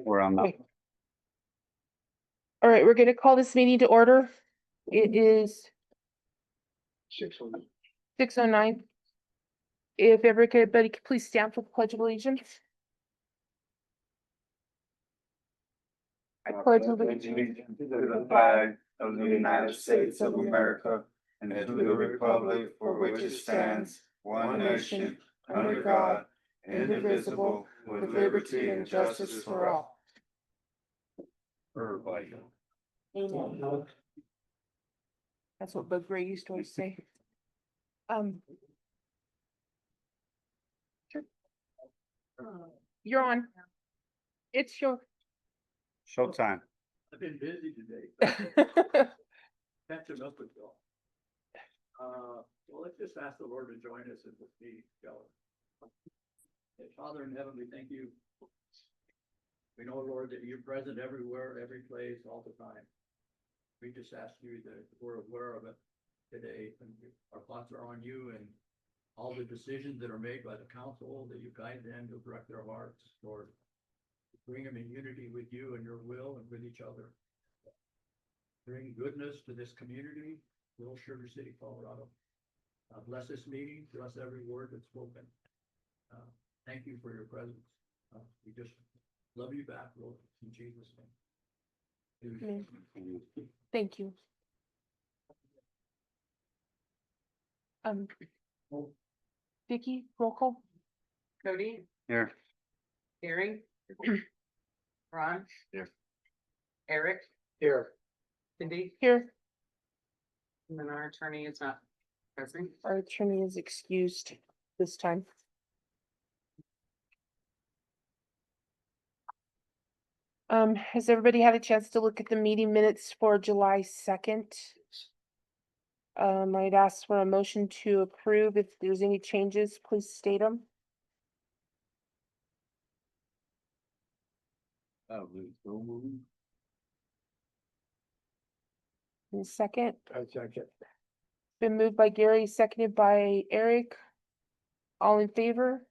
Where I'm not. All right, we're gonna call this meeting to order. It is 6:09. If everybody could please stand for the Pledge of Allegiance. I pledge allegiance To the flag of the United States of America and to the republic for which it stands, one nation, under God, indivisible, with liberty and justice for all. Everybody. Amen. That's what Bug Ray used to always say. You're on. It's your. Showtime. I've been busy today, catching up with y'all. Well, let's just ask the Lord to join us in this meeting, shall we? Father in heaven, we thank you. We know, Lord, that you're present everywhere, every place, all the time. We just ask you that we're aware of it today, and our thoughts are on you and all the decisions that are made by the council, that you guide them to direct their hearts, Lord. Bring them in unity with you and your will and with each other. Bring goodness to this community, Little Sugar City, Colorado. Bless this meeting, bless every word that's spoken. Thank you for your presence. We just love you back, Lord, in Jesus' name. Amen. Thank you. Vicky, roll call. Cody, Here. Gary, Ron. Here. Eric, Here. Cindy, Here, and then our attorney is not present. our attorney is excused this time. Has everybody had a chance to look at the meeting minutes for July 2nd? I'd ask for a motion to approve. If there's any changes, please state them. In a second, I check it. been moved by Gary, seconded by Eric. All in favor?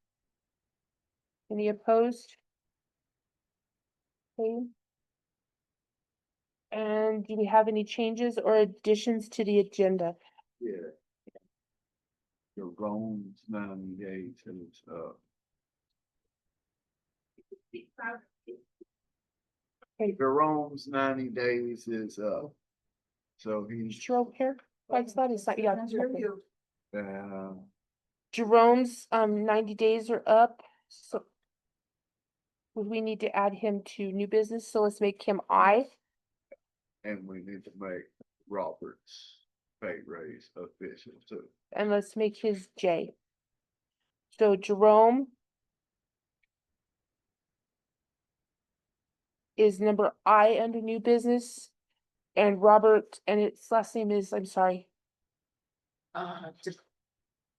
Any opposed? Okay. And do we have any changes or additions to the agenda? Yeah. Your Rome's 90 days is Jerome's 90 days is so he's Jerome here? Like that is like, yeah. Jerome's 90 days are up, so would we need to add him to new business? So let's make him I. and we need to make Robert's pay raise official too. And let's make his J. So Jerome is number I under new business, and Robert, and its last name is, I'm sorry,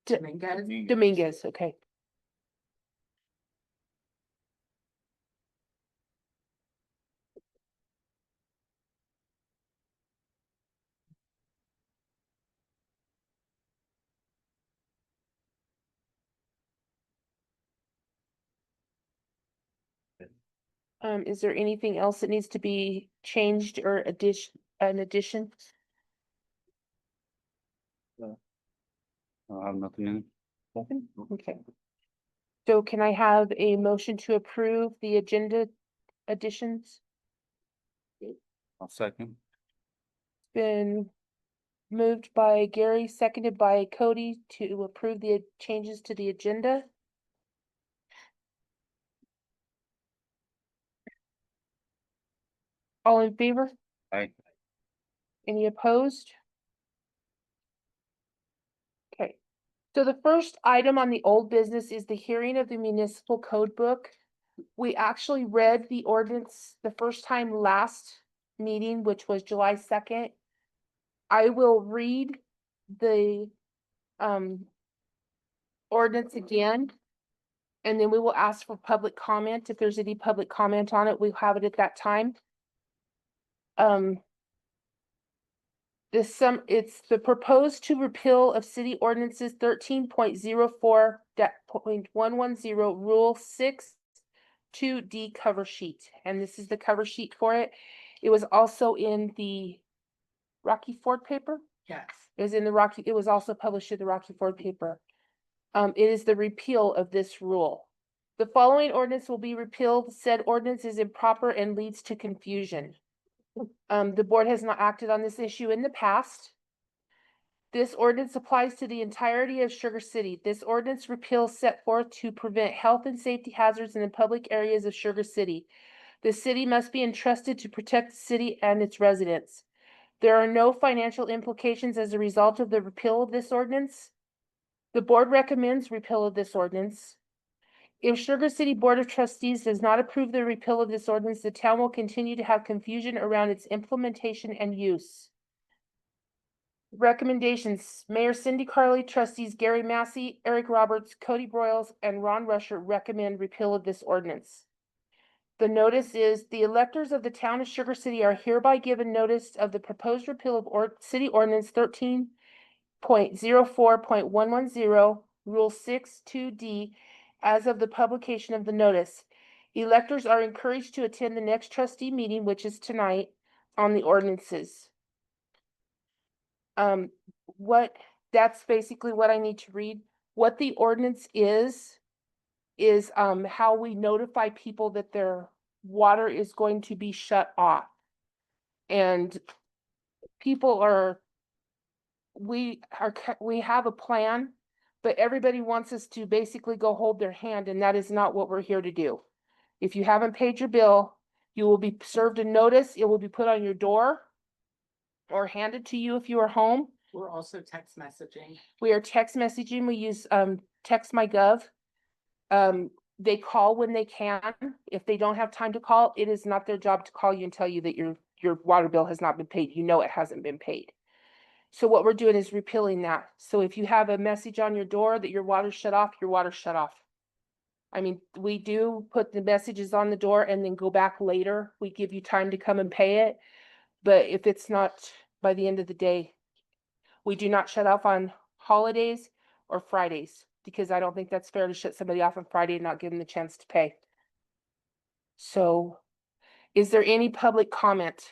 Dominguez. Dominguez, okay. Is there anything else that needs to be changed or an addition? I have nothing. Nothing? Okay. So can I have a motion to approve the agenda additions? I'll second. Been moved by Gary, seconded by Cody to approve the changes to the agenda. All in favor? Aye. Any opposed? Okay, so the first item on the old business is the hearing of the municipal code book. We actually read the ordinance the first time last meeting, which was July 2nd. I will read the ordinance again, and then we will ask for public comment. If there's any public comment on it, we'll have it at that time. It's the proposed to repeal of city ordinances 13.04.110 rule 6 2D cover sheet, and this is the cover sheet for it. It was also in the Rocky Ford paper. Yes. It was also published in the Rocky Ford paper. It is the repeal of this rule. The following ordinance will be repealed. Said ordinance is improper and leads to confusion. The board has not acted on this issue in the past. This ordinance applies to the entirety of Sugar City. This ordinance repeals set forth to prevent health and safety hazards in the public areas of Sugar City. The city must be entrusted to protect the city and its residents. There are no financial implications as a result of the repeal of this ordinance. The board recommends repeal of this ordinance. If Sugar City Board of Trustees does not approve the repeal of this ordinance, the town will continue to have confusion around its implementation and use. Recommendations: Mayor Cindy Carley, trustees Gary Massey, Eric Roberts, Cody Broyles, and Ron Rusher recommend repeal of this ordinance. The notice is: the electors of the town of Sugar City are hereby given notice of the proposed repeal of city ordinance 13.04.110, Rule 6.2D, as of the publication of the notice. Electors are encouraged to attend the next trustee meeting, which is tonight, on the ordinances. That's basically what I need to read. What the ordinance is how we notify people that their water is going to be shut off. And people we have a plan, but everybody wants us to basically go hold their hand, and that is not what we're here to do. If you haven't paid your bill, you will be served a notice. It will be put on your door or handed to you if you are home. We're also text messaging. We are text messaging. We use Text My Gov. They call when they can. If they don't have time to call, it is not their job to call you and tell you that your water bill has not been paid. You know it hasn't been paid. So what we're doing is repealing that. So if you have a message on your door that your water's shut off, your water's shut off. I mean, we do put the messages on the door and then go back later. We give you time to come and pay it. But if it's not by the end of the day, we do not shut off on holidays or Fridays, because I don't think that's fair to shut somebody off on Friday and not give them the chance to pay. So, is there any public comment?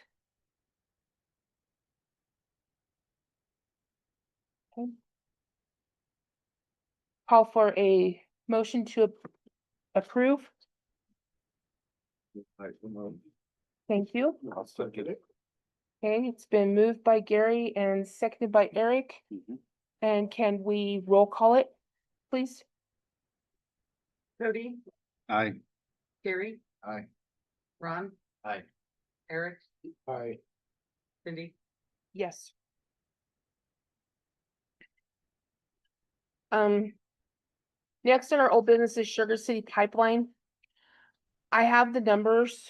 Okay. Call for a motion to approve. Thank you. I'll second it. Okay, it's been moved by Gary and seconded by Eric. And can we roll call it, please? Cody, Aye. Gary, Aye. Ron, Aye. Eric, Aye. Cindy. Yes. Next in our old business is Sugar City Pipeline. I have the numbers.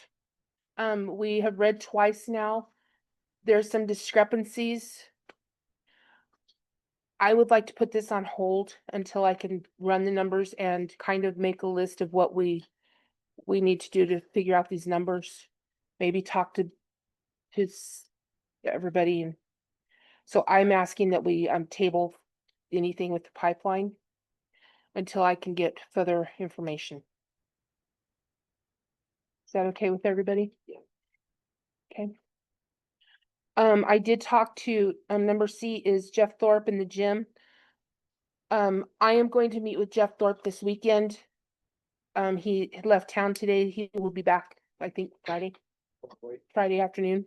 We have read twice now. There's some discrepancies. I would like to put this on hold until I can run the numbers and kind of make a list of what we need to do to figure out these numbers. Maybe talk to everybody. And so I'm asking that we table anything with the pipeline until I can get further information. Is that okay with everybody? Yeah. Okay. I did talk to, number C is Jeff Thorpe in the gym. I am going to meet with Jeff Thorpe this weekend. He had left town today. He will be back, I think, Friday afternoon.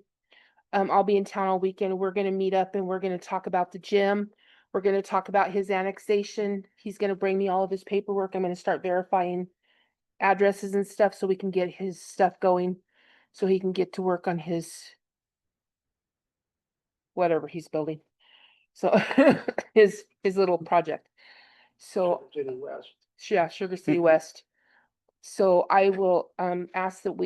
I'll be in town all weekend. We're gonna meet up and we're gonna talk about the gym. We're gonna talk about his annexation. He's gonna bring me all of his paperwork. I'm gonna start verifying addresses and stuff so we can get his stuff going, so he can get to work on his whatever he's building. So his little project. So yeah, Sugar City West. So I will ask that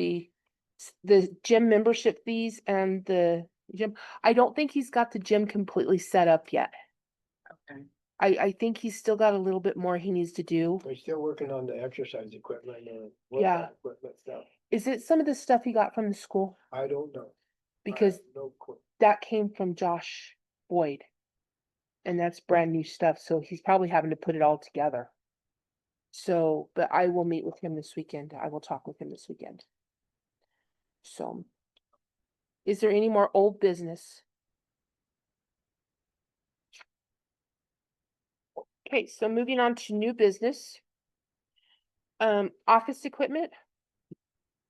the gym membership fees and the gym, I don't think he's got the gym completely set up yet. Okay. I think he's still got a little bit more he needs to do. We're still working on the exercise equipment and Yeah. workout equipment stuff. Is it some of the stuff he got from the school? I don't know. Because No clue. that came from Josh Boyd. And that's brand new stuff, so he's probably having to put it all together. So, but I will meet with him this weekend. I will talk with him this weekend. So. Is there any more old business? Okay, so moving on to new business. Office equipment.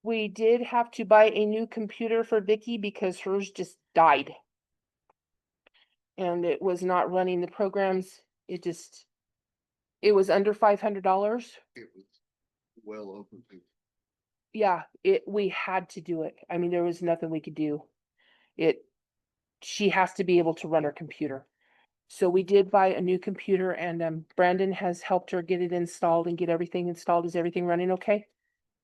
We did have to buy a new computer for Vicky because hers just died. And it was not running the programs. It was under $500. It was well over. Yeah, we had to do it. I mean, there was nothing we could do. She has to be able to run her computer. So we did buy a new computer and Brandon has helped her get it installed and get everything installed. Is everything running okay?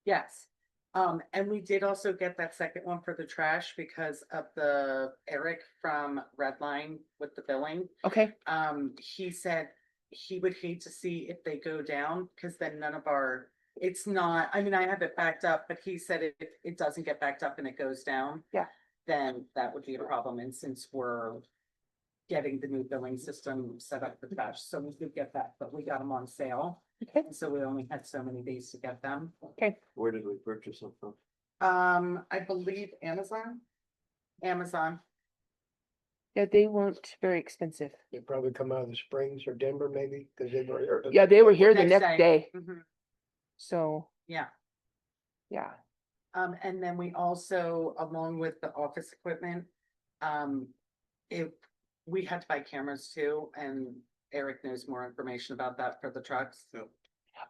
Yes. And we did also get that second one for the trash because of the Eric from Redline with the billing. Okay, He said he would hate to see if they go down, because then none of our, it's not, I mean, I have it backed up, but he said if it doesn't get backed up and it goes down. Yeah. Then that would be a problem, and since we're getting the new billing system set up for trash, so we did get that, but we got them on sale. okay, And so we only had so many days to get them. Where did we purchase them from? I believe Amazon. Amazon. yeah, they weren't very expensive. They probably come out of the Springs or Denver maybe, because they were here. Yeah, they were here the Next next day, Mhm. so, Yeah. yeah. And then we also, along with the office equipment, if we had to buy cameras too, and Eric knows more information about that for the trucks.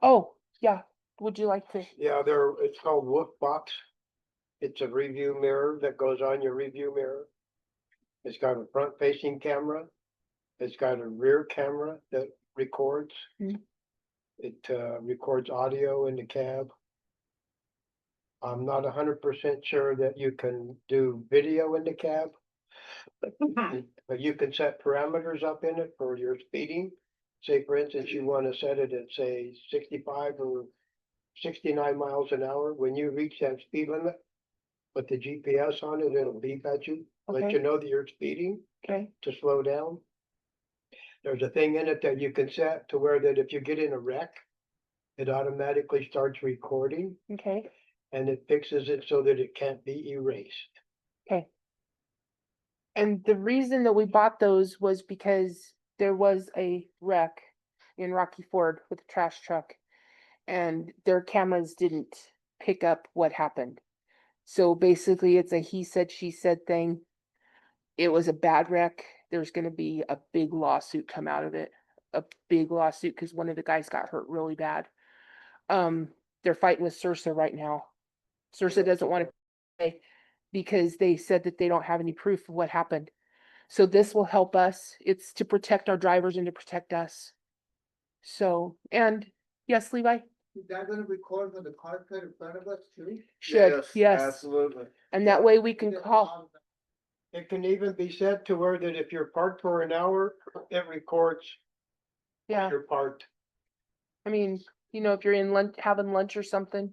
Oh, yeah, would you like to? Yeah, it's called Wolf Box. It's a review mirror that goes on your review mirror. It's got a front facing camera. It's got a rear camera that records. Mm. It records audio in the cab. I'm not 100% sure that you can do video in the cab. But you can set parameters up in it for your speeding. Say, for instance, you want to set it at, say, 65 or 69 miles an hour. When you reach that speed limit, put the GPS on it, it'll beep at you, let Okay. you know that you're speeding Okay, to slow down. There's a thing in it that you can set to where that if you get in a wreck, it automatically starts recording okay, and it fixes it so that it can't be erased. okay. And the reason that we bought those was because there was a wreck in Rocky Ford with a trash truck. And their cameras didn't pick up what happened. So basically it's a he said, she said thing. It was a bad wreck. There's gonna be a big lawsuit come out of it. A big lawsuit because one of the guys got hurt really bad. They're fighting with Sursa right now. Sursa doesn't want to pay because they said that they don't have any proof of what happened. So this will help us. It's to protect our drivers and to protect us. So, and yes, Levi? Is that gonna record when the car cut in front of us too? Should, yes. Absolutely. And that way we can call. It can even be set to where that if you're parked for an hour, it records Yeah, your parked. I mean, if you're in lunch, having lunch or something.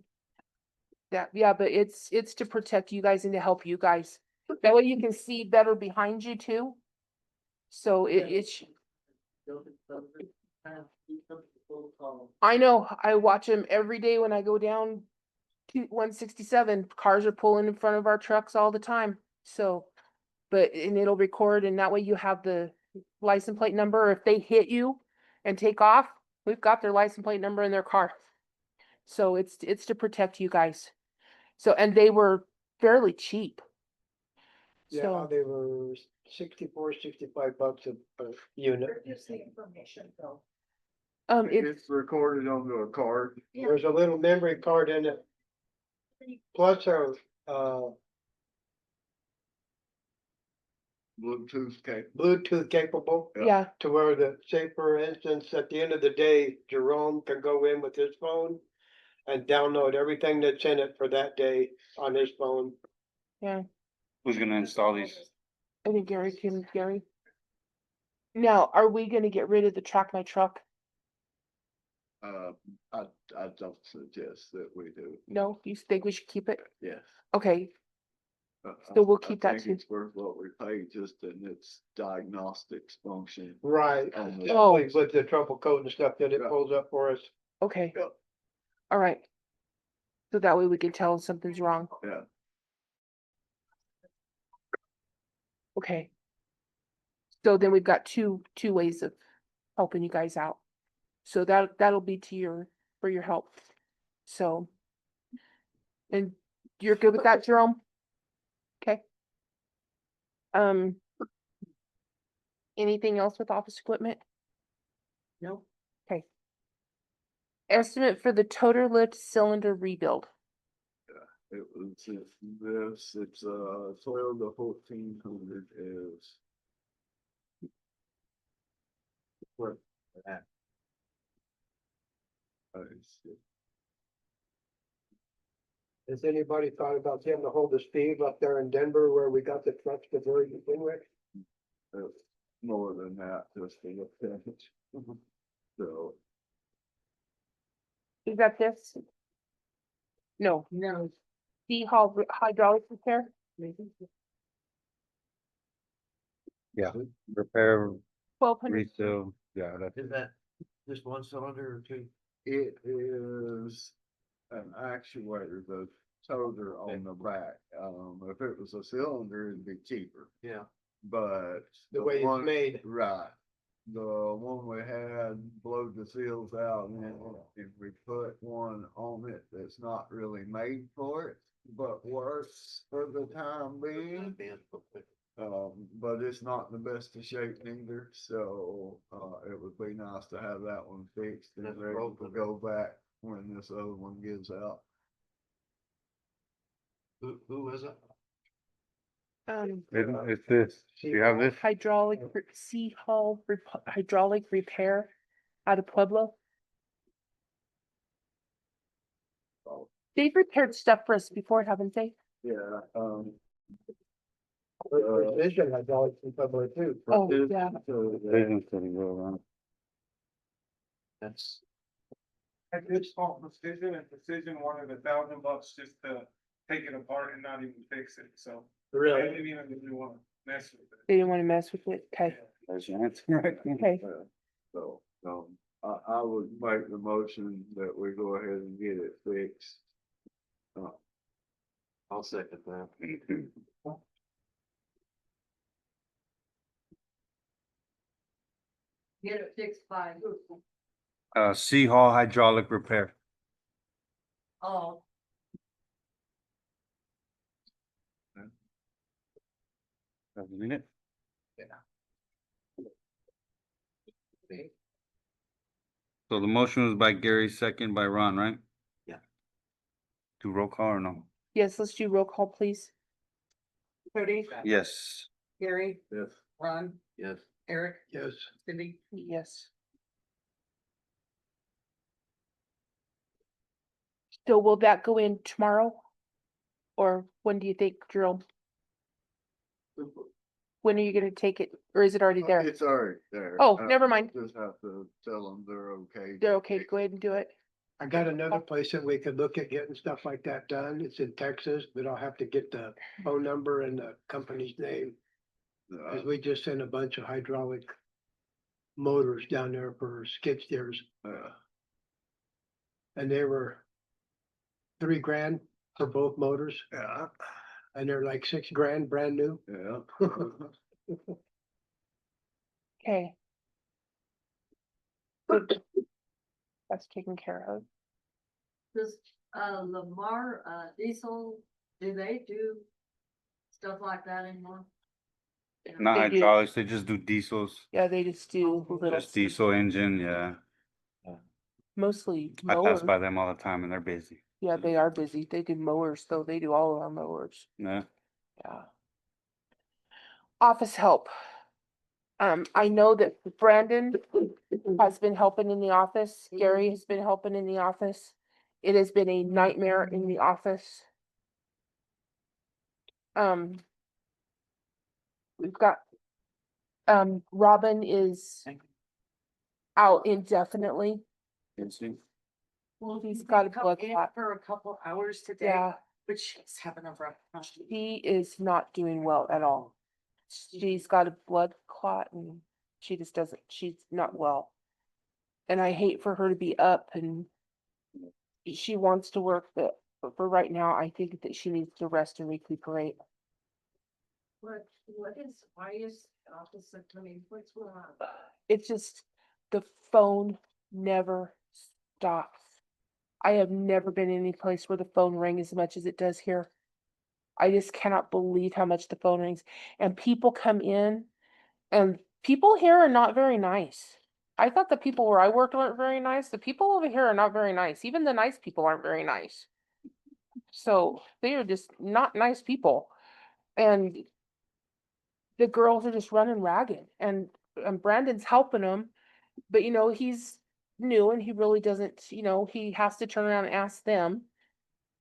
Yeah, but it's to protect you guys and to help you guys. That way you can see better behind you too. So it's, I know, I watch them every day when I go down to 167. Cars are pulling in front of our trucks all the time, so. And it'll record and that way you have the license plate number. If they hit you and take off, we've got their license plate number in their car. So it's to protect you guys. So, and they were fairly cheap. Yeah, So, they were 64, 65 bucks a unit. it's, It's recorded onto a card. There's a little memory card in it. Plus a, Bluetooth capable. Bluetooth capable yeah, to where say for instance, at the end of the day, Jerome can go in with his phone and download everything that's in it for that day on his phone. yeah. Who's gonna install these? I think Gary. Now, are we gonna get rid of the Track My Truck? I don't suggest that we do, No, you think we should keep it? yes. Okay, But So we'll I keep that think too. It's worth what we pay just in its diagnostics function. Right. On the- Oh. With the trouble code and stuff that it Yeah. pulls up for us. Okay. Yep. All right. So that way we can tell if something's wrong. Yeah. Okay. So then we've got two ways of helping you guys out. So that'll be for your help. So. And you're good with that, Jerome? Okay. Um. Anything else with office equipment? No, Okay. Estimate for the total lift cylinder rebuild. It was it's 12 to 1400 is. What? I see. Has anybody thought about getting a hold of Steve up there in Denver where we got the trucks to very begin with? It's more than that, just for the finish. So, Is that this? No, no, hydraulic repair? Yeah, repair, 1,200. resale, yeah, that's. Is that just one cylinder or two? it is an actuator, the toter on the back. If it was a cylinder, it'd be cheaper, Yeah. but. The way it's one- made. Right. The one we had blowed the seals out and if we put one on it that's not really made for it, but works for the time being. But it's not in the best of shape neither, so, it would be nice to have that one fixed and That's ready to broken. go back when this other one gives out. Who is it? It's this, do you have this? Hydraulic repair out of Pueblo. Oh. They've repaired stuff for us before, haven't they? Yeah, Precision hydraulics in Pueblo too. Oh, it- yeah. so, Vision City Road, huh? That's. I did call Precision and Precision wanted $1,000 just to take it apart and not even fix it, so. I Really? didn't even really wanna mess with it. They didn't want to mess with it. Okay, There's your answer right there. okay. So, I would make the motion that we go ahead and get it fixed. I'll second that. Get it fixed by who? C Hall hydraulic repair. Oh, Have you seen it? So the motion was by Gary, second by Ron, right? Yeah. Do roll call or no? Yes, let's do roll call, please. Cody, Yes. Gary, Yes. Ron, Yes. Eric, Yes. Cindy. Yes. So will that go in tomorrow? Or when do you think, Jerome? When are you gonna take it, or is it already there? It's already there. Oh, never mind. Just have to tell them they're okay. They're okay to go ahead and do it? I got another place that we could look at getting stuff like that done. It's in Texas, but I'll have to get the phone number and the company's name. Cause we just sent a bunch of hydraulic motors down there for skid steers and they were $3,000 for both motors Yeah, and they're like $6,000 brand new. yeah. Okay. Good. That's taken care of. does, Lamar, Diesel, do they do stuff like that anymore? Not They do. hydraulics, they just do diesels, Yeah, they just do little, just diesel engine, yeah. mostly I pass mowers. by them all the time and they're busy. Yeah, they are busy. They do mowers, though. They do all of our mowers. Yeah. Yeah. Office help. I know that Brandon has been helping in the office. Gary has been helping in the office. It has been a nightmare in the office. We've got, Robin is out indefinitely. Well, He's he got did a come blood in clot. For a couple hours today, Yeah, but she's having a rough time. she is not doing well at all. She's got a blood clot and she just doesn't, she's not well. And I hate for her to be up and she wants to work, but for right now, I think that she needs to rest and recuperate. Why is office, I mean, what's going on? It's just, the phone never stops. I have never been in any place where the phone rang as much as it does here. I just cannot believe how much the phone rings. And people come in, and people here are not very nice. I thought the people where I worked weren't very nice. The people over here are not very nice. Even the nice people aren't very nice. So they are just not nice people. And the girls are just running ragged, and Brandon's helping them, but he's new and he really doesn't, he has to turn around and ask them.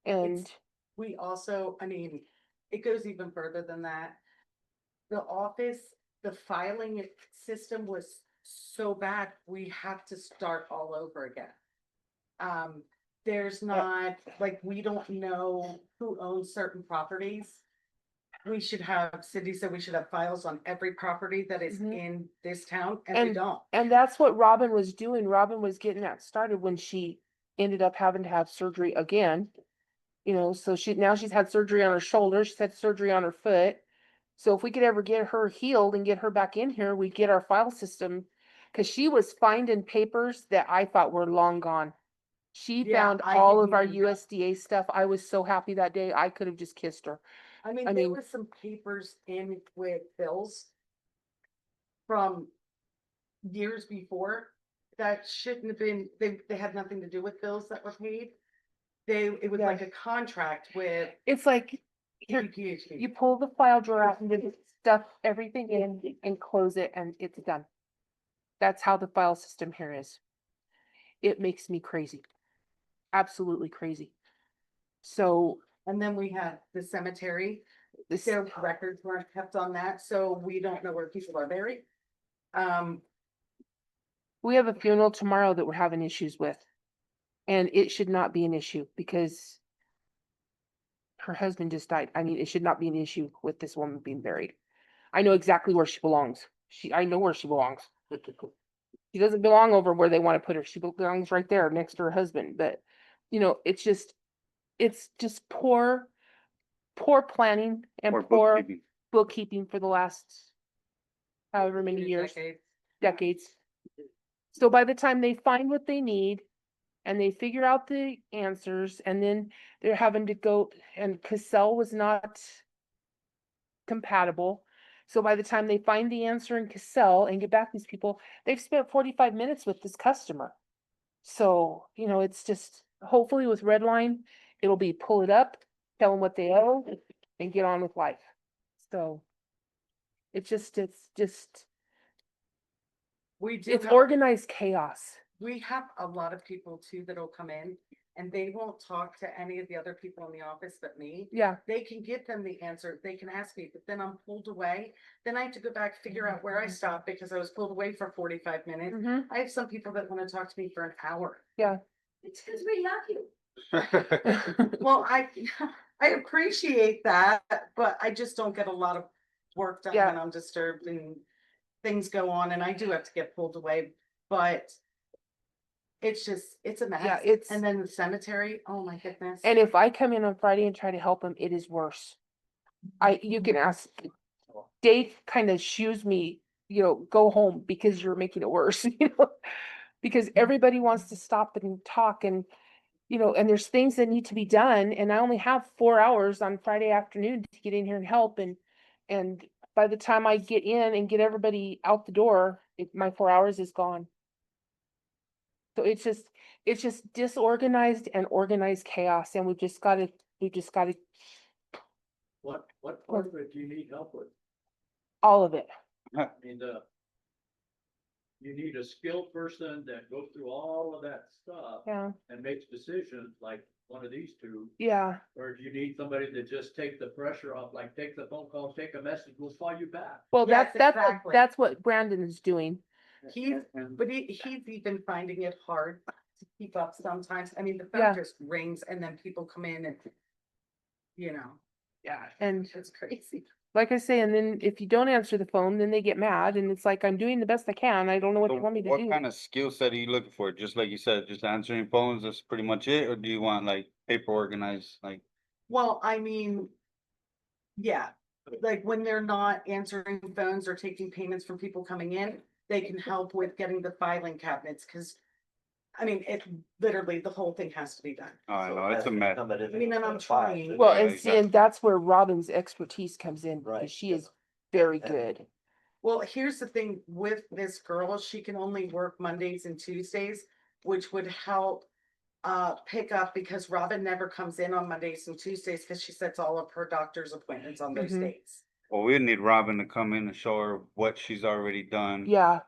And It's- We also, I mean, it goes even further than that. The office, the filing system was so bad, we have to start all over again. There's not, like, we don't know who owns certain properties. We should have, Cindy said we should have files on every property that is Mhm. in this town, and we don't. And that's what Robin was doing. Robin was getting that started when she ended up having to have surgery again. So she's had surgery on her shoulder, she's had surgery on her foot. So if we could ever get her healed and get her back in here, we'd get our file system. Cause she was finding papers that I thought were long gone. She Yeah, found I all didn't of our even- USDA stuff. I was so happy that day. I could have just kissed her. I mean, I there mean- was some papers in with bills from years before that shouldn't have been, they had nothing to do with bills that were paid. It was Yeah. like a contract with It's like, here, PPHD. you pull the file drawer out and just stuff everything in and close it and it's done. That's how the file system here is. It makes me crazy. Absolutely crazy. So And then we had the cemetery, this, their records weren't kept on that, so we don't know where people are buried. we have a funeral tomorrow that we're having issues with. And it should not be an issue because her husband just died. I mean, it should not be an issue with this woman being buried. I know exactly where she belongs. I know where she belongs. She doesn't belong over where they want to put her. She belongs right there next to her husband. But, it's just poor planning and Or poor bookkeeping. bookkeeping for the last however many Few years, decades. decades. So by the time they find what they need and they figure out the answers, and then they're having to go, and Cassell was not compatible. So by the time they find the answer in Cassell and get back these people, they've spent 45 minutes with this customer. So, it's just, hopefully with Redline, it'll be pull it up, tell them what they owe, and get on with life. So it's just, We do. it's have- organized chaos. We have a lot of people too that'll come in and they won't talk to any of the other people in the office but me. Yeah, They can give them the answer, they can ask me, but then I'm pulled away. Then I have to go back, figure out where I stopped because I was pulled away for 45 minutes. hmm I have some people that want to talk to me for an hour. yeah. It's because we love you. Well, I appreciate that, but I just don't get a lot of work done Yeah. when I'm disturbed and things go on and I do have to get pulled away, but it's a mess. Yeah, And then the cemetery, oh my goodness. And if I come in on Friday and try to help them, it is worse. You can ask, Dave kind of shoos me, go home because you're making it worse, because everybody wants to stop and talk and, and there's things that need to be done. And I only have 4 hours on Friday afternoon to get in here and help. And by the time I get in and get everybody out the door, my 4 hours is gone. So it's just disorganized and organized chaos, and we've just gotta, What part of it do you need help with? all of it. I mean, you need a skilled person that goes through all of that stuff Yeah, and makes decisions like one of these two. yeah, Or do you need somebody to just take the pressure off, like take the phone call, take a message, we'll call you back? well, Yes, exactly. that's what Brandon is doing. But he's even finding it hard to keep up sometimes. I mean, the Yeah. phone just rings and then people come in and, Yeah. And it's crazy. like I say, and then if you don't answer the phone, then they get mad and it's like, I'm doing the best I can. I don't know what So you want me to what do. kind of skill set are you looking for? Just like you said, just answering phones, that's pretty much it, or do you want like paper organized, like? Well, I mean, yeah, like when they're not answering phones or taking payments from people coming in, they can help with getting the filing cabinets, cause I mean, it literally, the whole thing has to be done. Oh, I know, it's a mess. I mean, and I'm trying. Well, Yeah, and see, and that's where Robin's expertise comes in, Right. because she is very good. Well, here's the thing with this girl, she can only work Mondays and Tuesdays, which would help pick up because Robin never comes in on Mondays and Tuesdays because she sets all of her doctor's appointments on those Mhm. days. Well, we need Robin to come in and show her what she's already done. Yeah,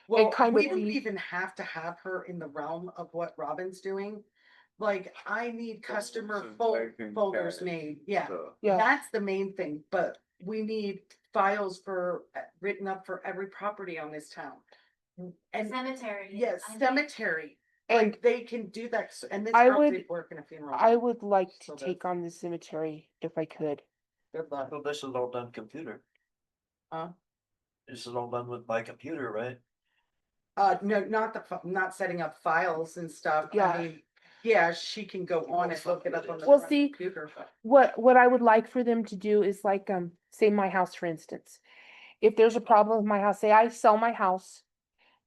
Well, kind we of don't be- even have to have her in the realm of what Robin's doing. Like, I need customer Taking folders cash. made, yeah. So, yeah, That's the main thing, but we need files for, written up for every property on this town. And Cemetery. yes, I think. cemetery, and like they can do that, and this I girl would- did work in a funeral. I home. would like to So take that's- on the cemetery if I could. Good luck. So this is all done computer. Huh? This is all done by computer, right? No, not setting up files and stuff. Yeah. I mean, yeah, she can go on and look it up on the Well, front see, computer, but. What I would like for them to do is like, say my house, for instance. If there's a problem with my house, say I sell my house,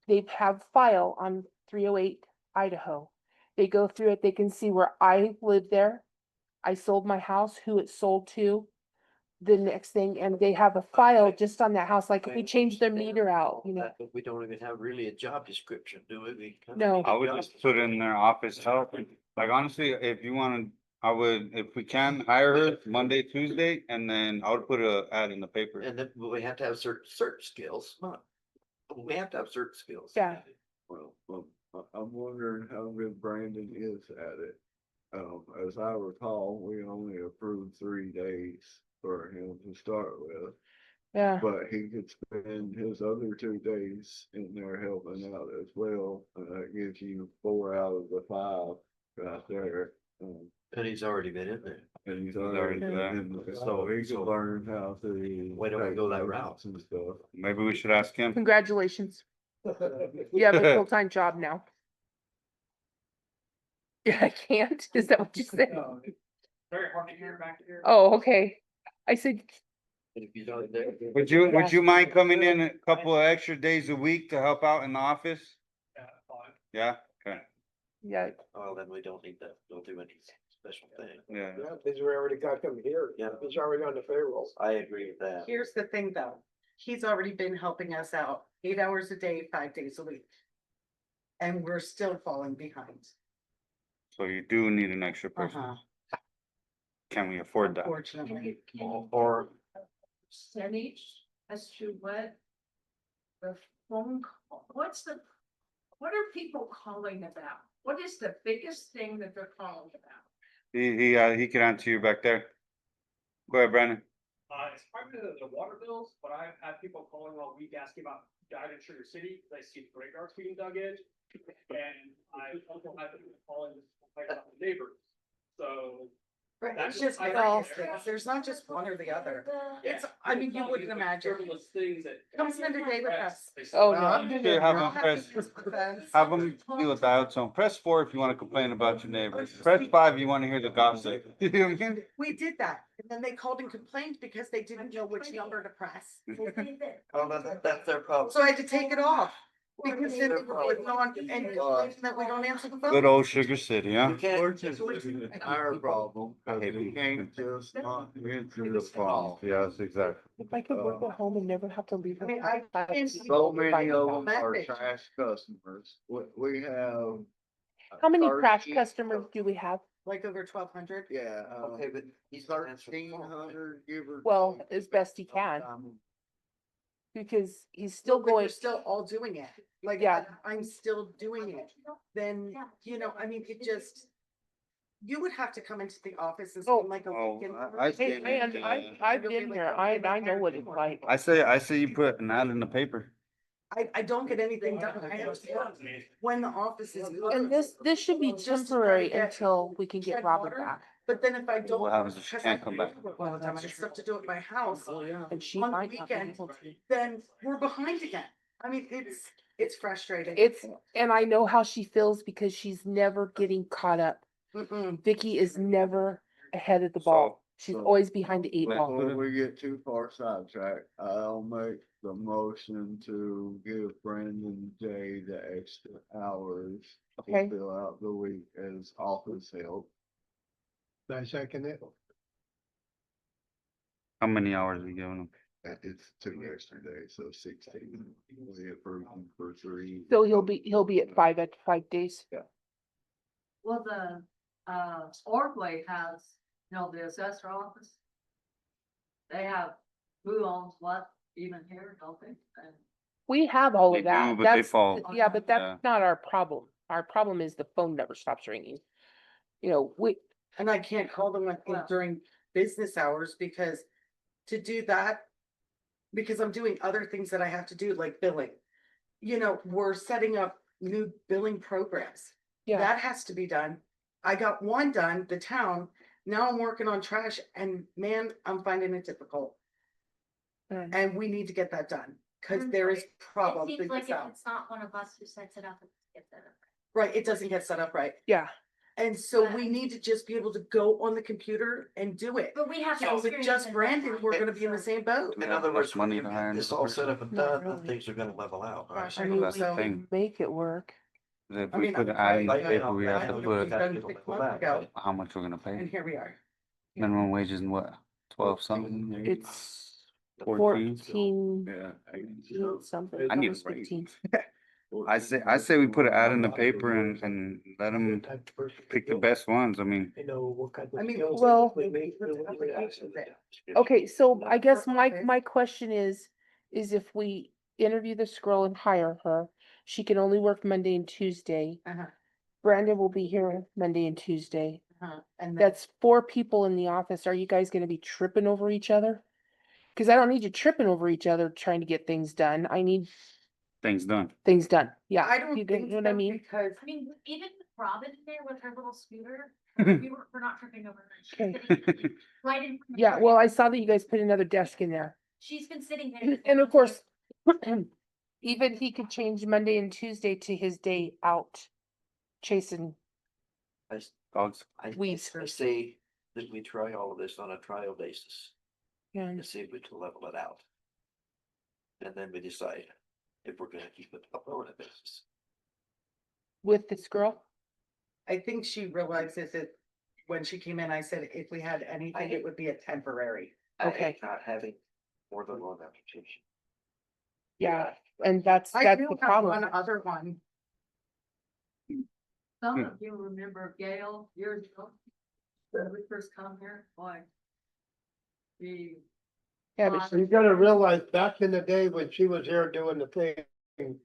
they have file on 308 Idaho. They go through it, they can see where I live there. I sold my house, who it sold to, the next thing, and they have a file just on that house, like if we change their meter out, you know. But we don't even have really a job description, do we? We kinda No. need a I would job just put in their office help. Like honestly, if you wanna, I would, if we can hire her Monday, Tuesday, and then I would put a ad in the paper. And then we have to have certain skills, not, we have to have certain skills. Yeah. Well, I'm wondering how good Brandon is at it. As I recall, we only approved 3 days for him to start with, Yeah, but he could spend his other 2 days in there helping out as well. That gives you 4 out of the 5 right there. And he's already been in there. And he's already already there. in there, so he could learn how to. Why don't we go that take route? notes and stuff. Maybe we should ask him. congratulations. You have a full-time job now. Yeah, I can't. Is that what you said? Very hard to hear back here. Oh, okay. I said, And if he's already there. Would you mind coming in a couple of extra days a week to help out in the office? Fine. Yeah, okay, yeah, Well, then we don't need that, don't do any special thing. yeah. Yeah, because we already got him here. Yeah. He's already on the payroll. I agree with that. Here's the thing though, he's already been helping us out 8 hours a day, 5 days a week. And we're still falling behind. So you do need an extra person. Can we afford that? Unfortunately. Or Percentage as to what the phone call, what are people calling about? What is the biggest thing that they're calling about? He could answer you back there. Go ahead, Brandon. It's probably the water bills, but I've had people calling all week asking about died in Sugar City, because I see the graveyards being dug in. And I also had people calling to complain about the neighbors, so. Right, That's it's just I- various things. There's not just one or the other. It's, I mean, you wouldn't imagine. Frivolous things that. Come spend a day with us. Oh, no. Sure, have I'll them have press, to use the fence. have them deal with that. So press 4 if you wanna complain about your neighbors. Press 5 if you wanna hear the gossip. You know what I mean? We did that, and then they called and complained because they didn't know which number to press. Oh, that's their problem. So I had to take it off. Because then they were putting on and complaining that we don't answer the phone. Good old Sugar City, huh? You can't, Which is our problem, cause we can't just not answer the phone. Yes, exactly. if I could work at home and never have to leave. I mean, I can't. So many of them are Message. trash customers. We have. How many trash 13 customers do we have? Like over 1,200. Yeah, okay, but he's not answering the phone. 1,300, give or. Well, take. as best he can, Um, because he's still But you're going, still all doing it. Like, Yeah. I'm still doing it. Then, you know, I mean, it just. You would have to come into the office and Oh. spend like a Oh, weekend. I hey, man, I've been here. I know what it's like. I say you put an ad in the paper. I don't get anything done. I have to work when the office is. And this should be Just to try to temporary get until we can get shed Robin water. back. But then if I don't. What happens if she because can't I come back? work all the time, and I still have to do it at my house, And she on the might not be weekend, able to. then we're behind again. I mean, it's frustrating. It's, and I know how she feels because she's never getting caught up. Mm-mm. Vicky is never ahead of the ball. She's so- always behind the 8 ball. Before we get too far sidetracked, I'll make the motion to give Brandon J the extra hours Okay. to fill out the week as office help. I second it. How many hours are you giving them? It's 2 extra days, so 16. We approved him for 3. So he'll be at 5 days. Well, the, Ordway has, the assessor office. They have who owns what even here, don't they? And We have all They of that. do, but they That's, fall. yeah, but Yeah. that's not our problem. Our problem is the phone never stops ringing. You know, And I can't call them during business hours because to do that, because I'm doing other things that I have to do, like billing. We're setting up new billing programs. yeah, That has to be done. I got one done, the town. Now I'm working on trash and man, I'm finding it difficult. Mm. And we need to get that done because there is problems. It with seems like this if out. it's not one of us who sets it up, it's set up. Right, it doesn't get set up right. yeah. And so we need to just be able to go on the computer and do it. But we have. So with experience just in Brandon, that. we're gonna be in the same boat. In other words, Money when to you hire get this another all set up and Not done, then really. things are gonna level out, right? Gosh, I I mean, hope we so. can make it work. If I we mean, put an I- ad in the I- paper, we have to I- put Done 6 months ago, how much we're gonna and pay. here we are. Minimum wage is what, 12 something? It's 14? 14 Yeah. something, I need a almost raise. 15. I say we put an ad in the paper and let them pick the best ones. I mean, You know, what kind of I mean, skills well- we make, Put the we applications in. Okay, so I guess For my, office. my question is if we interview this girl and hire her, she can only work Monday and Tuesday. Uh-huh, Brandon will be here Monday and Tuesday. uh-huh. And then, That's 4 people in the office. Are you guys gonna be tripping over each other? Cause I don't need you tripping over each other trying to get things done. I need things done. things done. Yeah. I don't you think know what I so, mean? because I mean, even with Robin there with her little scooter, we're not tripping over her. She's Okay. sitting right in. front of Yeah, her. well, I saw that you guys put another desk in there. She's been sitting there. And of course, even he could change Monday and Tuesday to his day out chasing. Dogs. Weeds. I say that we try all of this on a trial basis Yeah. and see if we can level it out. And then we decide if we're gonna keep it up on a basis. With this girl? I think she realizes it. When she came in, I said, if we had anything, it would be a temporary. I Okay. hate not having more than one application. Yeah, and that's I the do have problem. one other one. some of you remember Gail years ago. When we first come here, boy. The, Yeah, but You gotta realize, back in the day when she was here doing the thing,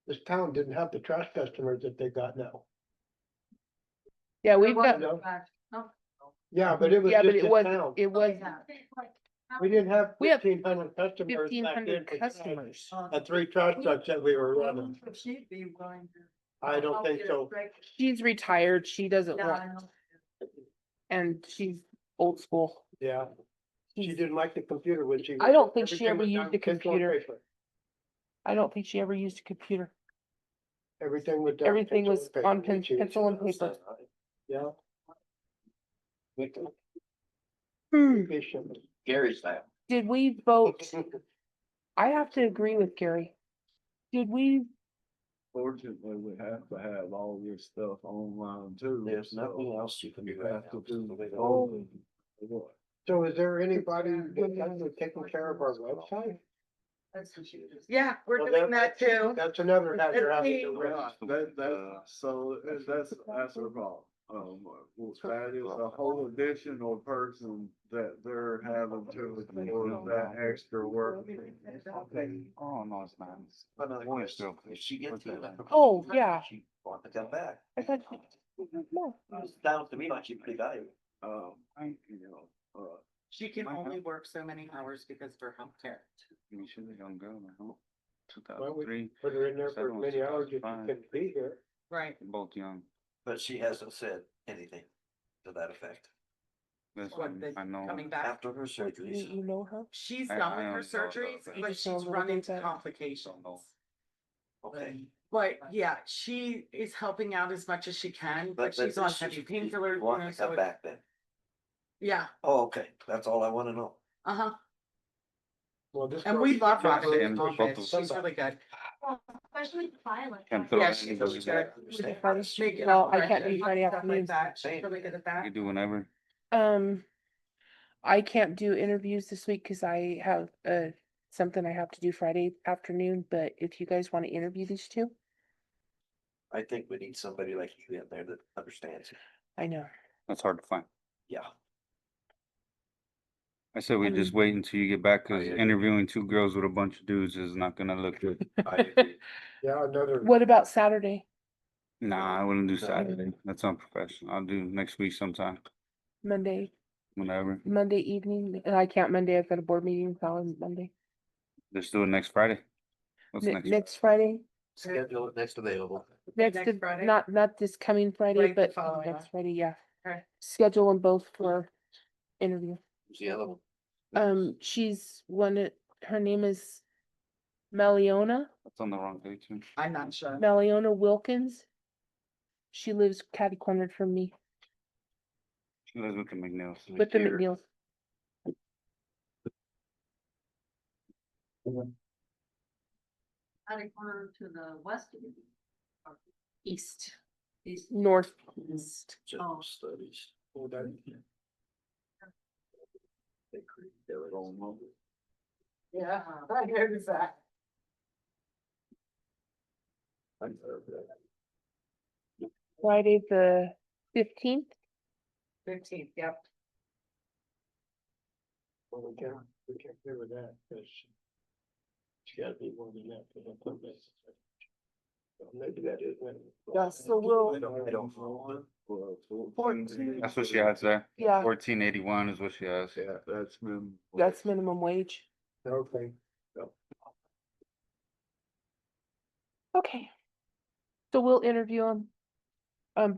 this town didn't have the trash customers that they got now. yeah, we've got, No. oh, Yeah, but it was yeah, but just it in was, town. it was yeah. We didn't have We have 1,500 customers back 1,500 then. customers. And 3 trash trucks that we were running. If she'd be willing to. I don't I'll think get it so. straight. She's retired. She doesn't Yeah, want, I know. and she's old school. Yeah, she She's- didn't like the computer when she. I don't think she everything ever was used done a pencil and computer. paper. I don't think she ever used a computer. Everything was done. Everything pencil was and paper on when she was pencil and here. paper. Yeah. Hmm. Efficient. Gary's style. Did we vote? I have to agree with Gary. Did we, Fortunately, we have to have all this stuff online too. There's so nothing else you can do. You have to do the way the all whole- what? So is there anybody that's taking care of our website? That's what she was. Yeah, we're Well, doing that too. That's another hat you're having to Let's wear. That's our problem. That is a whole additional person that they're having to do that extra work. Oh, no, it's not. Another Boy, question, still- if she gets the electrical. Oh, yeah. She want to come back. I thought, no. Sounds to me like she's pretty valuable. She can Might only have. work so many hours because of her healthcare. You should have young girl, I hope. Well, we 2003, Put her in there for as Seven, many hours as you 2005. can be here. Right. both young. But she hasn't said anything. to that effect, That's What, what the I know. coming back? after her surgeries. You know her? She's I- done I with her only know about surgeries, that. You but just know a she's little run bit into better. complications. Okay, But yeah, she is helping out as much as she can, but she's on heavy painkillers, you Want know, to so come it- back then? yeah, Oh, okay, that's all I wanna know. uh-huh. Well, this. And we love girl- Robin and Thomas. both of She's really good. Especially the violent. Can't throw Yeah, she's anybody really back. good. Friday? Making Well, up I can't do corrections, Friday stuff like afternoons. that. She's really good at that. You do whenever. I can't do interviews this week because I have something I have to do Friday afternoon, but if you guys want to interview these two, I think we need somebody like you in there that understands it. I know. That's hard to find. Yeah. I said we just wait until you get back, cause interviewing two girls with a bunch of dudes is not gonna look good. I agree. Yeah, another, What about Saturday, Nah, I wouldn't do Saturday. That's unprofessional. I'll do next week sometime, Monday whenever. evening? I can't Monday. I've got a board meeting on Monday. Let's do it next Friday. What's next? Next Friday, Schedule it next available. next, Next Friday? not this coming Friday, Right, the but following next one. Friday, yeah. Okay. Schedule them both for interview. Who's the other one? She's her name is Meliona That's on the wrong day too. I'm not sure. Wilkins. She lives catty cornered from me She lives with the McNeils. with the Here. McNeils. Out of corner to the west of you. East, East. northeast. General studies. oh, that, They create their own moment. Yeah, I noticed that. I'm sorry for that. Friday the 15th. 15th, yep. well, we can't do with that, because she gotta be more than that. for the purpose. So maybe that is when. Yeah, so we'll- I don't know. Well, 14. That's what she has there. Yeah, 1481 is what she has. Yeah, that's minimum. that's minimum wage. Okay, Okay. So we'll interview him.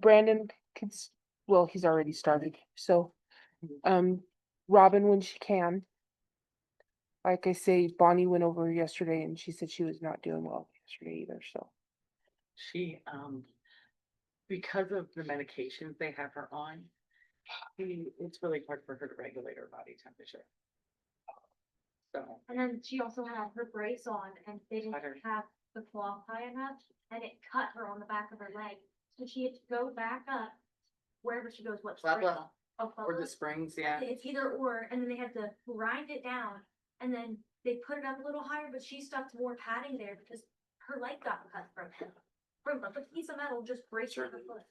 Brandon can, well, he's already started, so, Robin when she can. Like I say, Bonnie went over yesterday and she said she was not doing well yesterday either, so. She, because of the medications they have her on, it's really hard for her to regulate her body temperature. So, And then she also had her brace on and they didn't Better. have the cloth high enough and it cut her on the back of her leg. So she had to go back up wherever she goes, what? spring? Bubba, Oh, or the Bubba. springs, yeah. It's either or, and then they had to grind it down and then they put it up a little higher, but she stuck more padding there because her leg got cut from him. From a piece of metal just braced her foot.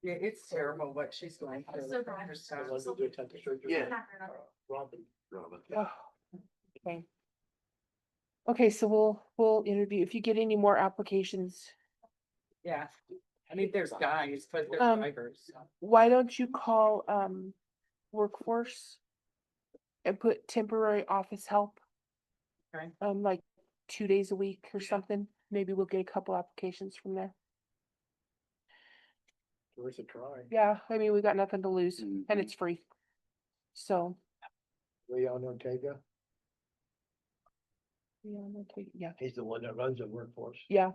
Yeah, it's terrible what she's going through. So with bad. herself. I want to do temperature. Yeah. Robin. Robin. Okay. Okay, so we'll interview. If you get any more applications, Yeah, I mean, there's guys, but there's Um, drivers. why don't you call, workforce? And put temporary office help? Okay. Like 2 days a week or something. Maybe we'll get a couple applications from there. Worth a try. Yeah, I mean, we got nothing to lose and Mhm. it's free. So. Leon Ortega, Yeah, he's the one that runs the workforce. yeah.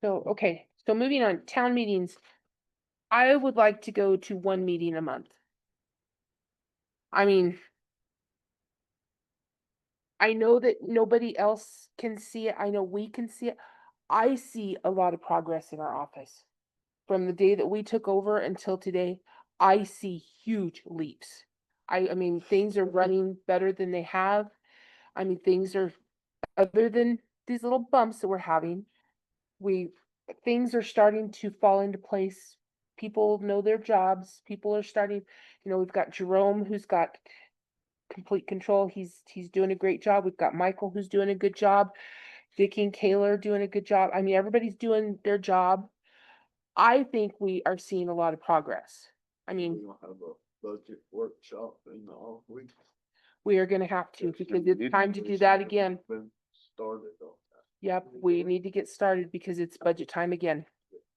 So, okay, so moving on, town meetings. I would like to go to one meeting a month. I mean. I know that nobody else can see it. I know we can see it. I see a lot of progress in our office. From the day that we took over until today, I see huge leaps. I mean, things are running better than they have. I mean, things are, other than these little bumps that we're having, things are starting to fall into place. People know their jobs. People are starting, we've got Jerome who's got complete control. He's doing a great job. We've got Michael who's doing a good job. Vicky and Kayla are doing a good job. I mean, everybody's doing their job. I think we are seeing a lot of progress. I We mean, don't have a budget workshop in the off week. we are gonna have to, because it's time to do that again. Been started on that. Yep, we need to get started because it's budget time again.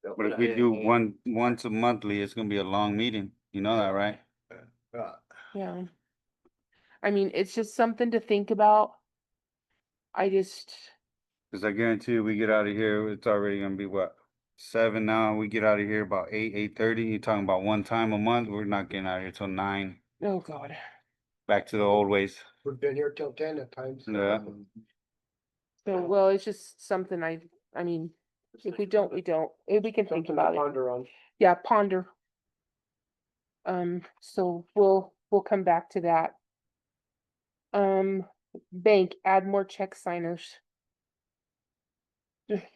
Yep. But if we do once a monthly, it's gonna be a long meeting. You know that, right? Yeah. I mean, it's just something to think about. I just, Cause I guarantee you, we get out of here, it's already gonna be what? 7 now, we get out of here about 8:30. You're talking about one time a month, we're not getting out of here till 9. oh God. Back to the old ways. We've been here till 10 at times. Yeah. So, well, it's just something I mean, if we don't, we don't. If we can think Something to about it. ponder on. Yeah, ponder. So we'll come back to that. Bank, add more check signers.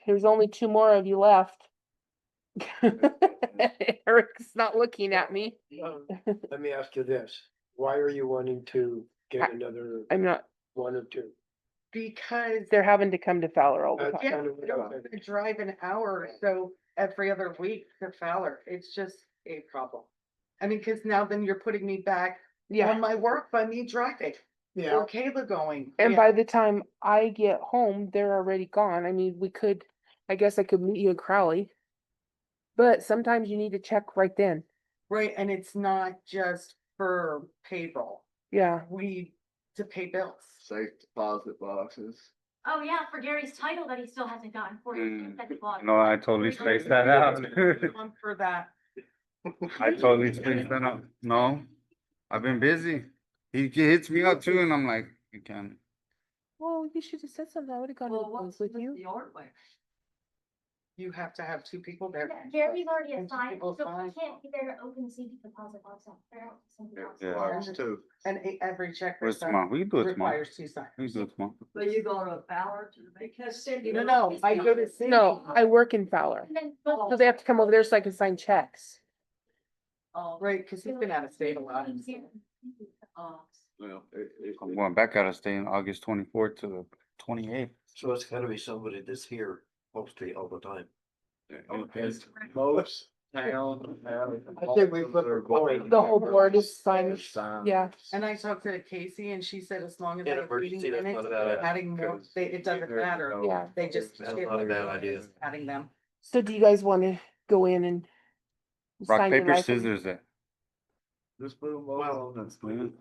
There's only 2 more of you left. Eric's not looking at me. Let me ask you this, why are you wanting to get another I'm not, 1 or 2? Because they're having to come to Fowler all the That's time. yeah, kind of what I don't I- want to drive an hour or so every other week to Fowler. It's just a problem. I mean, cause now then you're putting me back Yeah, on my work by me driving Yeah, or Kayla going. and Yeah, by the time I get home, they're already gone. I mean, I guess I could meet you in Crowley. But sometimes you need to check right then. right, and it's not just for payroll. Yeah, To pay bills. Safe deposit boxes. Oh, yeah, for Gary's title that he still hasn't gotten for him. No, I totally spaced that out. One for that. I totally spaced that out. No, I've been busy. He hits me up too, and I'm like, you can. well, you should have said something. I would have gone to the polls with you. You have to have 2 people there. Yeah, Gary's already And two assigned, people so sign. he can't be there to open the safety deposit box up. There, something else. Yeah. Ours too. And every check Where's tomorrow? We can do it tomorrow. requires 2 signers. We can do it tomorrow. But you go to Fowler to because Cindy. No, I go to Cindy. No, I work in Fowler. And then, So they have to come over there so I can sign checks. Oh, Right, cause he's been out of state a lot. oh. Well, I'm going back out of state on August 24th to the 28th. So it's gotta be somebody that's here mostly all the time. most towns have. I think we put a coin. The whole board is signed. Signed. Yeah, And I talked to Casey and she said as long as In they're reading emergency, that's minutes, not a bad idea, adding more, because it doesn't matter. yeah. They just. That's not a bad idea. Adding them. So do you guys want to go in and Rock, sign your paper, license? scissors it. Just put them all on the.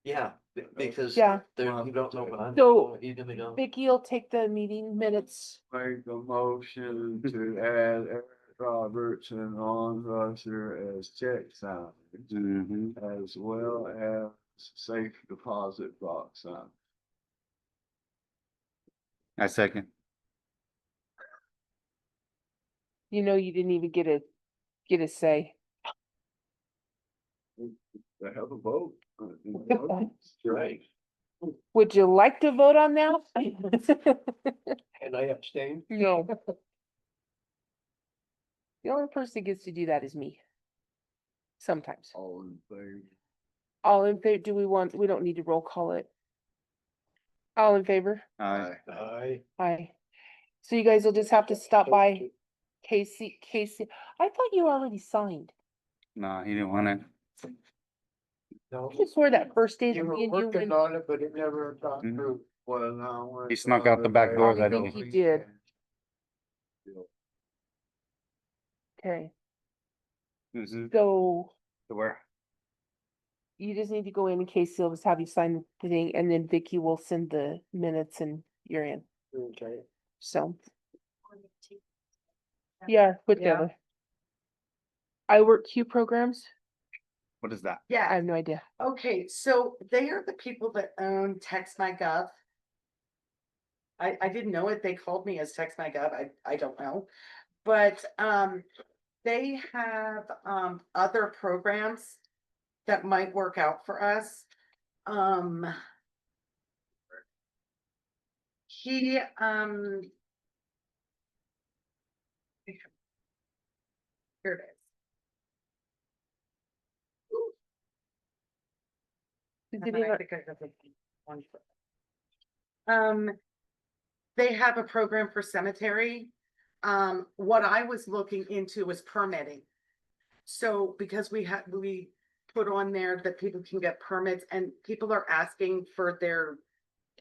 Yeah, because Yeah. there, you don't know when I'm. So- He's gonna go. Vicky will take the meeting minutes. Make a motion to add Eric Roberts and Ron Russer as check signers, Mm-hmm. as well as safe deposit box signers. I second. You know, you didn't even get a say. They have a vote. Right. Would you like to vote on that? And I abstain. No. The only person that gets to do that is me. Sometimes. All in favor. All in favor, we don't need to roll call it. All in favor? Aye. Aye. Aye. So you guys will just have to stop by Casey. I thought you already signed. Nah, he didn't want it. No, I just swear that first day you that were me and you working went. on it, but it never got Mhm. through. Well, now. He snuck out the back door that day. He did. Okay, Mm-hmm. so Where? you just need to go in case he'll just have you sign the thing and then Vicky will send the minutes and you're in. Okay. So, yeah, whatever. I work Q programs. What is that? I Yeah, have no idea. okay, so they are the people that own TextMyGov. I didn't know it, they called me as TextMyGov, I don't know. But, they have, other programs that might work out for us. He, here it is. Did And he I not- think I have a one for- they have a program for cemetery. What I was looking into was permitting. So because we put on there that people can get permits and people are asking for their,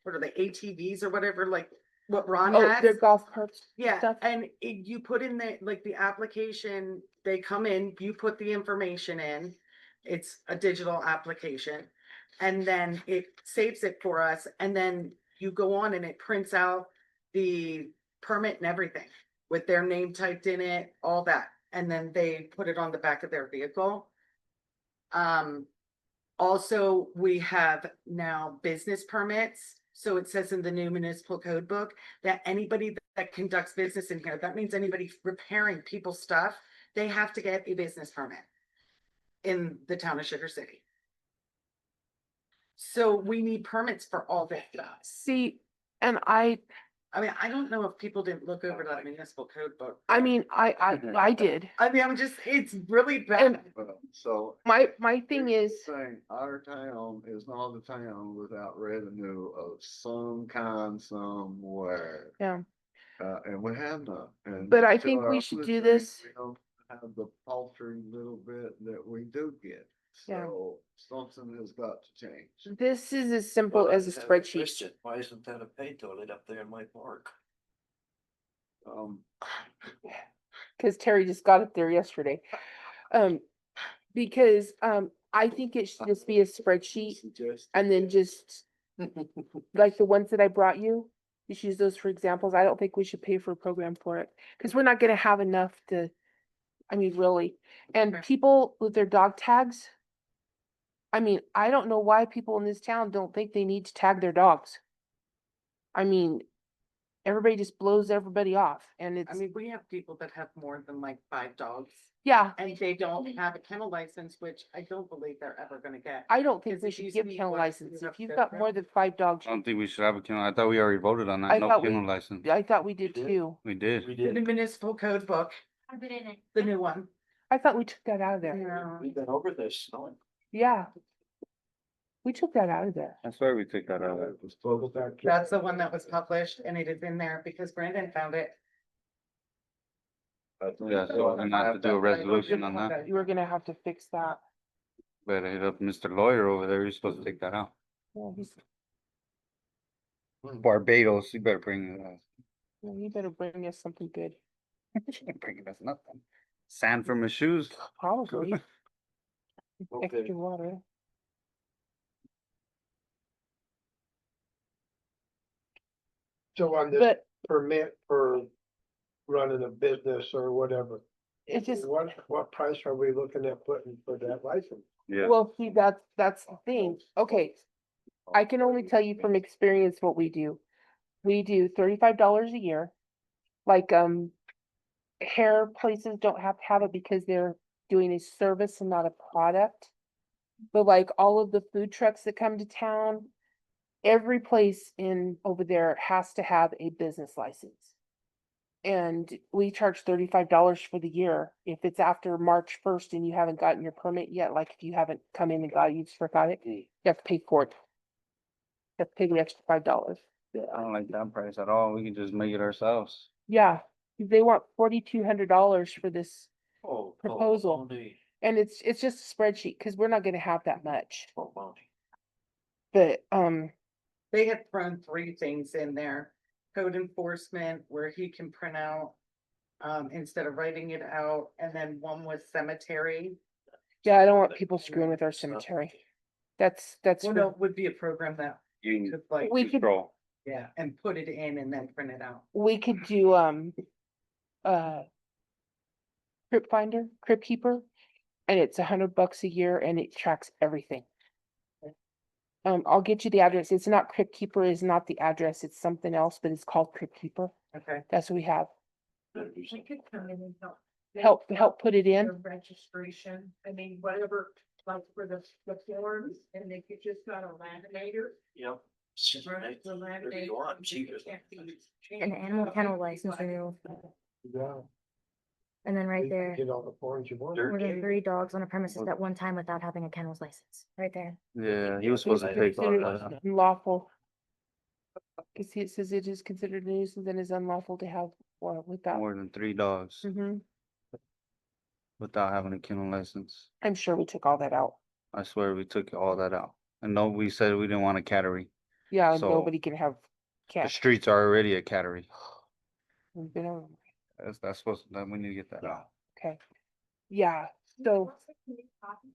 what are they, ATVs or whatever, like what Ron Oh, has. their golf carts. Yeah, stuff. and you put in the, like, the application, they come in, you put the information in. It's a digital application. And then it saves it for us, and then you go on and it prints out the permit and everything with their name typed in it, all that. And then they put it on the back of their vehicle. Also, we have now business permits. So it says in the new municipal code book that anybody that conducts business in here, that means anybody repairing people's stuff, they have to get a business permit in the town of Sugar City. So we need permits for all this stuff. See, and I mean, I don't know if people didn't look over that municipal code book. I mean, I did. I mean, it's really bad. So. My thing is, Saying our town is not a town without revenue of some kind somewhere. yeah, And we have none. And But I to think we our should do listeners, this. We don't have the paltry little bit that we do get. Yeah. So something has got to change. this is as simple Well, as a I have spreadsheet. question. Why isn't that a pay toilet up there in my park? Cause Terry just got it there yesterday. Because, I think it should just be a spreadsheet Suggest. and then just like the ones that I brought you. Just use those for examples. I don't think we should pay for a program for it, cause we're not gonna have enough to, I mean, really. And Okay. people with their dog tags. I mean, I don't know why people in this town don't think they need to tag their dogs. I mean, everybody just blows everybody off and I it's, mean, we have people that have more than like 5 dogs yeah, and they don't have a kennel license, which I don't believe they're ever gonna get. I don't think Because we it should used give to be kennel what, license. you If have you've to got go more than 5 dogs, I don't think we should have a kennel. I thought we already voted on I that. No thought we- kennel license. I thought we did did? too. We did. We The did. municipal code book, I've been in it. the new one. I thought we took that out of there. Yeah. We've been over this, no? Yeah. We took that out of there. I swear we took that out. That's the one that was published and it is in there because Brandon found it. Yeah, so we're gonna have to do a resolution on that. You were gonna have to fix that. Better hit up Mr. Lawyer over there. You're supposed to take that out. Yeah, Barbados, you better bring you better bring us something good. bring us nothing. Sand from his shoes. Probably. Okay. Extra water. So on this But permit for running a business or whatever, it just, what price are we looking at putting for that license? Yeah. well, see, that's the thing. Okay. I can only tell you from experience what we do. We do $35 a year. Like, hair places don't have to have it because they're doing a service and not a product. But like all of the food trucks that come to town, every place in over there has to have a business license. And we charge $35 for the year. If it's after March 1st and you haven't gotten your permit yet, like if you haven't come in and got it, you just forgot it, you have to pay for it. You have to pay the extra $5. Yeah, I don't like that price at all. We can just make it ourselves. Yeah, they want $4,200 for this, Oh. Proposal. and it's just a spreadsheet, cause we're not gonna have that much. But, They had thrown 3 things in there. Code enforcement, where he can print out, instead of writing it out, and then one was cemetery. yeah, I don't want people screwing with our cemetery. That's, Well, no, it would be a program that You could like, We could- control. yeah, and put it in and then print it out. we could do, Crypt Finder, Crypt Keeper, and it's $100 a year and it tracks everything. I'll get you the address. It's not Crypt Keeper is not the address. It's something else, but it's called Crypt Keeper. Okay. That's what we have. We could come in and help. Help put it in. The registration, I mean, whatever, like for the forms, and they could just got a laminator. Yep. Run the Whatever laminator. you want, cheapest. Can't be An animal kennel license renewal, Yeah. and then right you can there, Get all the forms you want. more than 3 dogs on a premises at one time without having a kennels license, right there. Yeah, he was supposed to I take all consider that. out. Unlawful. Cause it says it is considered a nuisance and is unlawful to have one without. More than 3 dogs Mhm. without having a kennel license. I'm sure we took all that out. I swear we took all that out. And no, we said we didn't want a cattery. Yeah, So- nobody can have Okay. The streets are already a category. We've been over- That's supposed, that we need to get that out. Okay. Yeah, so, Looks like the new copy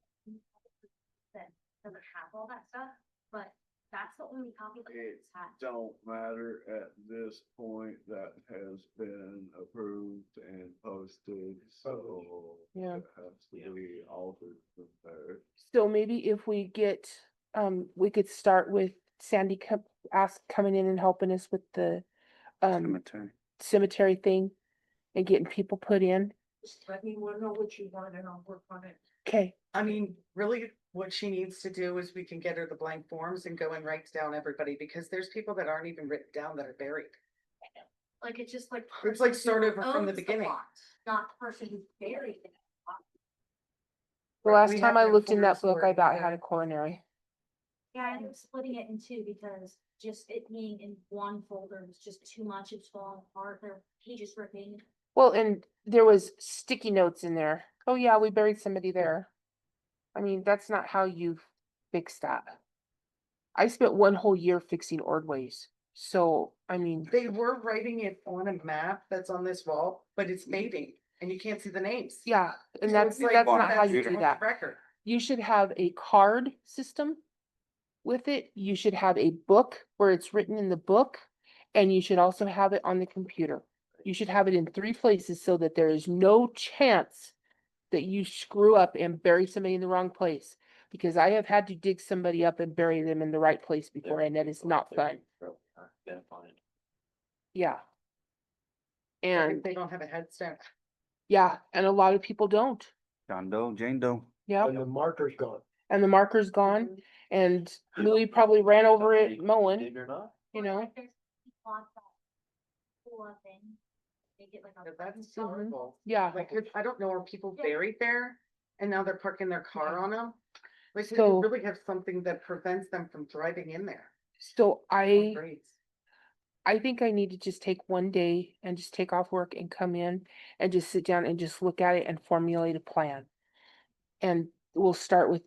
that doesn't have all that stuff, but that's the only copy that It it's had. don't matter at this point, that has been approved and posted, so. Yeah. It has to be altered from there. so maybe if we get, we could start with Sandy coming in and helping us with the Cemetery. cemetery thing and getting people put in. Just let me know what you want and I'll work on it. Okay, I mean, really, what she needs to do is we can get her the blank forms and go and write down everybody, because there's people that aren't even written down that are buried. Like, it's just like. It's like person start who over from the owns beginning. plot, Not the person who's buried in it. the Right, last we time have I no looked in that forms book, for I it about had either. a coronary. Yeah, I ended up splitting it in two because just it being in one folder was just too much. It's falling apart. There were pages ripping. Well, and there was sticky notes in there. Oh yeah, we buried somebody there. I mean, that's not how you fix that. I spent one whole year fixing Ordways. So, I mean, They were writing it on a map that's on this wall, but it's fading and you can't see the names. yeah, and So that's, it's like, that's on not a how you computer. do on that. Record. You should have a card system with it. You should have a book where it's written in the book. And you should also have it on the computer. You should have it in 3 places so that there is no chance that you screw up and bury somebody in the wrong place. Because I have had to dig somebody up and bury them in the right place before, and that is not fun. Identifying. Yeah. If And they don't have a headstone. yeah, and a lot of people don't. John Doe, Jane Doe. Yeah, And the marker's gone. and the marker's gone, and Louis probably ran over it mowing, Did or not? you know? Like, there's plots that pull up in. They get like a. That's Mhm. horrible. Yeah, Like, I don't know, are people buried there and now they're parking their car on them? Like, they So- really have something that prevents them from driving in there. so on grades. I think I need to just take one day and just take off work and come in and just sit down and just look at it and formulate a plan. And we'll start with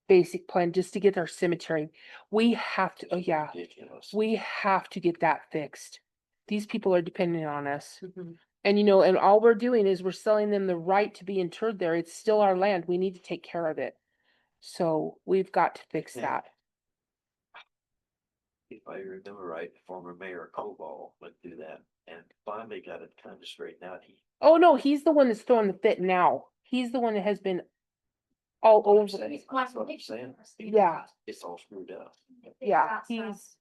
basic plan just to get our cemetery. We have to, oh yeah, Ridiculous. we have to get that fixed. These people are dependent on us. Mhm. And you know, and all we're doing is we're selling them the right to be interred there. It's still our land. We need to take care of it. So we've got to fix Yeah. that. If I remember right, former Mayor Koval went through that and finally got it kind of straightened out. He. Oh no, he's the one that's throwing the fit now. He's the one that has been all over it. That's what I'm saying. Yeah. It's all screwed up. Yeah, Because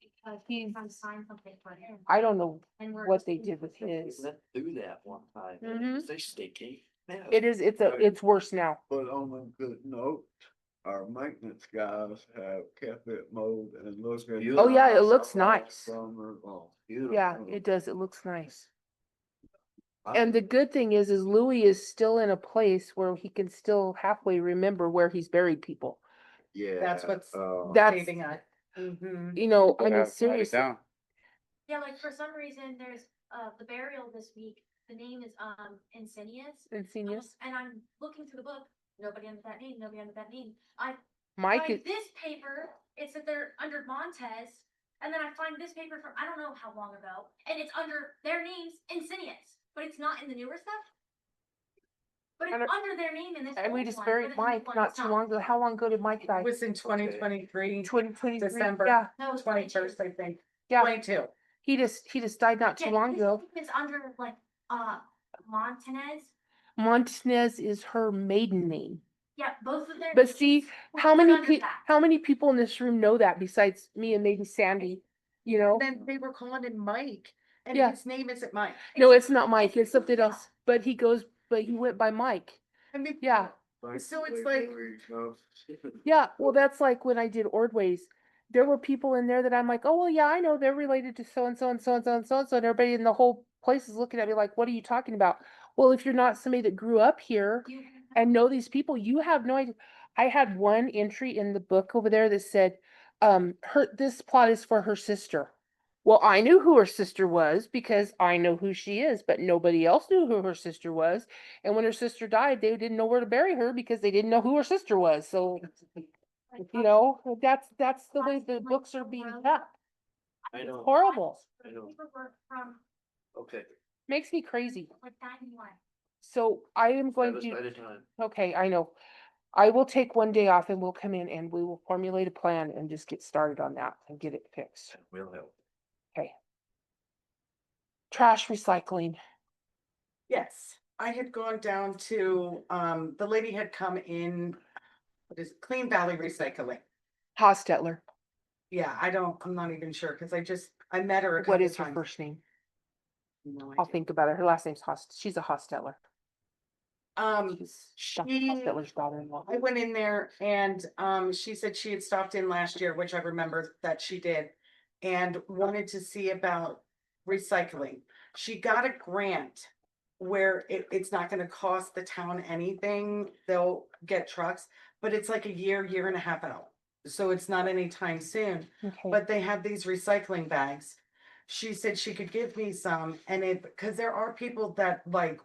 he's- I'm signing something for him. I don't know And we're what just they in- did with We his. went through that one time. Mhm. They stinky. Yeah. It's worse now. But on a good note, our maintenance guys have kept it mowed and looking. Oh, yeah, it looks nice. Summer long. Yeah, it does. It looks nice. I- And the good thing is Louis is still in a place where he can still halfway remember where he's buried people. Yeah. That's what's That's, saving us. Mhm. you know, I Write mean, it seriously. down. Yeah, like for some reason, there's the burial this week. The name is Insinius. Insidious. And I'm looking through the book. Nobody under that name. Nobody under that name. I Mike is, find this paper. It's that they're under Montez, and then I find this paper from I don't know how long ago, and it's under their names Insinius, but it's not in the newer stuff. But it's And- under their name in this. and we old just one, buried but in the new Mike one, not it's too long ago. How long ago did Mike die? It was in 2023, 2023. December. Yeah, No, it's 21st, I think. yeah. 22. He just died not too Yeah, long this ago. one is under like Montanez. Montanez is her maiden name. Yeah, both of their. But see, were how put many under that. how many people in this room know that besides me and maybe Sandy? You know? And then they were calling him Mike, and Yeah. his name isn't Mike. No, it's not Mike. It's something else. But he went by Mike. I mean, Yeah. So it's like- Yeah, well, that's like when I did Ordways. There were people in there that I'm like, oh, well, yeah, I know they're related to so and so and so and so and so and so. And everybody in the whole place is looking at me like, what are you talking about? Well, if you're not somebody that grew up here You- and know these people, you have no idea. I had one entry in the book over there that said, this plot is for her sister. Well, I knew who her sister was because I know who she is, but nobody else knew who her sister was. And when her sister died, they didn't know where to bury her because they didn't know who her sister was. So, like, you know, that's the way the books are being cut. I know, Horrible. I know. Paperwork from Okay. Makes me crazy. like 91. So I am going Step to, aside of time. okay, I know. I will take one day off and we'll come in and we will formulate a plan and just get started on that and get it fixed. Will help. Okay. Trash recycling. Yes, I had gone down to, the lady had come in, what is it, Clean Valley Recycling. Hostetler. Yeah, I'm not even sure, cause I met her a What couple is her times. first name? No I'll idea. think about it. Her last name's she's a Hostetler. She's she- Hostetler's daughter-in-law. I went in there and, she said she had stopped in last year, which I remember that she did. And wanted to see about recycling. She got a grant where it's not gonna cost the town anything. They'll get trucks, but it's like a year and a half out. So it's not anytime soon, Okay. but they have these recycling bags. She said she could give me some because there are people that like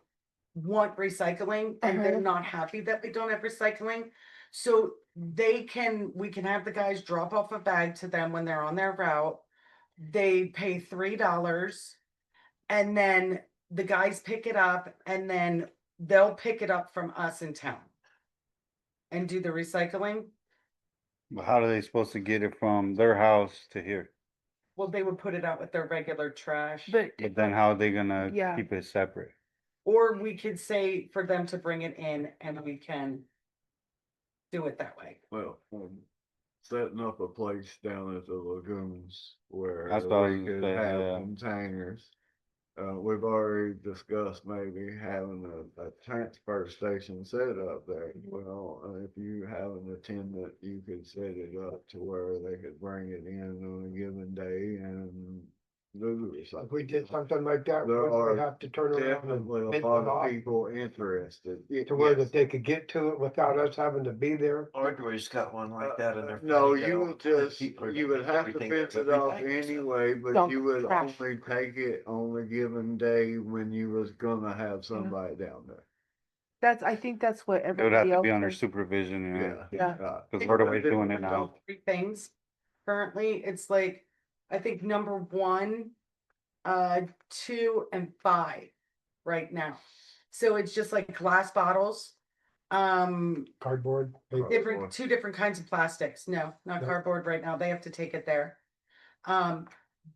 want recycling and they're not happy that we don't have recycling. So we can have the guys drop off a bag to them when they're on their route. They pay $3 and then the guys pick it up and then they'll pick it up from us in town. And do the recycling. But how are they supposed to get it from their house to here? Well, they would put it out with their regular trash. But But then how are they gonna Yeah. keep it separate? Or we could say for them to bring it in and we can do it that way. Well, setting up a place down at the lagoons where That's what I we was could saying, have yeah. containers. We've already discussed maybe having a transfer station set up there. Well, if you have an attendant, you could set it up to where they could bring it in on a given day and do the recycling. If we did something like that, There we are would have to turn around and Definitely a bid it lot of off people interested. to where Yes. that they could get to it without us having to be there. Ordwary's got one like that in their. No, they got you all would kinds of just, people you that would have to everything fence but it off everything, so. anyway, but Dump you would trash. only take it on a given day when you was gonna have somebody down there. I think that's what It would have everybody to else be under does. supervision, Yeah. Cause Ordway's doing it now. Three things. Currently, it's like, I think number 1, 2, and 5 right now. So it's just like glass bottles. Cardboard. paper. Different, 2 different kinds of plastics. No, not No. cardboard right now. They have to take it there.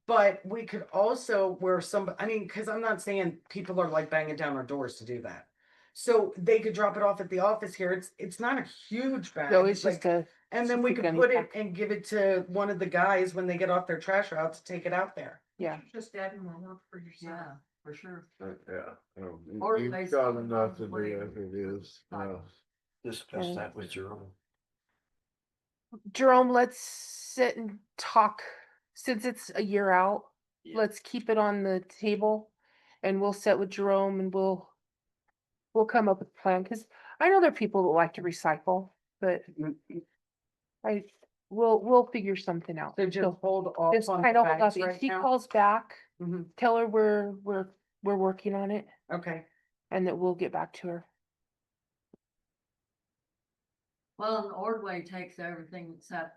But we could also where cause I'm not saying people are like banging down our doors to do that. So they could drop it off at the office here. It's not a huge bag. No, it's like- just a, and then we Just a could gunny put it pack. and give it to one of the guys when they get off their trash route to take it out there. yeah. Just adding more work for yourself. Yeah, for sure. Yeah. Or You've they got sell enough to them do where- if it is. Discuss Okay. that with Jerome. Jerome, let's sit and talk, since it's a year out, Yeah. let's keep it on the table. And we'll sit with Jerome and we'll come up with a plan, cause I know there are people that like to recycle, but we'll figure something out. So just So hold off just on kind the of hold off. bags If right he now. calls back, Mhm. tell her we're working on it Okay. and that we'll get back to her. Well, and Ordway takes everything except,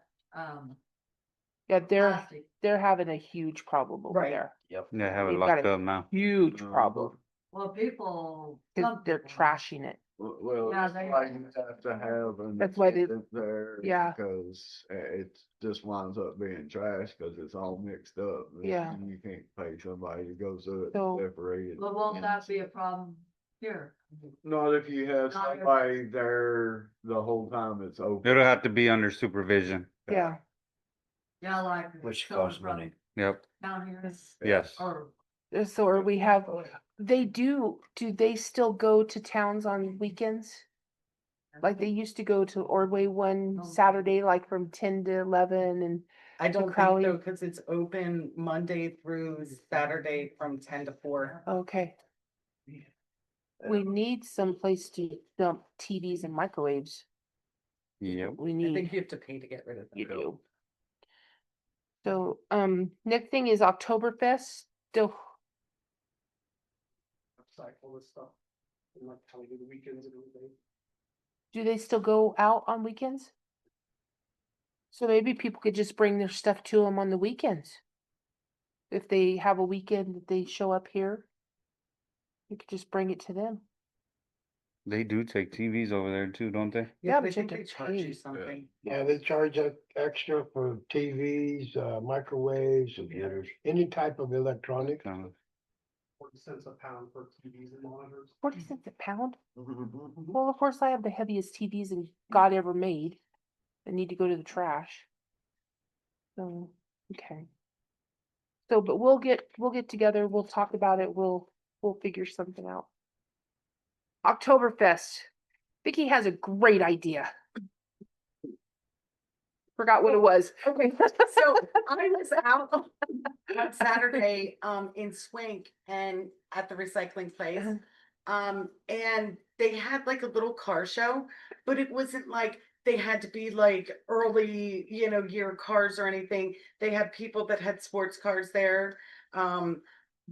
Yeah, plastic. they're having a huge problem over Right. there. Yep. Yeah, have it They've got locked a up now. Huge Mhm. problem, Well, people. cause some they're people- trashing it. Well, Yeah, that's they- why you have to have an That's why they- attendant there. Yeah. Because it just winds up being trash, cause it's all mixed up. Yeah. And you can't pay somebody to go through it So- and separate it. Well, won't that be a problem here? Not if you have Not if- somebody there the whole time it's open. It'll have to be under supervision. Yeah, Yeah, like. Which coming costs from money. Yep, Down here. yes. Or. so are we have, do they still go to towns on weekends? Like they used to go to Ordway one Saturday, like from 10 to 11 and, I don't think Crowley. so, cause it's open Monday through Saturday from 10 to 4. okay. We need some place to dump TVs and microwaves. Yep. We I need, think you have to pay to get rid of them. you do. So, next thing is Oktoberfest, still, Cycle this stuff. And like how we do the weekends and everything. do they still go out on weekends? So maybe people could just bring their stuff to them on the weekends. if they have a weekend that they show up here, you could just bring it to them. They do take TVs over there too, don't they? Yeah, they but you think have they to charge you pay. something. Yeah, they charge extra for TVs, microwaves, any type of electronics. 40 cents a pound for TVs and monitors. 40 cents a pound? Mhm. Well, of course, I have the heaviest TVs that God ever made that need to go to the trash. So, okay. So, but we'll get together, we'll talk about it, we'll figure something out. Oktoberfest. Vicky has a great idea. Forgot what it was. Okay, so I was out on Saturday, in Swink and at the recycling place. And they had like a little car show, but it wasn't like they had to be like early, year cars or anything. They had people that had sports cars there,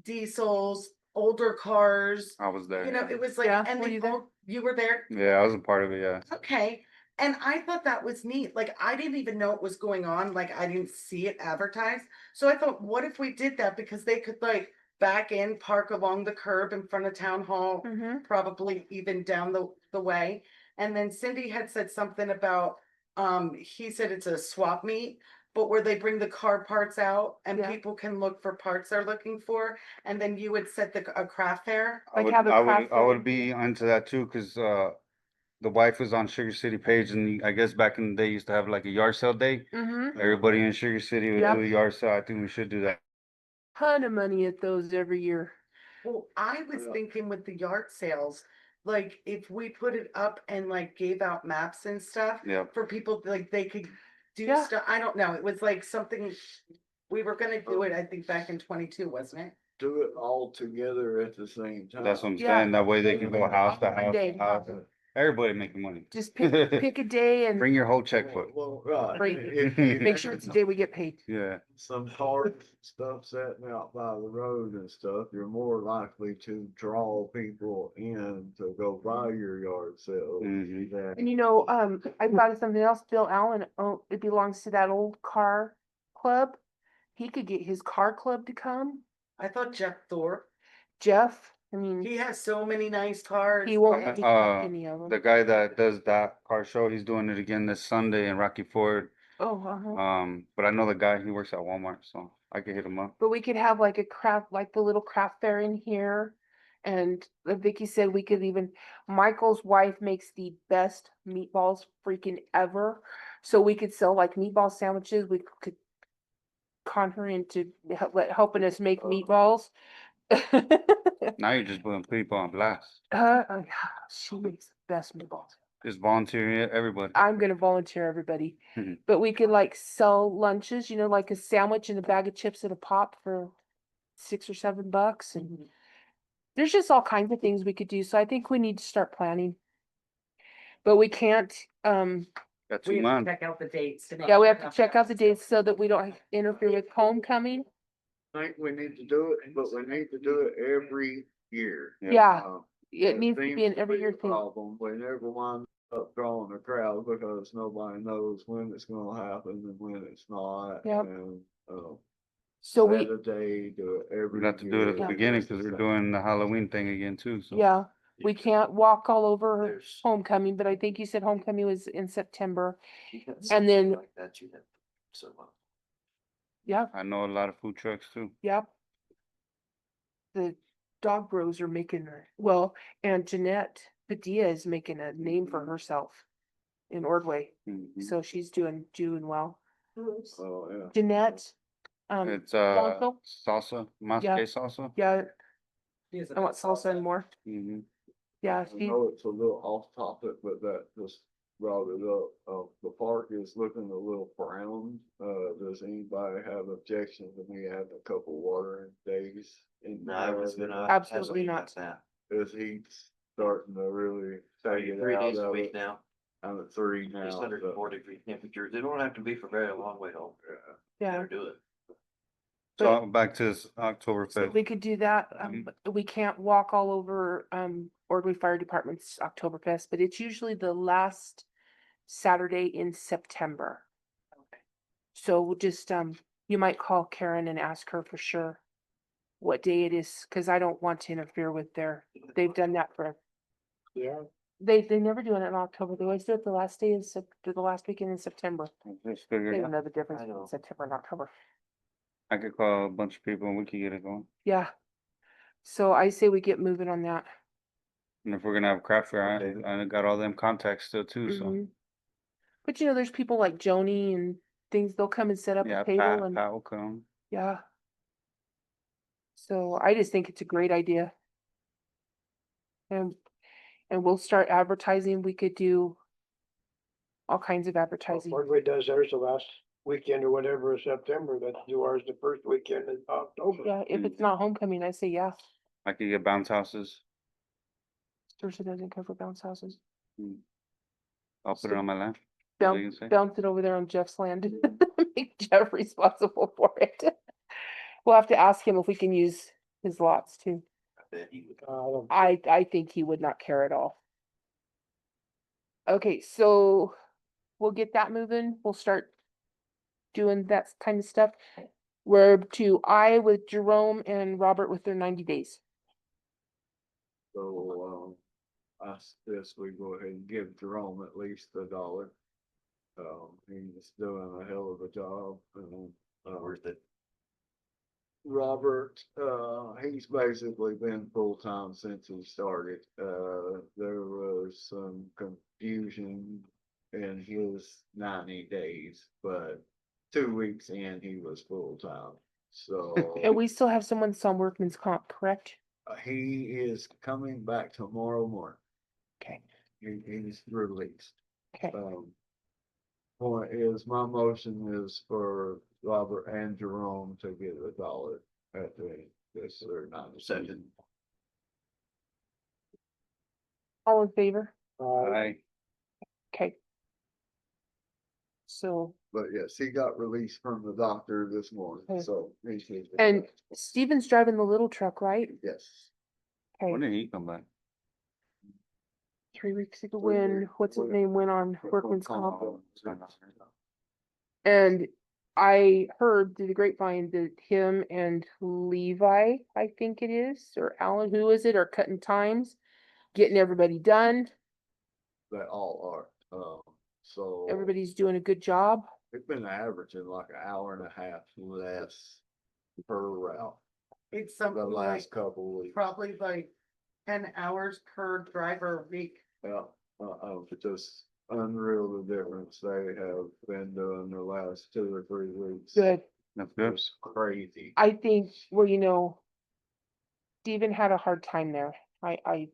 diesels, older cars. I was there. It was like, Yeah, and were they you there? all, you were there? Yeah, I was a part of it, yeah. Okay. And I thought that was neat. Like, I didn't even know it was going on. Like, I didn't see it advertised. So I thought, what if we did that? Because they could like back in, park along the curb in front of town hall, Mhm. probably even down the way. And then Cindy had said something about, he said it's a swap meet, but where they bring the car parts out and Yeah. people can look for parts they're looking for. And then you would set a craft fair. I Like would, have a I craft would, I fair. would be onto that too, cause, the wife was on Sugar City page and I guess back in the day used to have like a yard sale day. Mhm. Everybody in Sugar City would Yep. do a yard sale. I think we should do that. Ton of money at those every year. Well, I was thinking with the yard sales, like if we put it up and like gave out maps and stuff Yeah. for people, like they could do Yeah. stuff. I don't know. It was like something we were gonna do it, I think back in 22, wasn't it? Do it all together at the same time. That's what I'm Yeah. saying. That way they can go house to One house day. to house. Everybody making money. Just pick a day and Bring your whole checkbook. Well, right. Great. If you make sure it's the day we get paid. Yeah. some cars, stuff sitting out by the road and stuff, you're more likely to draw people in to go buy your yard sale. Mhm. than- And I thought of something else. Bill Allen, it belongs to that old car club. He could get his car club to come. I thought Jeff Thorpe, Jeff, I mean, he has so many nice cars. he won't Uh, take any of The them. guy that does that car show, he's doing it again this Sunday in Rocky Ford. Oh, But I know the guy, he works at Walmart, so I could hit him up. but we could have like like the little craft fair in here. And Vicky said we could even, Michael's wife makes the best meatballs freaking ever. So we could sell like meatball sandwiches. We could con her into helping us make meatballs. Now you're just putting people on blast. She makes the best meatballs. Just volunteer everybody. I'm gonna volunteer everybody, Mhm. but we could like sell lunches, like a sandwich and a bag of chips and a pop for $6 or $7, and there's just all kinds of things we could do. So I think we need to start planning. But we can't, Got We 2 have to months. check out the dates. to make yeah, we have sure. to check out the dates so that we don't interfere with homecoming. I think we need to do it, but we need to do it every year. Yeah, Uh, it needs to be seems an every year a thing. Problem, we never wind up drawing a crowd because nobody knows when it's gonna happen and when it's not. Yep. And, So set we, a day, do it every We have to do it at the year, beginning just the because we're same. doing the Halloween thing again too, so. yeah, we can't walk all over There's- homecoming, but I think you said homecoming was in September. you got And something then- Like that, you have so much. Yeah, I know a lot of food trucks too. yep. The Dog Bros are making, and Jeanette Padilla is making a name for herself in Ordway. Mhm. So she's doing well. Oh, yeah. Jeanette, It's, Blanco? salsa, mas Yeah. que salsa. yeah, He has a I want best salsa and more. Mhm. Yeah, I know it's a little off topic, but that just brought it up. The park is looking a little brown. Does anybody have objection to me having a couple watering days? No, I was gonna. Absolutely not. That. Is he starting to really take it 3 out days a of week it? now, I'm at 3 now. it's 104-degree temperatures. They don't have to be for very long way home. Yeah. Yeah, Better do it. So back to this October so 5th. we could do that. But we can't walk all over, Ordway Fire Department's Oktoberfest, but it's usually the last Saturday in September. So we'll just, You might call Karen and ask her for sure what day it is, cause I don't want to interfere with they've done that for, Yeah. they never do it in October. They always do it the last day of the last weekend in September. Just They figured, don't know the difference I between know. September and October. I could call a bunch of people and we could get it going. Yeah. So I say we get moving on that. And if we're gonna have a craft fair, Okay. I got all them contacts still too, so. Mhm. But you know, there's people like Joni and things, they'll come and set up Yeah, a table and, Pat will come. yeah. So I just think it's a great idea. And, and we'll start advertising. We could do all kinds of advertising. Ordway does theirs the last weekend or whatever of September, let's do ours the first weekend in October. Yeah, if it's not homecoming, I say yeah. I could get bounce houses. Thursday doesn't cover bounce houses. I'll put So it on my land. What are you Bounce, gonna say? bounce it over there on Jeff's land. Make Jeff responsible for it. We'll have to ask him if we can use his lots too. I bet he would. I think he would not care at all. Okay, so we'll get that moving. We'll start doing that kind of stuff. We're to I with Jerome and Robert with their 90 days. So, I suggest we go ahead and give Jerome at least $1. He's doing a hell of a job and, Worth it. Robert, he's basically been full-time since he started. There was some confusion in his 90 days, but 2 weeks in, he was full-time. So And we still have someone that's on workman's comp, correct? he is coming back tomorrow morning. Okay, He's released. okay. Point is, my motion is for Robert and Jerome to get $1 at this or not. Second. All in favor? I, Okay. So, But yes, he got released from the doctor this morning, Okay. so. he should be and back. Steven's driving the little truck, right? Yes. Okay, when did he come back? 3 weeks ago 3 when, weeks. what's his name, went on workman's comp. Oh, And I heard through the grapevine that him and Levi, I think it is, or Alan, who is it, are cutting times, getting everybody done. They all are, so. Everybody's doing a good job. It's been averaging like an hour and a half less per route It's the something like last couple weeks. probably like 10 hours per driver a week. Yeah, it's just unreal the difference they have been doing the last 2 or 3 weeks. Good. That's good. It's crazy. I think, well, you know, Steven had a hard time there. I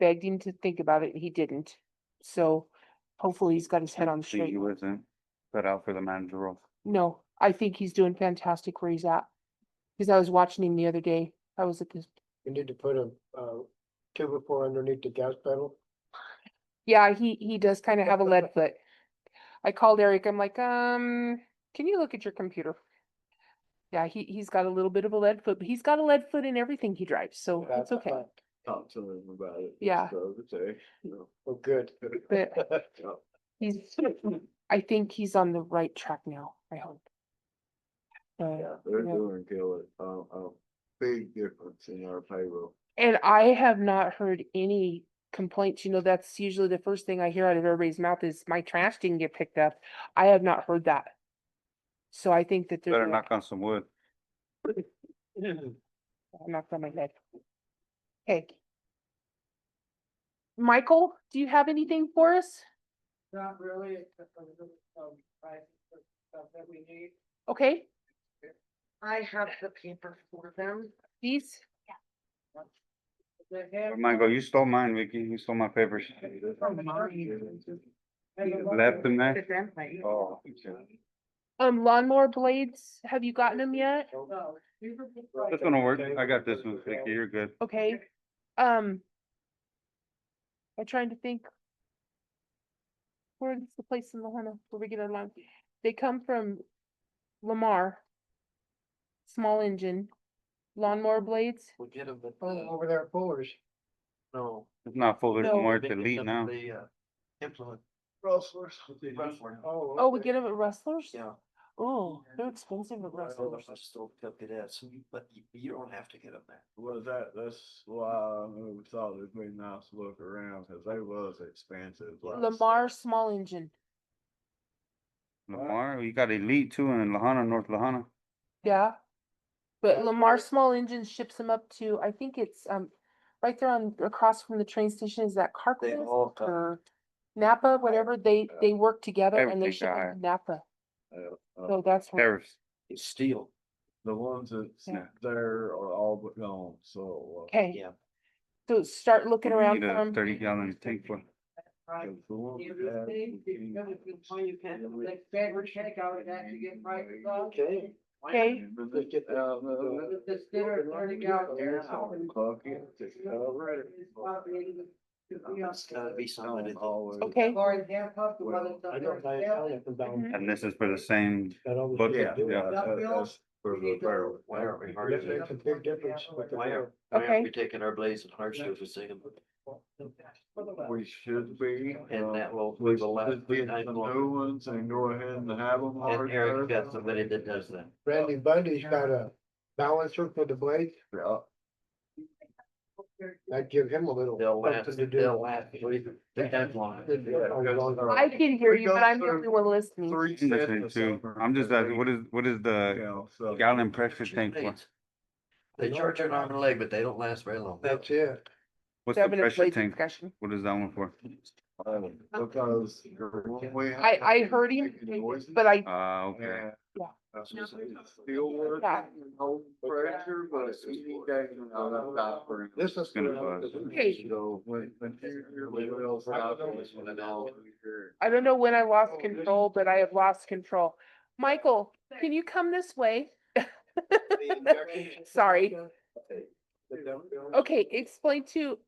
begged him to think about it and he didn't. So hopefully he's got his head on I think straight. he wasn't cut out for the manager role. No, I think he's doing fantastic where he's at. Cause I was watching him the other day. I was at this, You need to put a, 2x4 underneath the gas pedal. yeah, he does kind of have a lead foot. I called Eric, I'm like, can you look at your computer? Yeah, he's got a little bit of a lead foot, but he's got a lead foot in everything he drives, so it's That's okay. fine. Talk to them about it. Yeah. The other day, you know. Well, good. But Yeah. he's, I think he's on the right track now, I hope. Yeah, they're Yeah. doing killer, a big difference in our payroll. And I have not heard any complaints, you know, that's usually the first thing I hear out of everybody's mouth is my trash didn't get picked up. I have not heard that. So I think that Better there's, knock on some wood. I knocked on my head. Okay. Michael, do you have anything for us? Not really, except for the, stuff that we need. Okay, I have the paper for them. these, Where'd mine go? You stole mine, Vicky. You stole my papers. Left them there? It's empty. Oh, okay. lawnmower blades, have you gotten them yet? This one will work. I got this one, Vicky. You're good. Okay, I'm trying to think. Where is the place in Lahaina where we get our lawn? They come from Lamar. Small engine, lawnmower blades. We'll get them at Over there at Fuller's. no. It's not full No. anymore. It's they get elite them now. at the, implement. Rustlers. Rustler. Oh, we get them at Rustlers? Yeah, Oh, they're expensive at Well, Russell. I still took it as, but you don't have to get them there. Was that's why we thought it'd be nice to look around, cause they was expensive. like- Lamar small engine. Lamar, you got Elite too in Lahana, North Lahana. Yeah. But Lamar Small Engine ships them up to, I think it's, right there on, across from the train station, is that They Carquest all come. or Napa, whatever, they work together and they Everything ship them got to Napa, Uh, so that's. where- Tariffs. It's steel. The ones that's Yeah. there are all but gone, so. Okay, Yeah. so start looking around Need for a 'em. 30-gallon tank for. The ones that have- Okay. Okay. Let's get It's gotta be somebody. Okay, I don't buy it from down. Mhm. And this is for the same That always book. Yeah, Yeah. that's for the barrel. Why aren't we That hard makes a big difference with the Why barrel. aren't, why Okay. aren't we taking our blades and hard stuff and singing? We should be. And that will, We we will last. should get the new ones and go ahead and have them. And Eric's got somebody that does that. Randy Bundy's got a balancer for the blades. Yeah. That'd give him a little They'll last, something to do. they'll last, they have long. I can hear you, but I'm the only one listening. Three I'm listening sets too. of I'm just asking, what is the Yeah, so- gallon pressure tank for? Blades. They charge you an arm and a leg, but they don't last very long. That's it. What's the Having a pressure blade tank? discussion. What is that one for? Because. when we have I heard him, noises, but I, Okay. and That's what I'm saying. Still working Yeah. and hold pressure, but any day, This is. Gonna buzz. okay, So when you're well out, it's when it all. I don't know when I lost control, but I have lost control. Michael, can you come this way? Sorry. Okay, explain to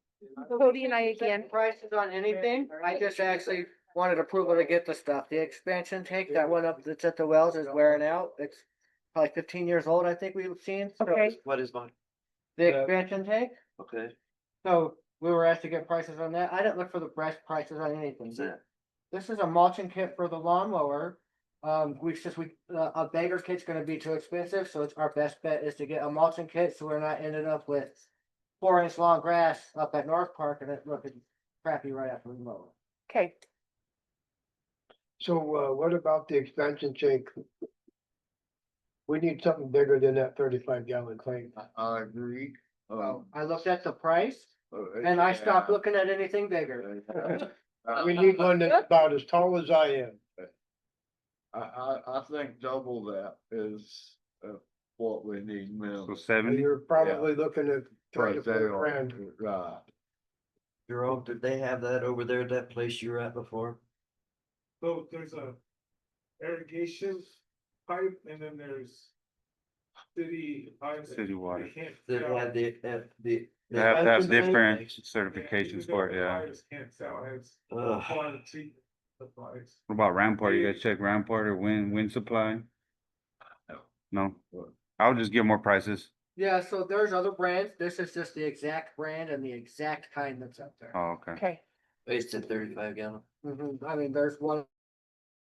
Cody and I again. Prices on anything, I just actually wanted approval to get the stuff, the expansion tank that went up, that's at the wells is wearing out, it's probably 15 years old, I think we've seen. So, Okay, What is mine? The expansion tank, Okay, so we were asked to get prices on that, I didn't look for the best prices on anything. what's that? This is a mulching kit for the lawnmower, a bagger kit's gonna be too expensive, so it's our best bet is to get a mulching kit, so we're not ending up with 4-inch long grass up at North Park and it looking crappy right after we mow. okay, So, what about the expansion tank? We need something bigger than that 35-gallon tank. I agree. I looked at the price and I stopped looking at anything bigger. We need one that's about as tall as I am. I think double that is, what we need So minimum. 70? You're probably looking at Right 3 to 4 there, grand. right. Jerome, did they have that over there at that place you were at before? So there's a irrigation pipe and then there's city pipes. that City water. they can't That sell. had the. They have to have expansion tank? different Yeah, certifications for it, the yeah. pipes Can't sell, it's Ugh. quality supplies. What about Rampart? You guys check Rampart or Wind Supply? No? I'll just get more prices. Yeah, so there's other brands. This is just the exact brand and the exact kind that's up there. Oh, okay. okay. It's at 35 gallon. I mean, there's one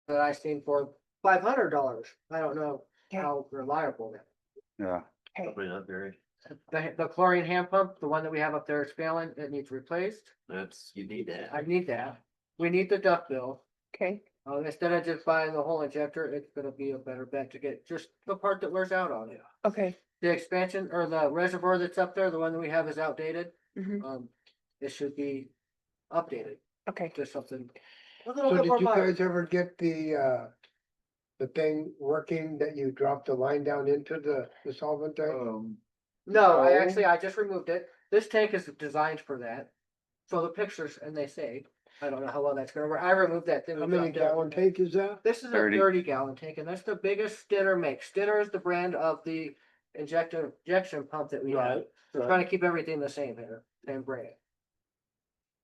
that I seen for $500. I don't know how reliable that. Yeah. Probably not very. The chlorine hand pump, the one that we have up there is failing. It needs replaced. You need that. I need that. We need the duck bill. Okay, Instead of just buying the whole injector, it's gonna be a better bet to get just the part that wears out on it. okay, The expansion or the reservoir that's up there, the one that we have is outdated. mhm, It should be updated, okay. just something. A little So bit did more you modern. guys ever get the thing working that you dropped the line down into the solvent tank? No, No? I just removed it. This tank is designed for that. So the pictures, and they say, I don't know how well that's gonna work. I removed that thing. How we many dropped down. gallon tank is that? This is a 30. 30-gallon tank, and that's the biggest Stinner makes. Stinner is the brand of the injection pump that we have. We're trying to keep everything the same here, same brand.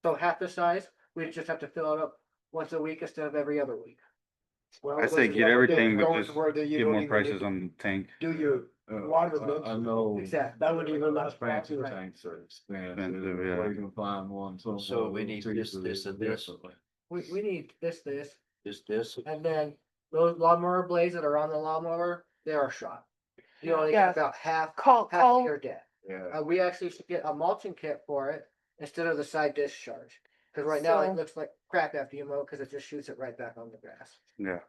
So half the size, we just have to fill it up once a week instead of every other week. Well, I say let's get everything, but going just to where you get don't more even prices need to on the tank. Do your water bills. I know. Exactly. That would even last Expansion longer. tanks are expensive, Expensive, if yeah. we can find one. So we need this, cheaper, this, and this. definitely. We need this, Just this. and then those lawnmower blades that are on the lawnmower, they are shot. You only Yeah. get about half Call, your dead. Yeah, We actually should get a mulching kit for it instead of the side discharge. Cause right now So- it looks like crap after you mow, cause it just shoots it right back on the grass. Yeah,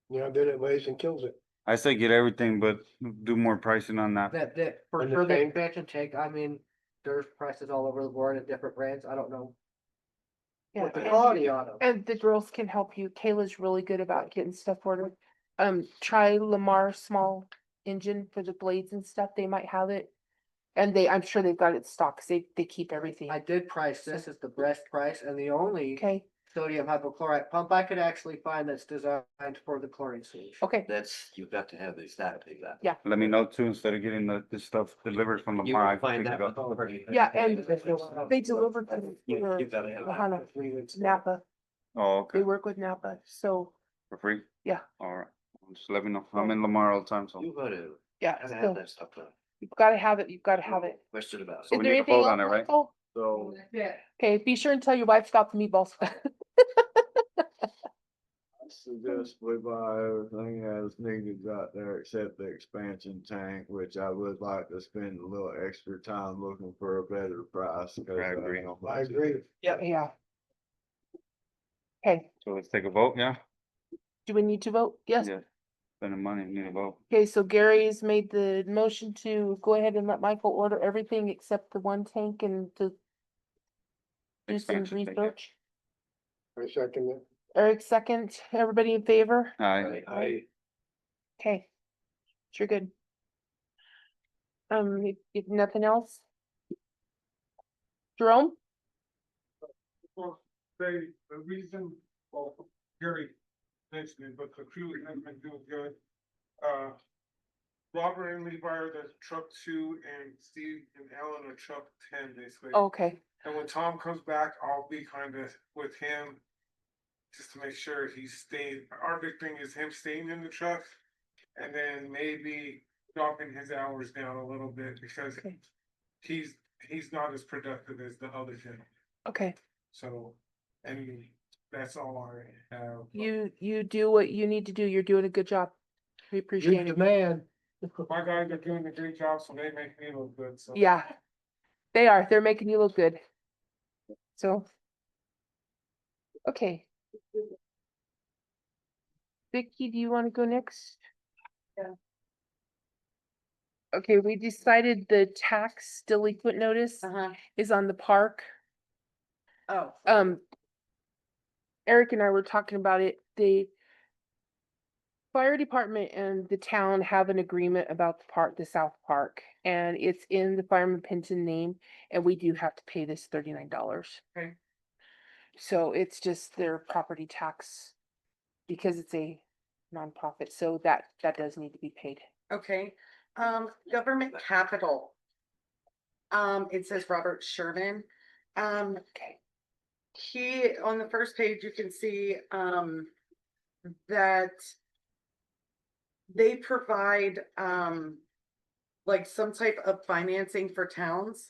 You know, then it weighs and kills it. I say get everything, but do more pricing on that. That, for And the sure the tank? expansion tank, I mean, there's prices all over the board at different brands. I don't know Yeah, what the and- quality on them. And the girls can help you. Kayla's really good about getting stuff ordered. Try Lamar small engine for the blades and stuff. They might have it. And I'm sure they've got it stocked, 'cause they keep everything. I did price this as the best price and the only Okay, sodium hypochlorite pump I could actually find that's designed for the chlorine solution. okay, That's, you've got to have these, that, that. Yeah. Let me know too, instead of getting this stuff delivered from You Lamar. I will can find pick that it with up. all of our- yeah, and they deliver to You gotta have Ohana, that. Napa. Oh, okay, They work with Napa, so, for free? Yeah. Alright, just let me know. I'm in Lamar all the time, so. You gotta, yeah, gotta have so that stuff done. you've gotta have it, you've gotta have it. Question about So Is we there need to anything vote else, on it, right? Michael? so Okay, be sure and tell your wife about the meatballs. I suggest we buy everything as needed out there except the expansion tank, which I would like to spend a little extra time looking for a better price. 'cause I agree. know I agree. Yeah. Okay, So let's take a vote, yeah? do we need to vote? Yes. Yeah. Spending money, need a vote. Okay, so Gary's made the motion to go ahead and let Michael order everything except the one tank and to do some Expansion tank, yeah. research. I second it. Eric second, everybody in favor? Aye. Okay. Sure good. If nothing else? Jerome? Well, the reason, well, Gary mentioned it, but the crew has been doing good. Robert and Levi are the truck 2 and Steve and Ellen are truck 10 basically. Okay, And when Tom comes back, I'll be kind of with him. Just to make sure he's staying, our big thing is him staying in the truck. And then maybe dropping his hours down a little bit because Okay. he's not as productive as the other gentleman. okay. So, and that's all I have. You do what you need to do. You're doing a good job. We appreciate You're the it. man. My guys are doing a great job, so they make me look good, so. Yeah. They are. They're making you look good. So. Okay. Vicky, do you want to go next? Yeah. Okay, we decided the tax delinquent notice Uh-huh. is on the park. Oh, Eric and I were talking about it. The fire department and the town have an agreement about the South Park, and it's in the Fireman Penton name, and we do have to pay this $39. Okay. So it's just their property tax because it's a nonprofit, so that does need to be paid. okay. Government capital. It says Robert Sherman. Okay. He, on the first page, you can see, that they provide, like some type of financing for towns.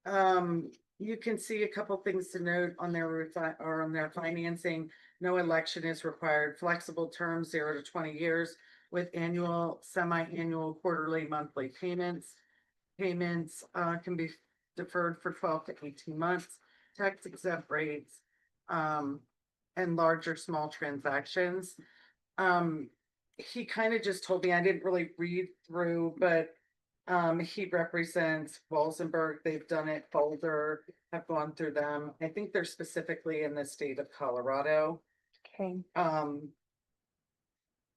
You can see a couple things to note on or on their financing. No election is required, flexible terms, 0 to 20 years with annual, semi-annual, quarterly, monthly payments. Payments, can be deferred for 12 to 18 months, tax exempt rates, and larger small transactions. He kind of just told me, I didn't really read through, but he represents Walsenburg. They've done it. Boulder have gone through them. I think they're specifically in the state of Colorado. Okay.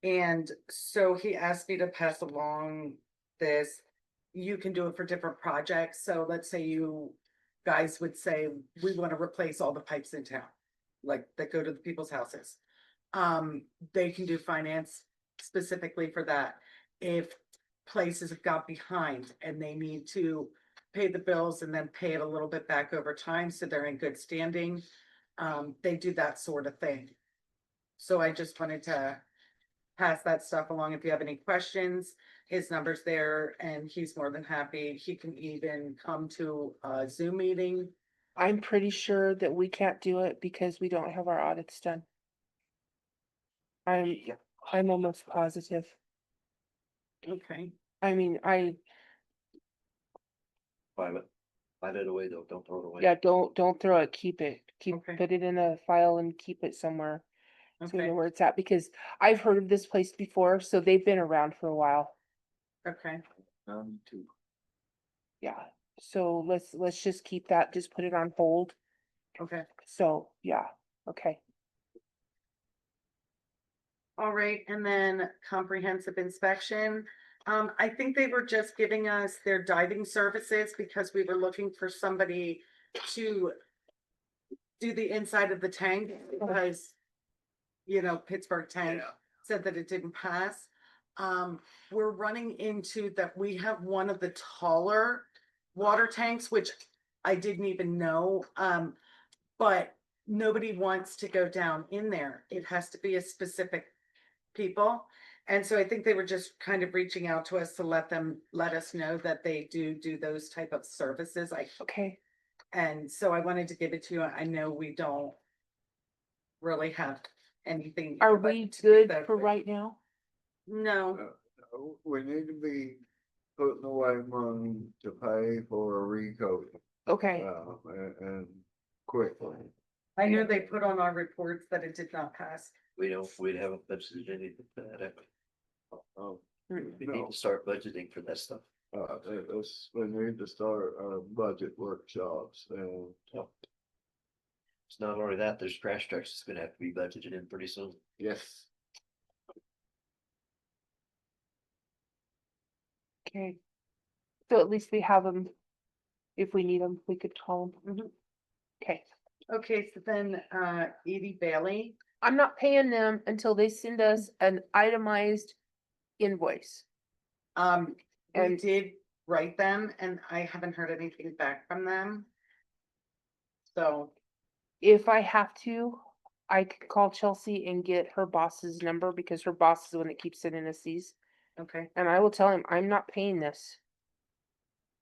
And so he asked me to pass along this. You can do it for different projects. So let's say you guys would say, we want to replace all the pipes in town, like that go to the people's houses. They can do finance specifically for that. If places have got behind and they need to pay the bills and then pay it a little bit back over time, so they're in good standing, they do that sort of thing. So I just wanted to pass that stuff along. If you have any questions, his number's there and he's more than happy. He can even come to a Zoom meeting. I'm pretty sure that we can't do it because we don't have our audits done. I'm almost positive. Okay, I mean, Find it away though, don't throw it away. yeah, don't throw it, keep it, Okay. put it in a file and keep it somewhere. So we okay, know where it's at, because I've heard of this place before, so they've been around for a while. okay. Too. Yeah, so let's just keep that, just put it on hold. Okay. So, yeah, okay. All right, and then comprehensive inspection. I think they were just giving us their diving services because we were looking for somebody to do the inside of the tank because, you know, Pittsburgh tank said that it didn't pass. We're running into that we have one of the taller water tanks, which I didn't even know. But nobody wants to go down in there. It has to be a specific people. And so I think they were just kind of reaching out to us to let us know that they do those type of services. Okay, And so I wanted to give it to you. I know we don't really have anything. are but we to do good that for with- right now? No, We need to be putting away money to pay for a recoat, Okay, and quickly. I know they put on our reports that it did not pass. We haven't budgeted anything for that, have we? We need No, to start budgeting for that stuff. we need to start, budget workshops and. It's not only that, there's trash trucks that's gonna have to be budgeted in pretty soon. Yes. okay. So at least we have them. If we need them, we could call them. Mhm. Okay, Okay, so then, Edie Bailey, I'm not paying them until they send us an itemized invoice. we And- did write them and I haven't heard anything back from them. So, If I have to, I could call Chelsea and get her boss's number, because her boss is the one that keeps sending us these. okay, And I will tell him, I'm not paying this.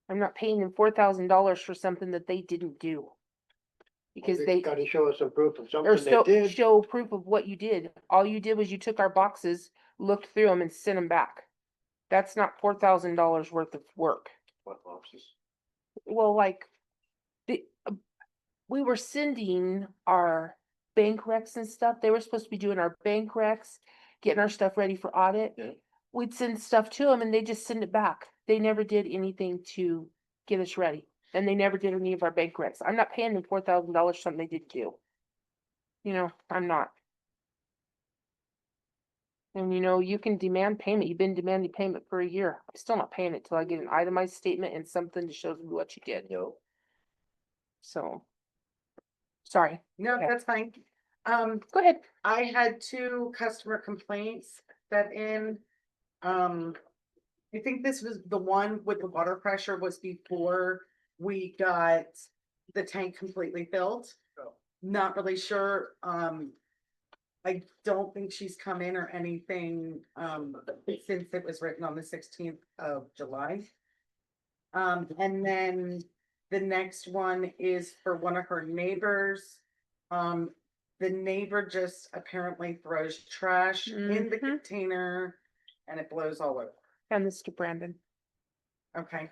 I'm not paying them $4,000 for something that they didn't do. Because they, Gotta show us some proof of or something they did. show proof of what you did. All you did was you took our boxes, looked through them and sent them back. That's not $4,000 worth of work. What boxes? Well, like, we were sending our bank recs and stuff. They were supposed to be doing our bank recs, getting our stuff ready for audit. Yeah. We'd send stuff to them and they just send it back. They never did anything to get us ready. And they never did any of our bank recs. I'm not paying them $4,000 for something they didn't do. You know, I'm not. And you know, you can demand payment. You've been demanding payment for a year. I'm still not paying it till I get an itemized statement and something to show me what you did. No. So. Sorry, no, Okay. that's fine. go ahead. I had 2 customer complaints that in, I think this was the one with the water pressure was before we got the tank completely filled. Not really sure, I don't think she's come in or anything, since it was written on the 16th of July. And then the next one is for one of her neighbors. The neighbor just apparently throws trash in the Mhm. container and it blows all over. And Mr. Brandon. Okay.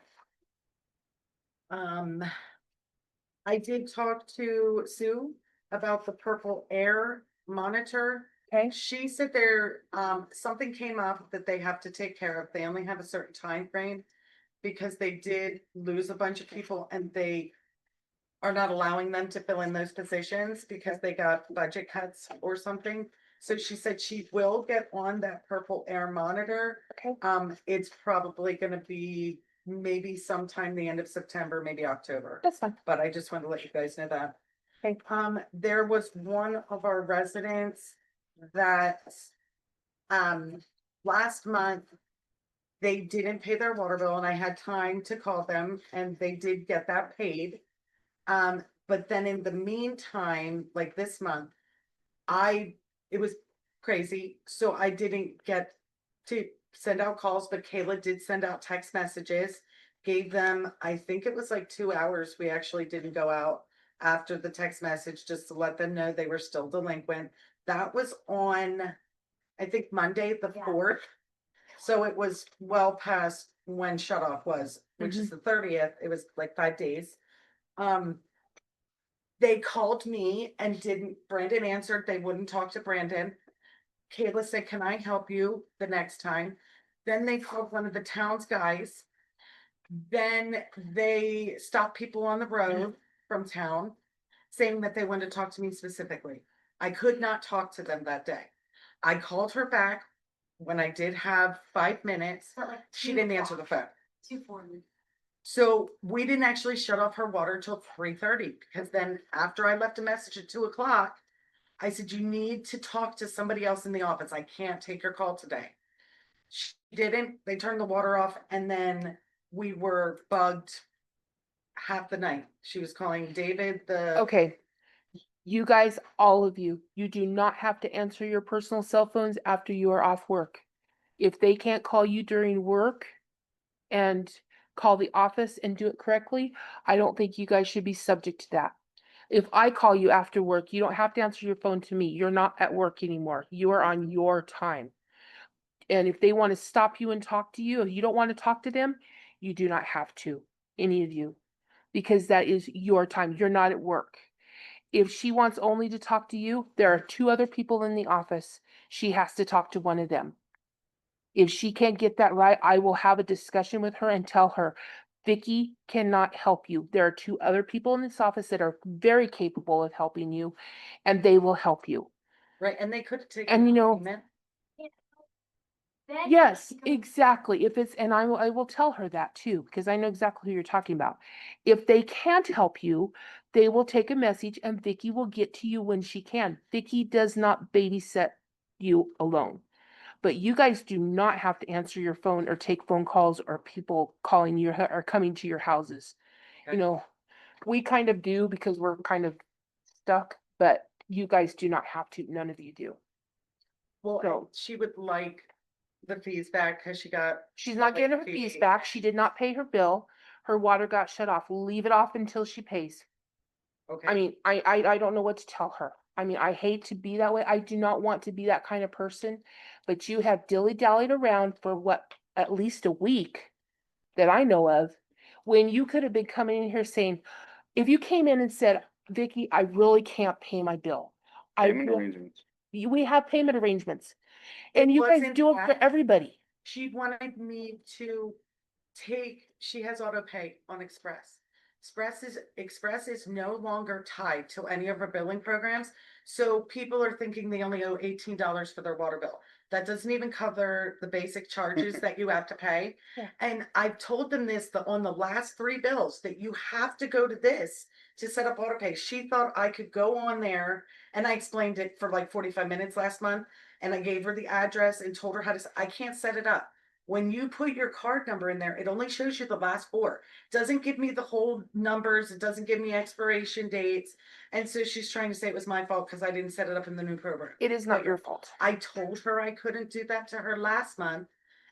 I did talk to Sue about the Purple Air monitor. Okay. She said something came up that they have to take care of. They only have a certain time frame because they did lose a bunch of people and they are not allowing them to fill in those positions because they got budget cuts or something. So she said she will get on that Purple Air monitor. Okay. It's probably gonna be maybe sometime the end of September, maybe October. That's fine. But I just wanted to let you guys know that. Okay. There was one of our residents that, last month, they didn't pay their water bill and I had time to call them and they did get that paid. But then in the meantime, like this month, it was crazy, so I didn't get to send out calls, but Kayla did send out text messages. Gave them, I think it was like 2 hours, we actually didn't go out after the text message, just to let them know they were still delinquent. That was on I think Monday, the Yeah. 4th. So it was well past when shut off was, which is the 30th. It was like 5 days. They called me and Brandon answered. They wouldn't talk to Brandon. Kayla said, can I help you the next time? Then they called one of the town's guys. Then they stopped people on the road from town saying that they wanted to talk to me specifically. I could not talk to them that day. I called her back when I did have 5 minutes. But like She didn't answer the phone. 2:40. So we didn't actually shut off her water till 3:30 because then after I left a message at 2 o'clock, I said, you need to talk to somebody else in the office. I can't take your call today. She didn't. They turned the water off and then we were bugged half the night. She was calling David, the Okay. You guys, all of you, you do not have to answer your personal cell phones after you are off work. If they can't call you during work and call the office and do it correctly, I don't think you guys should be subject to that. If I call you after work, you don't have to answer your phone to me. You're not at work anymore. You are on your time. And if they want to stop you and talk to you, if you don't want to talk to them, you do not have to, any of you, because that is your time. You're not at work. If she wants only to talk to you, there are 2 other people in the office. She has to talk to one of them. If she can't get that right, I will have a discussion with her and tell her, Vicky cannot help you. There are 2 other people in this office that are very capable of helping you, and they will help you. right, and they could have taken. And you know, payment. Then yes, you go- exactly. If it's, and I will tell her that too, because I know exactly who you're talking about. If they can't help you, they will take a message and Vicky will get to you when she can. Vicky does not babysit you alone. But you guys do not have to answer your phone or take phone calls or people calling you or coming to your houses. Okay. You know, we kind of do because we're kind of stuck, but you guys do not have to. None of you do. Well, So- she would like the fees back because she got. She's not getting her late fees fee. back. She did not pay her bill. Her water got shut off. Leave it off until she pays. Okay. I mean, I don't know what to tell her. I mean, I hate to be that way. I do not want to be that kind of person, but you have dilly-dallied around for what, at least a week that I know of, when you could have been coming in here saying, if you came in and said, Vicky, I really can't pay my bill. Payment arrangements. We have payment arrangements. And you guys wasn't do it for that- everybody. She wanted me to she has auto pay on Express. Express is no longer tied to any of our billing programs. So people are thinking they only owe $18 for their water bill. That doesn't even cover the basic charges that you have to pay. Yeah. And I've told them this, on the last 3 bills, that you have to go to this to set up auto pay. She thought I could go on there, and I explained it for like 45 minutes last month. And I gave her the address and told her how to, I can't set it up. When you put your card number in there, it only shows you the last 4. Doesn't give me the whole numbers. It doesn't give me expiration dates. And so she's trying to say it was my fault because I didn't set it up in the new program. It is not your fault. I told her I couldn't do that to her last month.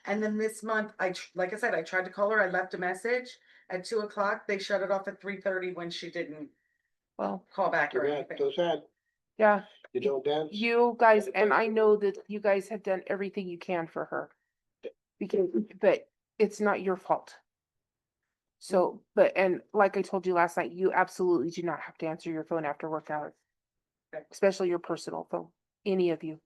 And then this month, like I said, I tried to call her. I left a message at 2 o'clock. They shut it off at 3:30 when she didn't Well, call back or Yeah, anything. so sad. yeah, You don't dance. you guys, and I know that you guys have done everything you can for her. Because, but it's not your fault. So, but, and like I told you last night, you absolutely do not have to answer your phone after work hours. Okay. Especially your personal phone, any of you.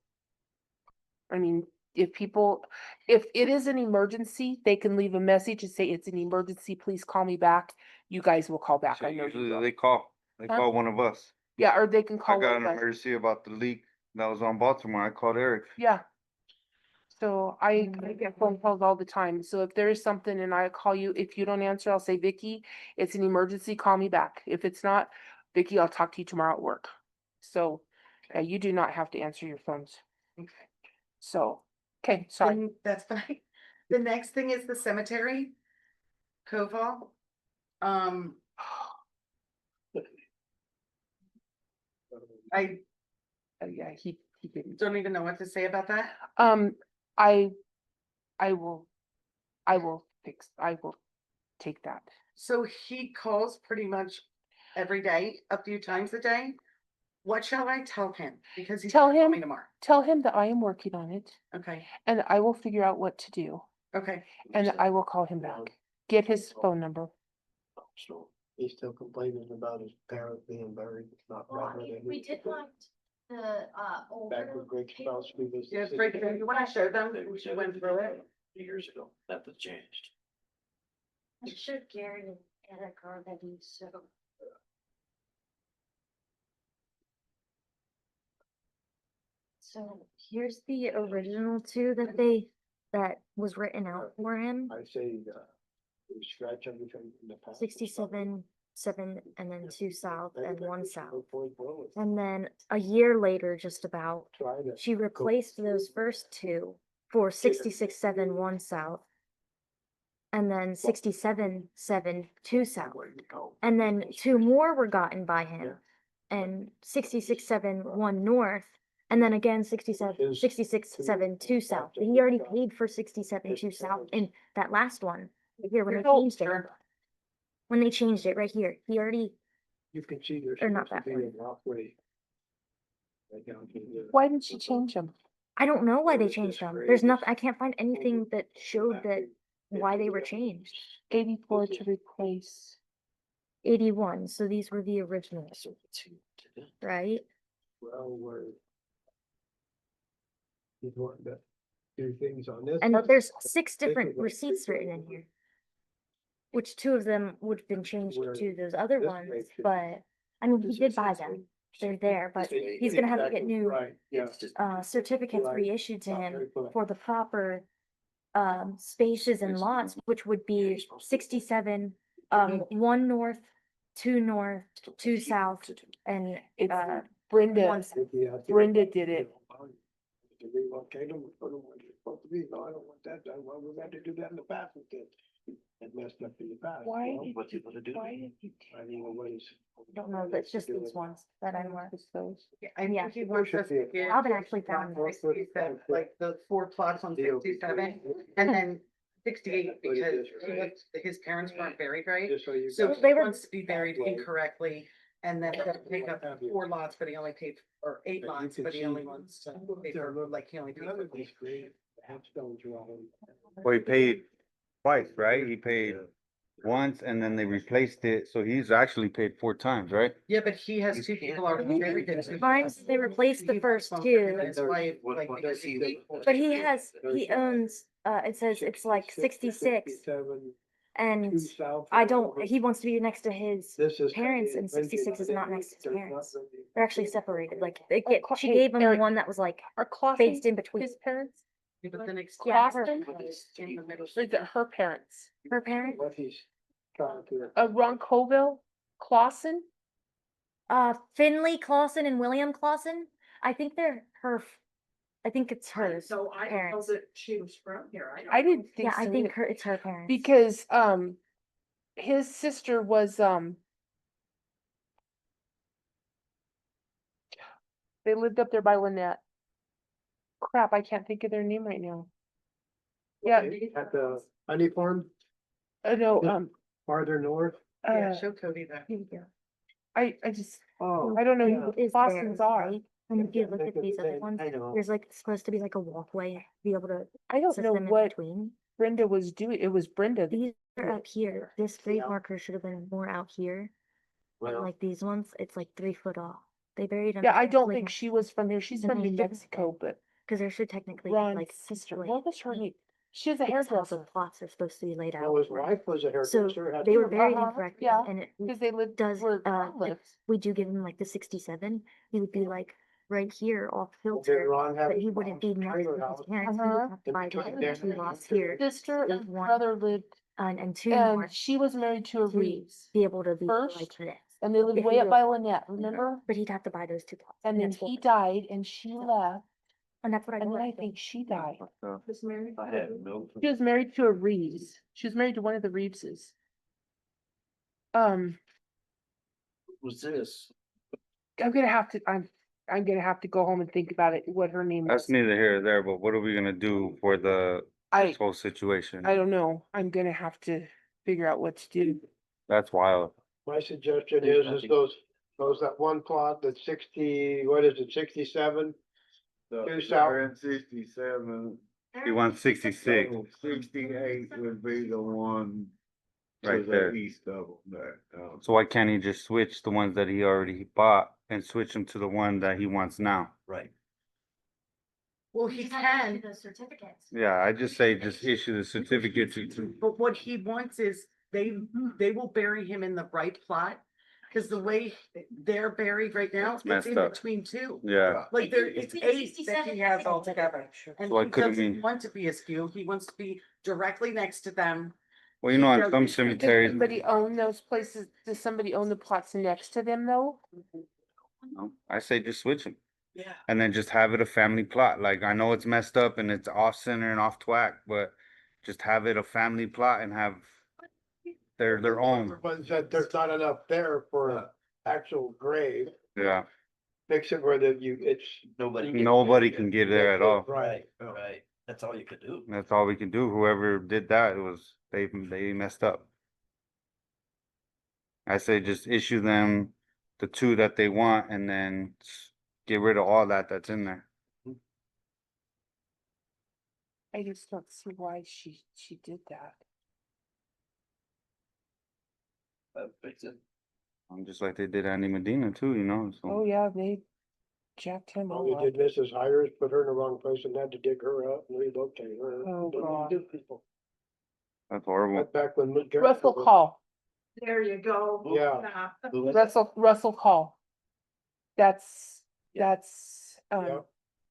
I mean, if it is an emergency, they can leave a message and say, it's an emergency, please call me back. You guys will call back. I know you Usually will. they call Huh? one of us. Yeah, or they can I call got one an of us. emergency about the leak that was on Baltimore. I called Eric. Yeah. So I get phone calls all the time. So if there is something and I call you, if you don't answer, I'll say, Vicky, it's an emergency, call me back. If it's not, Vicky, I'll talk to you tomorrow at work. So, yeah, you do not have to answer your phones. Okay. So, okay, sorry. And that's fine. The next thing is the cemetery. Koval. I Yeah, he didn't. don't even know what to say about that. I will take that. So he calls pretty much every day, a few times a day. What shall I tell him? Because he's Tell him, coming tomorrow. tell him that I am working on it Okay, and I will figure out what to do okay. and I will call him back. Get his phone number. He's still complaining about his parents being buried, not rather than. We did want the, Back older with Greg's table. spouse, we was. Yeah, it's right there. When I showed them, she went through it. Years ago, nothing changed. I showed Gary and Eric already, so. So here's the original two that was written out for him. I say, we scratch everything in the past. 67, 7, and then 2 south and 1 south. And And then a year later, just about, try to. she replaced those first two for 66, 7, 1 south. And then 67, 7, 2 south. And then 2 more were gotten by him. And 66, 7, 1 north. And then again, 67, 66, 7, 2 south. He already paid for 67, 2 south in that last one. Here, when they changed it. When they changed it right here, he already, You can see there's. Or not supposed to that be a walkway. Right down to the- Why didn't she change them? I don't know why they changed them. There's nothing, I can't find anything that showed that why they were changed. 84 to replace. 81, so these were the originals, right? Well, we're. He's wanting to do things on this. And one. there's 6 This different is what- receipts written in here. Which 2 of them would have been changed to those other This ones, makes it- but, I mean, he This did is- buy them. They're there, but he's gonna have to get Exactly, new Right, yeah. certificates Right. reissued to Not him very good. for the proper spaces and lots, which would be 67, 1 north, 2 north, 2 south, and It's uh, Brenda, 1 south. It'd be out there. Brenda did it. To relocate them, put them where they're supposed to be. No, I don't want that done. Well, we've had to do that in the past with kids. It messed up in the past. Why Well, did What you gonna do? Why did you I don't know what is. I don't know, that's just these ones that I'm aware. those? Yeah, I Yeah. think he wants us to get. Alvin actually found them. 67, like the 4 plots on 67, and then 68, because his parents weren't buried right. Just so you. So guys- he they were- wants to be buried incorrectly, and then he'll take up 4 lots, but he only paid, or 8 But you lots, can but he see only wants to pay they're for, like, he only paid None for of these great headstones are all. Well, he paid twice, right? He paid once and then they replaced it, so he's actually paid 4 times, right? Yeah, but he has 2 people already buried in. Mine's, they replaced the first 2. His wife, What- like, what because does he- But he owns, it says it's like 66, 67, and 2 south. I don't, he wants to be next to his, This is. parents, and 66 is not next to his There's not parents. really- they're actually separated, like, she Hey, gave him the Eric, one that was like Are Clausen spaced in between. his parents? but then it's. Yeah, her- in the middle. Or is it her parents? Her parents, What he's trying to. Ron Colville, Clausen? Finley Clausen and William Clausen, I think they're I think it's hers. So I don't know parents. that she was from here. I don't. I didn't think Yeah, I so think either. it's her parents. Because, his sister was, they lived up there by Lynette. Crap, I can't think of their name right now. Yeah, At the honey farm, no, Yeah. farther north. Yeah, uh, show Cody that. Here you go. I just, Oh. I don't know yeah. who Is the Clausens there, are. right? And if you can't look think at of these the other name. ones, I know. there's like supposed to be like a walkway, to be able to I don't set know them in what between. Brenda was doing. It was Brenda. These are up here. This grade Yeah. marker should have been more out here. And Well, like these ones, it's like 3 foot off. They buried them. Yeah, I don't think she was from here. She's And from they New should- Mexico, but Cause there should technically be Ron's like sister, like, what was her name? She was a it's how the hairdresser, plots are supposed to be laid out. Well, his wife was a So hairdresser. had they were two- buried Uh-huh, incorrectly, yeah, and it because they lived does, where Ron if lives. we do give him like the 67, he would be like right here off Well, did filter, Ron have but his he wouldn't be mom's next trailer to house? his parents. He Uh-huh. would have to In buy between the there. 2 lots here Sister and and one. brother lived, and 2 and more she was married to a to Reeves, be able to be first, like this. and they lived if way he up were- by Lynette, remember? But he'd have to buy those 2 plots. And then that's what- he died and she left, And that's what I and then I read. think she died. Was married by. I have no. She was married to a Reeves. She was married to one of the Reeveses. Was this? I'm gonna have to go home and think about it, what her name That's is. neither here nor there, but what are we gonna do for this whole situation? I don't know. I'm gonna have to figure out what to do. That's wild. My suggestion There's is nothing. those Goes that one plot that's 60, what is it, 67? The Two south. 67. He wants 66 so 68 would be the one to right the there. east of them there. So why can't he just switch the ones that he already bought and switch them to the one that he wants now? Right. Well, We he just have to can, issue those certificates. Yeah, I just say just issue the certificate to. but what he wants is they will bury him in the right plot. Cause the way they're buried right now, It's it's messed in up. between two. Yeah, Like there, It's it's between 8 that 67 he has and all together. And So I he could've doesn't been- want to be askew. He wants to be directly next to them. well, you know, He in some does- cemeteries, Does somebody own those places? Does somebody own the plots next to them though? no, I say just switch them. Yeah. And then just have it a family plot. Like, I know it's messed up and it's off center and off twack, but just have it a family plot and have their own. Ones that there's not enough there for an actual grave, Yeah, fix it where it's. nobody can get there at all. Right. Right. That's all you could do. That's all we can do. Whoever did that, it was, they messed up. I say just issue them the two that they want and then get rid of all that's in there. I just don't see why she did that. Fix it. Just like they did Andy Medina too, you know, Oh, so. yeah, they jacked him All all they up. did Mrs. Hires, put her in the wrong place and had to dig her up and relocate her. Oh, Don't God. do people. That's horrible. That's back when. Russell Call, There you go. Yeah. Who is it? Russell Call. That's, Yeah. um,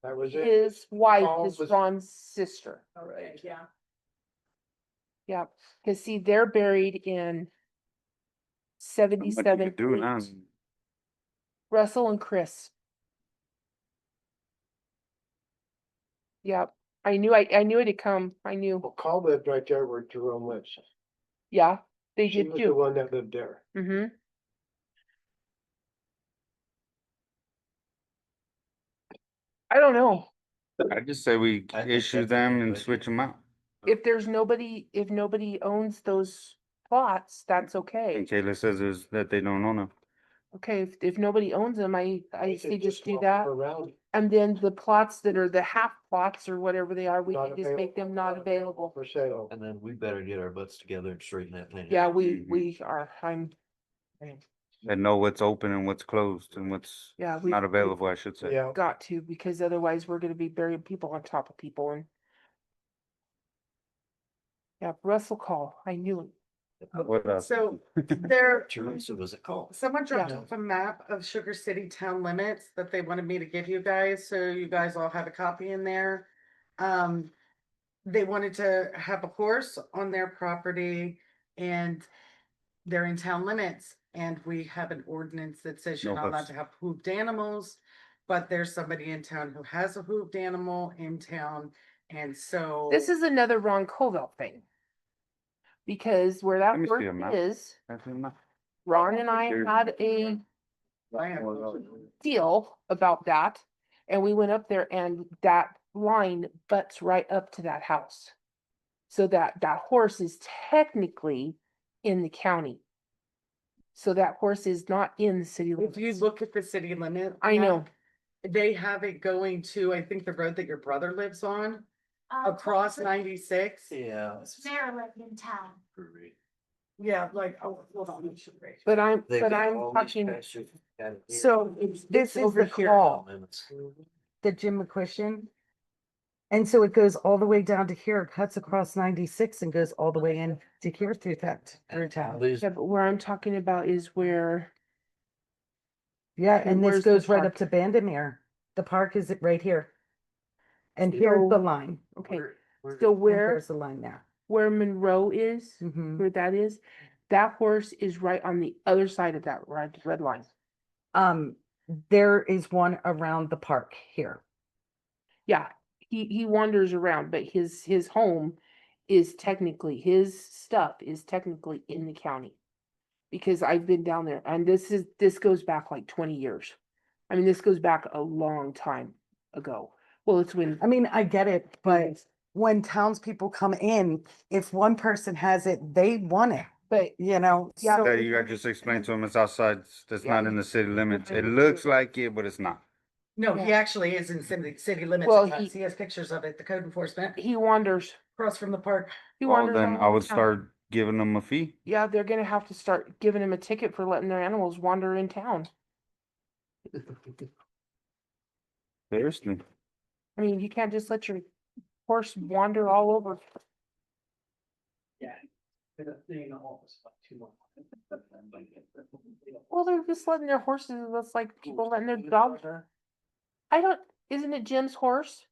That was it. his wife Call is was- Ron's sister. Okay, yeah. Yeah, cause see, they're buried in Not much you 77. could do now. Russell and Chris. Yep, I knew it'd come. I knew. Well, Call lived right there where Jerome lives. Yeah, they She did was the too. one that lived there. Mm-hmm. I don't know. I just say we I think issue that's a them good and idea. switch them out. If nobody owns those plots, that's okay. And Kayla says that they don't own them. Okay, if nobody owns them, I They say just do swap that. Around. And then the plots that are the half plots or whatever they are, we Not can just make them not available. For sale. And then we better get our butts together and straighten that thing. out. Yeah, Mhm. we are, And know what's open and what's closed and what's yeah, we. not available, I should say. Yeah. Got to, because otherwise we're gonna be burying people on top of people and. Yeah, Russell Call, I knew it. What else? So there, Teresa, was it called? someone dropped Yeah. off a map of Sugar City town limits that they wanted me to give you guys, so you guys all have a copy in there. They wanted to have a horse on their property and they're in town limits. And we have an ordinance that says you're No not allowed horse. to have hooved animals. But there's somebody in town who has a hooved animal in town, and so. This is another Ron Covell thing. Because where that Let me see work a map. is, That's enough. Ron and I There's- had a I have- deal about that. And we went up there and that line butts right up to that house. So that horse is technically in the county. So that horse is not in the city If you limits. look at the city limit. I know, They have it going to, I think, the road that your brother lives on, across 96. Yeah. Maryland in town. Yeah, like, oh, hold on. let me show you. but I'm They've got talking, all these pastures out of here. so this is over the here. call. Limits. The Jim McCushion. And so it goes all the way down to here, cuts across 96 and goes all the way in to here through town. These- Yeah, but where I'm talking about is where, Yeah, And and this where's the goes right park? up to Bandemere. The park is right here. And here's the So- line. okay, Where- so And where, There's the line there. where Monroe is, Mhm. where that is, that horse is right on the other side of that red line. There is one around the park here. Yeah, he wanders around, but his home is technically, his stuff is technically in the county. Because I've been down there and this goes back like 20 years. I mean, this goes back a long time ago. Well, it's when, I mean, I get it, but when townspeople come in, if one person has it, they want it. but you know, Yeah. so. Yeah, you gotta just explain to them it's outside, it's not in the city limits. It looks like it, but it's not. No, he Yeah. actually is in city limits. Well, at times. He has pictures of it, the code enforcement, he wanders. across from the park. He Well, wanders then all I over would town. start giving them a fee. Yeah, they're gonna have to start giving him a ticket for letting their animals wander in town. Seriously. I mean, you can't just let your horse wander all over. Yeah. They in the office about 2 months. Well, they're just letting their horses, that's like people letting their dogs. I don't, isn't it Jim's horse?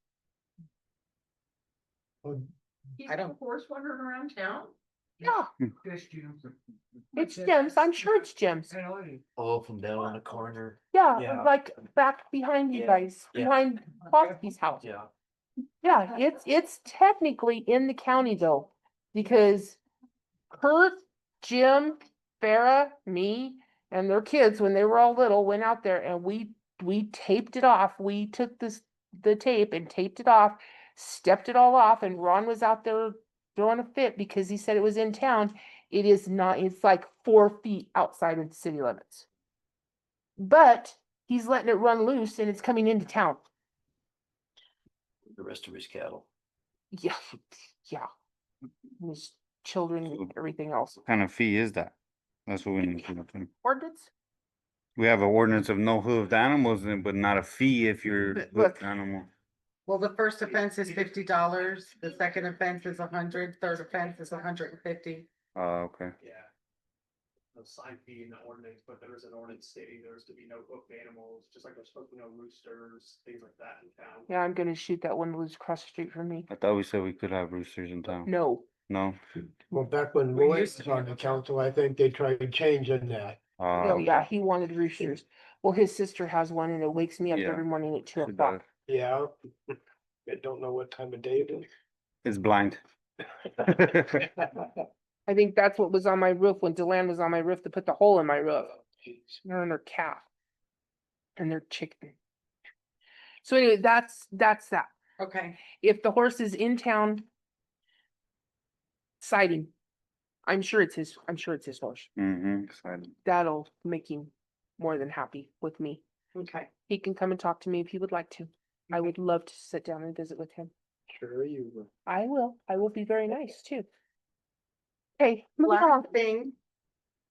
Keep I don't- the horse wandering around town? Yeah, Fish Jim's. it's Jim's. I'm sure it's Jim's. Oh, from down on the corner. Yeah, Yeah. like back behind you Yeah, guys, yeah. behind Foxy's house. Yeah. Yeah, it's technically in the county though, because Kurt, Jim, Farah, me, and their kids, when they were all little, went out there and we taped it off. We took the tape and taped it off, stepped it all off, and Ron was out there throwing a fit because he said it was in town. It is not, it's like 4 feet outside of the city limits. But he's letting it run loose and it's coming into town. The rest of his cattle. Yeah, yeah. His children and everything else. What kind of fee is that? That's what we need to know. Ordinance? We have an ordinance of no hoofed animals, but not a fee if you're But hoofed look- animal. Well, the first offense is $50, the second offense is 100, third offense is 150. Oh, okay. Yeah. No sign fee in the ordinance, but there is an ordinance stating there's to be no hooked animals, just like there's supposed to be no roosters, things like that in town. Yeah, I'm gonna shoot that one loose across the street from me. I thought we said we could have roosters in town. No. No? Well, back when We Roy used was to on the council, I think they tried changing that. No, yeah, he wanted roosters. Well, his sister has one and it wakes me up Yeah. every morning at 2 It o'clock. does. Yeah. I don't know what time of day it is. It's blind. I think that's what was on my roof when Deland was on my roof to put the hole in my roof. Her and her calf. And their chicken. So anyway, that's that. Okay, If the horse is in town. Sighting. I'm sure it's his horse. Mm-hmm, excited. That'll make him more than happy with me. okay. He can come and talk to me if he would like to. I would love to sit down and visit with him. Sure you will. I will. I will be very nice too. Okay, moving on. Last thing,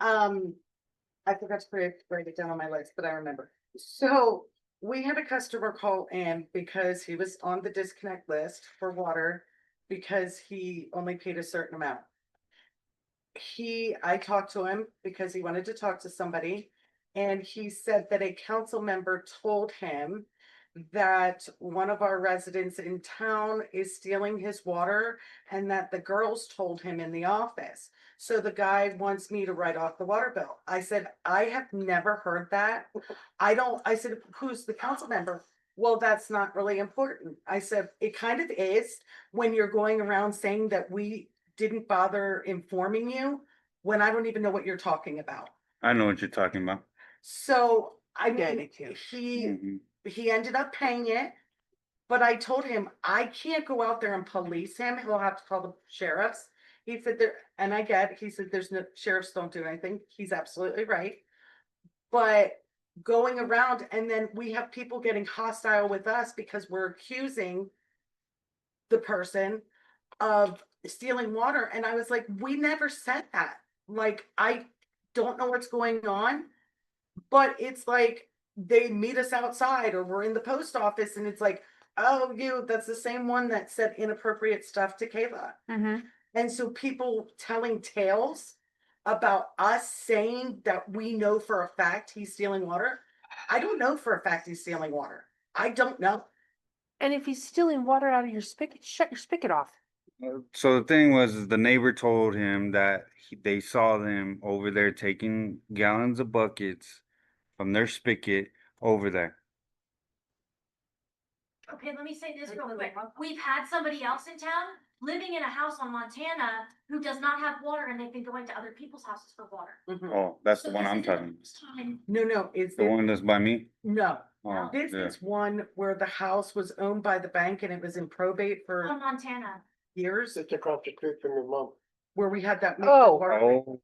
I forgot to write it down on my list, but I remember. So we had a customer call in because he was on the disconnect list for water because he only paid a certain amount. I talked to him because he wanted to talk to somebody, and he said that a council member told him that one of our residents in town is stealing his water and that the girls told him in the office. So the guy wants me to write off the water bill. I said, I have never heard that. I said, who's the council member? Well, that's not really important. I said, it kind of is when you're going around saying that we didn't bother informing you when I don't even know what you're talking about. I know what you're talking about. So I get mean, it, Mhm. he ended up paying it. But I told him, I can't go out there and police him. He'll have to call the sheriffs. He said he said, there's no, sheriffs don't do anything. He's absolutely right. But going around and then we have people getting hostile with us because we're accusing the person of stealing water. And I was like, we never said that. Like, I don't know what's going on, but it's like, they meet us outside or we're in the post office and it's like, oh, that's the same one that said inappropriate stuff to Kayla. Mm-hmm. And so people telling tales about us saying that we know for a fact he's stealing water. I don't know for a fact he's stealing water. I don't know. And if he's stealing water out of your spigot, shut your spigot off. So the thing was, is the neighbor told him that they saw them over there taking gallons of buckets from their spigot over there. Okay, let me say this real quick. We've had somebody else in town living in a house on Montana who does not have water and they've been going to other people's houses for water. Oh, that's the So one this I'm isn't talking. the first time. No, it's The one that's by me? no. Oh, This yeah. is one where the house was owned by the bank and it was in probate On for Montana. years. It's across the street from your mom. where we had that. Oh. Oh,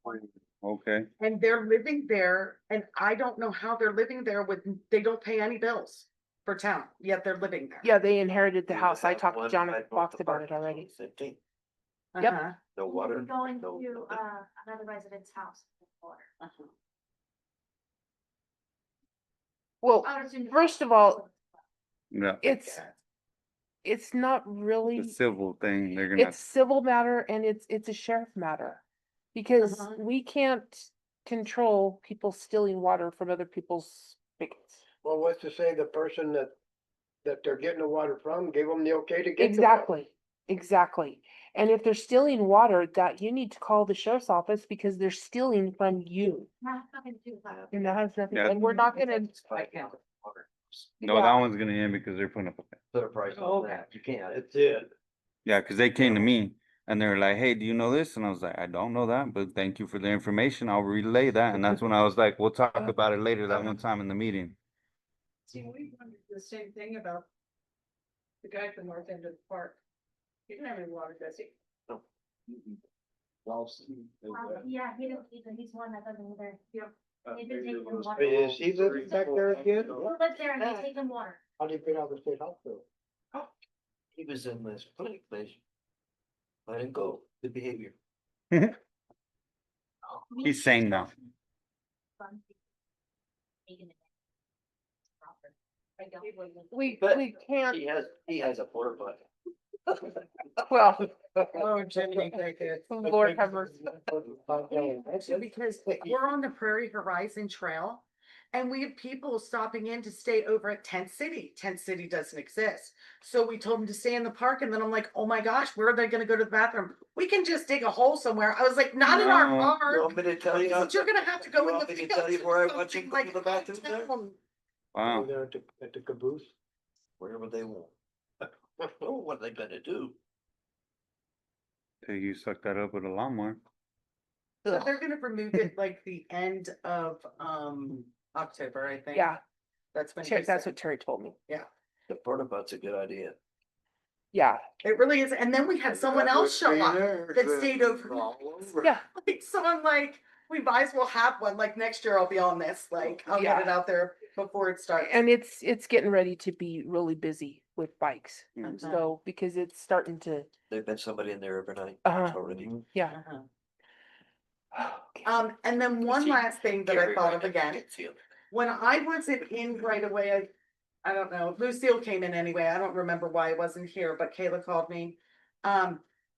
okay. And they're living there, and I don't know how they're living there with, they don't pay any bills for town, yet they're living there. Yeah, they inherited the We house. I have talked to one John right north Fox of about it Park, already. 15. Yep. Uh-huh, No We're water. going no to, nothing. another resident's house with water. uh-huh. Well, Oh, it's in- first of all, Yeah, it's not really, the civil thing, they're gonna, it's civil matter and it's a sheriff matter. Because Uh-huh. we can't control people stealing water from other people's spigots. Well, what's to say the person that they're getting the water from gave them the okay to get the water? Exactly. And if they're stealing water, that you need to call the sheriff's office because they're stealing from you. Not nothing to do with that. And that has nothing, Yeah. and we're not gonna, no, that one's gonna end because they're putting up a. Put a price Oh, on that, you can't. That's it. Yeah, cause they came to me and they were like, hey, do you know this? And I was like, I don't know that, but thank you for the information. I'll relay that. And that's when I was like, we'll talk about it later that one time in the meeting. See, we wondered the same thing about the guy at the north end of the park. He didn't have any water, does he? Yeah, he's one that doesn't either. They've been taking them water. Is he living back there again? Who lives there and they take them water? How do you get out of the state hospital? He was in this clinic place. Let him go, good behavior. He's saying now. we But can't, He has a porta potty. well, Oh, Jiminy cricket. Lord have mercy. Because we're on the Prairie Horizon Trail. And we have people stopping in to stay over at Tent City. Tent City doesn't exist. So we told them to stay in the park, and then I'm like, oh my gosh, where are they gonna go to the bathroom? We can just dig a hole somewhere. I was like, not in our No. You park. want me to tell you? But you're gonna have to go You in want the me to field. tell you where I or want you to something go to the like bathroom that. there? Wow. There at the caboose? Wherever they want. What are they gonna do? Till you suck that up with a lawnmower. So they're gonna remove it like the end of October, I think. Yeah, That's when. Terry- he that's said. what Terry told me. The porta pot's a good idea. Yeah, It really is. And then we had someone else show up that stayed over. yeah, Like, so I'm like, we might as well have one, like next year I'll be on this, like, I'll get Yeah. it out there before it starts. and it's getting ready to be really busy with bikes. Mhm. So, because it's starting to, There's been somebody in there every night Uh-huh. already. yeah. Uh-huh. And then one See, last thing that I Gary thought of right again, next to you. when I wasn't in right away, I don't know, Lucille came in anyway, I don't remember why I wasn't here, but Kayla called me.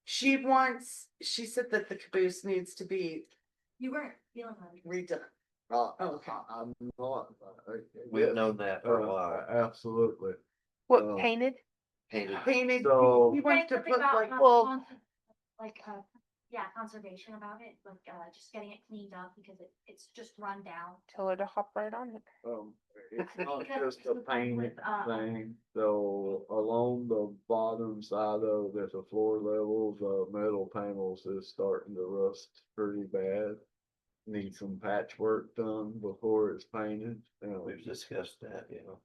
She said that the caboose needs to be You weren't feeling like. redone. Oh, Okay. I'm not. We've known that for a while. Absolutely. What, painted? Painted. Painted, So- he wants to put like, Well- Yeah, conservation about it, like, just getting it cleaned up because it's just run down. Tell her to hop right on it. It's not Because just a the thing paint with, thing, so along the bottom side of, at the floor level, the metal panels is starting to rust pretty bad. Need some patchwork done before it's painted. We've discussed that, you know.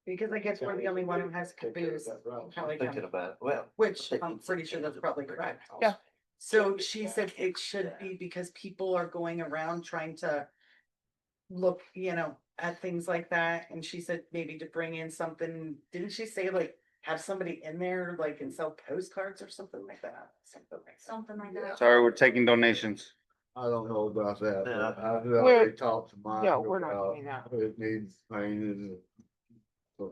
because I guess we're the only one who has caboose. Probably Thinking about, it. Well. Which I'm pretty sure that's probably correct. Yeah. So she said it should be because people are going around trying to look, at things like that. And she said maybe to bring in something, didn't she say like have somebody in there like and sell postcards or something like that? Something like that. Sorry, we're taking donations. I don't know about that, No. but I've We're- already talked to Mike. No, we're not about doing that. It needs painted and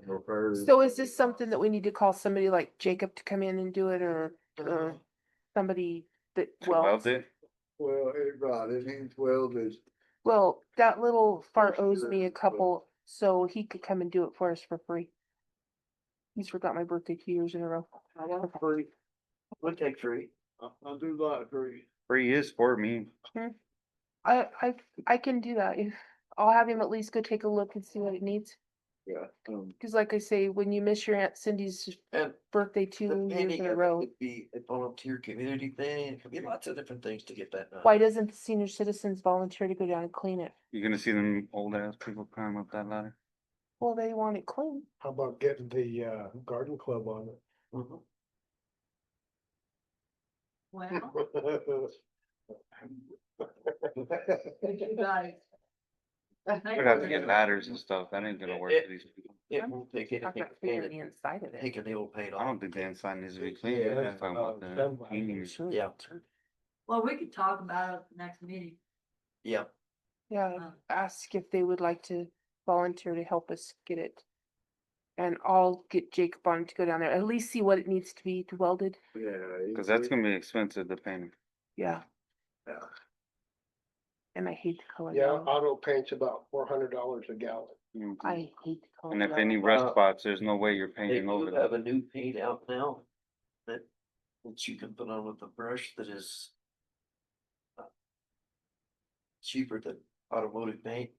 repaired. So is this something that we need to call somebody like Jacob to come in and do it or somebody that, To well, weld it. Well, it needs welded. well, that little fart owes me a couple, so he could come and do it for us for free. He's forgot my birthday 2 years in a row. I want free. We'll take three. I do like free. Free is for me. I can do that if, I'll have him at least go take a look and see what it needs. Yeah. Cause like I say, when you miss your Aunt Cindy's And birthday the 2 years painting in a of it row, could be a volunteer community thing, it could be lots of different things to get that done. why doesn't the senior citizens volunteer to go down and clean it? You're gonna see them old ass people climb up that ladder. Well, they want it clean. How about getting the garden club on it? Mhm. Well, you guys. We'd have to get ladders and stuff. That ain't gonna work for these people. It won't take Talk anything about to paint cleaning the it, inside of it. take a nail paint I on. don't think the inside needs to be clean. Yeah, We're that's talking about the about heating. Yeah, Well, we could talk about it at the next meeting. yeah. Yeah, Uh. ask if they would like to volunteer to help us get it. And I'll get Jacob on to go down there, at least see what it needs to be welded. Yeah. Cause that's gonna be expensive to paint. Yeah, Yeah. and I hate the color Yeah, yellow. auto paint's about $400 a gallon. Mhm. I hate the color And if yellow. any rust Uh, spots, there's no way you're They painting over do have that. a new paint out now that you can put on with a brush that is cheaper than automotive paint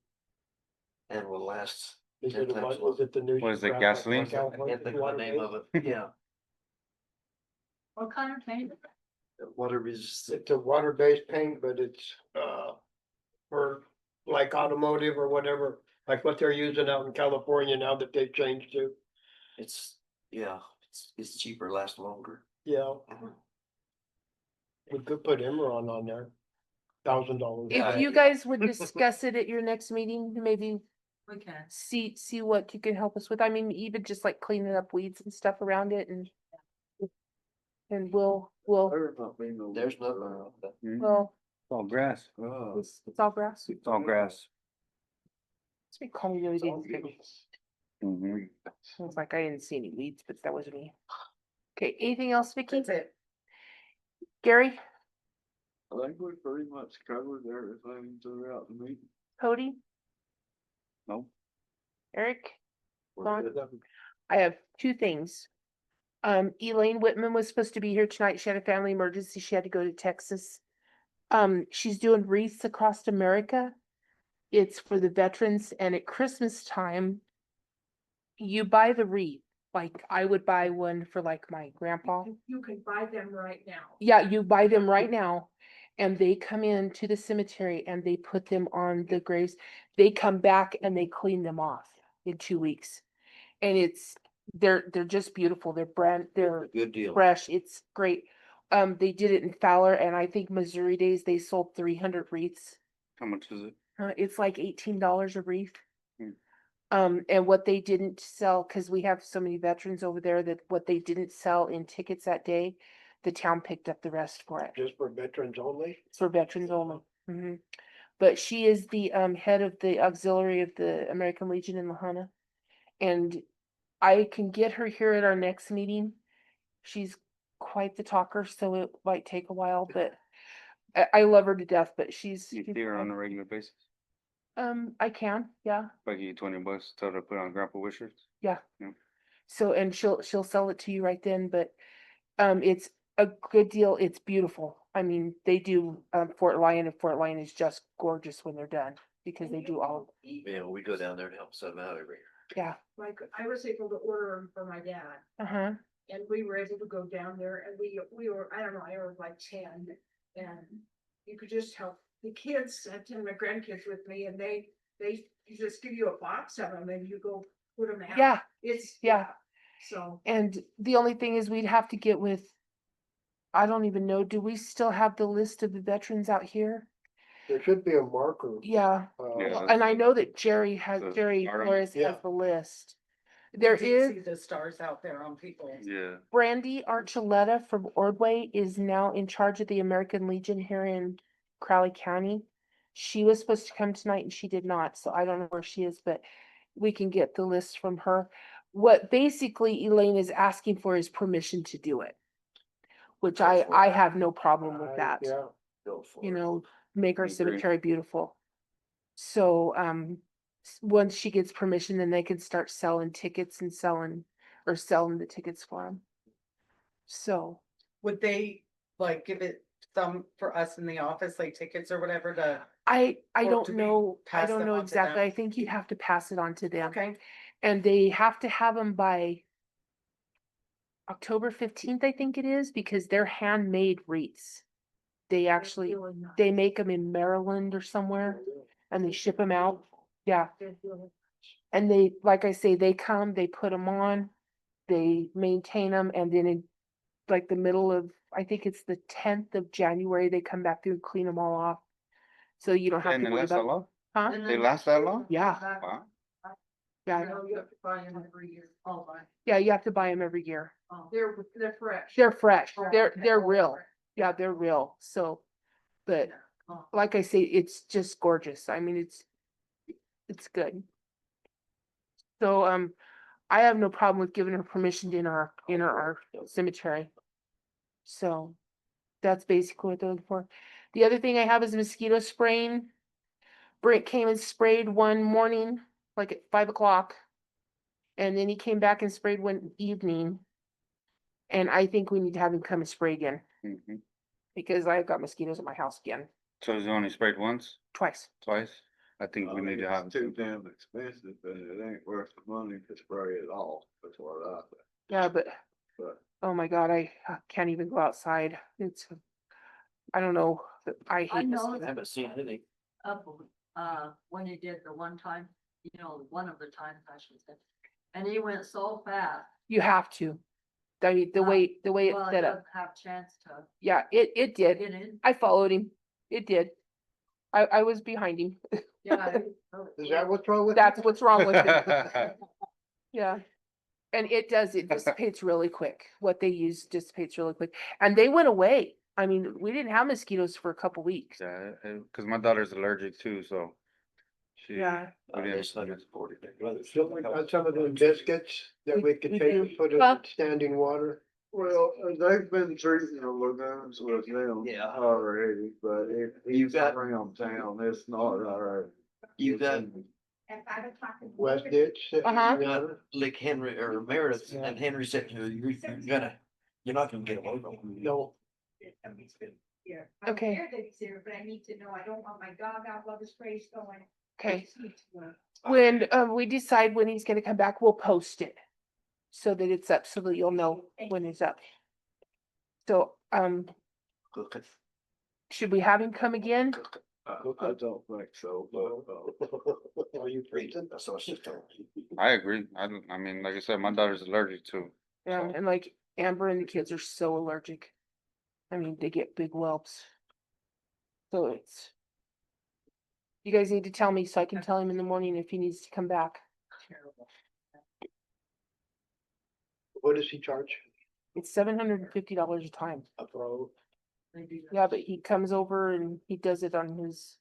and will last. Is 10 it, times is it the new? What is it, graphite gasoline? I California can't think of the water name of base? it, yeah, What kind of paint? water resistant. It's a water-based paint, but it's, for like automotive or whatever, like what they're using out in California now that they've changed to. It's, yeah, it's cheaper, lasts longer. Yeah. We could put Emerald on there. $1,000. If you guys would discuss it at your next meeting, maybe We can. see what you can help us with. I mean, even just like cleaning up weeds and stuff around it and we'll, There's nothing wrong with that. well, It's all grass. it's all grass. It's all grass. Somebody called me the other day and said, Mhm. I was like, I didn't see any weeds, but that wasn't me. Okay, anything else, Vicky? That's it. Gary, I think we pretty much covered everything throughout the meeting. Cody, No, Eric? We're Fine. good. I have two things. Elaine Whitman was supposed to be here tonight. She had a family emergency. She had to go to Texas. She's doing wreaths across America. It's for the veterans, and at Christmas time, you buy the wreath. Like I would buy one for like my grandpa. You can buy them right now. Yeah, you buy them right now. And they come in to the cemetery and they put them on the graves. They come back and they clean them off in 2 weeks. And they're just beautiful. They're Good deal. fresh. It's great. They did it in Fowler, and I think Missouri Days, they sold 300 wreaths. how much is it? It's like $18 a wreath. Hmm. And what they didn't sell, cause we have so many veterans over there, that what they didn't sell in tickets that day, the town picked up the rest for it. Just for veterans only? It's for veterans only. But she is the head of the auxiliary of the American Legion in Lahana. And I can get her here at our next meeting. She's quite the talker, so it might take a while, but I love her to death, but she's. You see her on a regular basis? I can, yeah, If I give you $20, tell her to put on Grandpa Wishers. yeah. Yeah. So, and she'll sell it to you right then, but it's a good deal. It's beautiful. I mean, they do Fort Lyon, and Fort Lyon is just gorgeous when they're done because they do all, Yeah, we go down there and help set them out every year. yeah. Like, I was able to order them for my dad, Uh-huh. and we were able to go down there, and we were, I don't know, I was like 10, and you could just help the kids, and my grandkids with me, and they just give you a box of them, and you go put them out. Yeah, It's, yeah. so, And the only thing is we'd have to get with, I don't even know, do we still have the list of the veterans out here? There should be a marker. Yeah, Yeah. and I know that Jerry The Flores has Yeah. the list. There You can is see the stars out there on people. Yeah. Brandy Archuleta from Ordway is now in charge of the American Legion here in Crowley County. She was supposed to come tonight and she did not, so I don't know where she is, but we can get the list from her. What basically Elaine is asking for is permission to do it. Which I have no problem with that, Yeah. Go for you it. know, make our Agree. cemetery beautiful. So, once she gets permission, then they can start selling tickets and selling the tickets for them. So, Would they like give it some for us in the office, like tickets or whatever to, I Or don't to be know, I pass don't them know on to exactly. them? I think you'd have to pass it on to them. okay? And they have to have them by October 15th, I think it is, because they're handmade wreaths. They actually, really nice. they make them in Maryland or somewhere and they ship them out. Yeah. They're really- And they, like I say, they come, they put them on, they maintain them, and then like the middle of, I think it's the 10th of January, they come back through and clean them all off. So you don't have And to it worry lasts that about, long? huh? And They then- last that long? Yeah, Wow. yeah, You have to buy them every year. Oh, my. yeah, you have to buy them every year. They're fresh. They're fresh, Oh, they're okay. real, yeah, they're real, so. But like I say, it's just gorgeous, I mean, it's good. So, I have no problem with giving her permission to enter our cemetery. So, that's basically what they're looking for. The other thing I have is mosquito spraying. Brent came and sprayed one morning, like at 5 o'clock. And then he came back and sprayed one evening. And I think we need to have him come and spray again, Mhm. because I've got mosquitoes at my house again, So it's only sprayed once, twice. twice? I think we need to have. It's too damn expensive, and it ain't worth the money to spray it all, that's what I think. Yeah, but, But oh my God, I can't even go outside. It's, I don't know, I hate I mosquitoes. haven't seen any. When he did the one time, one of the times I should say, and he went so fast. You have to. I mean, the way it's set up. Have chance to Yeah, it did. get in. I followed him. It did. I was behind him. Yeah. Is that what's wrong with? That's what's wrong with it. Yeah. And it does, it dissipates really quick. What they use dissipates really quick. And they went away. I mean, we didn't have mosquitoes for a couple weeks. Yeah, cause my daughter's allergic too, so. She. Yeah. we didn't- It's 140 degrees weather. Don't we got some of them biscuits that we could We take do. and put in Huh? standing water? Well, they've been treating the lagoons with them Yeah. already, but if You he's got- around town, it's not alright. You got, At 5 o'clock. in the West morning. ditch. Uh-huh. you got like Henry or Meredith, and Henry said, you're not gonna get away from it. No, Yeah. I'm Okay. aware that he's there, but I need to know, I don't want my dog out while the spray's going. I Okay. just need to know. When we decide when he's gonna come back, we'll post it. So that it's up, so that you'll know when it's up. So, Cook it. should we have him come again? I don't think so, but, are you freezing? That's what she told me. I agree. I mean, like I said, my daughter's allergic too. Yeah, and like Amber and the kids are so allergic. I mean, they get big whelps. So it's. You guys need to tell me so I can tell him in the morning if he needs to come back. What does he charge? It's $750 a time. Bro, Yeah, but he comes over and he does it on his,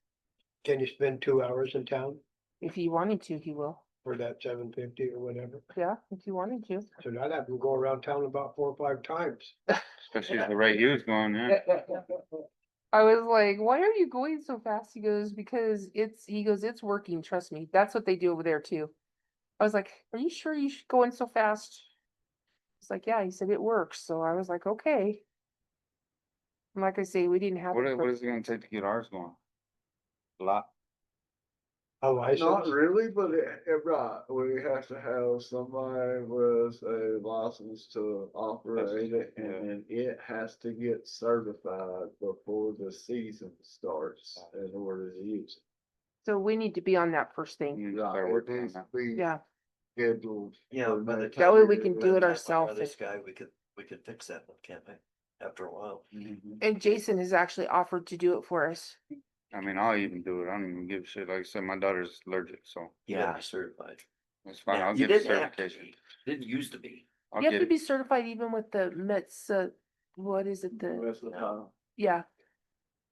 can you spend 2 hours in town if he wanted to, he will. for that 750 or whatever? Yeah, if he wanted to. So I'd have him go around town about 4 or 5 times. Especially if the right use going, yeah. I was like, why are you going so fast? He goes, because it's working, trust me. That's what they do over there too. I was like, are you sure you should go in so fast? He's like, yeah, he said it works. So I was like, okay. And like I say, we didn't have. What, it what for- is it gonna take to get ours going? A lot. A not license? really, but right, we have to have somebody with a license to operate it, and then it has to get certified before the season starts in order to use So we need to be on that first We thing. need it. to start Right, it working on needs to that. be Yeah, scheduled. Yeah, for by the next time. That way we year. can by do the it time we ourselves. hire This guy, we could fix that one, can't we? After a while. Mhm. and Jason has actually offered to do it for us. I mean, I'll even do it. I don't even give a shit. Like I said, my daughter's allergic, so You gotta be certified. it's fine. Now, I'll you get the didn't have to certification. be. Didn't used to be. I'll You have get to it. be certified even with the Mets, what is it, the, Rest of the time. yeah,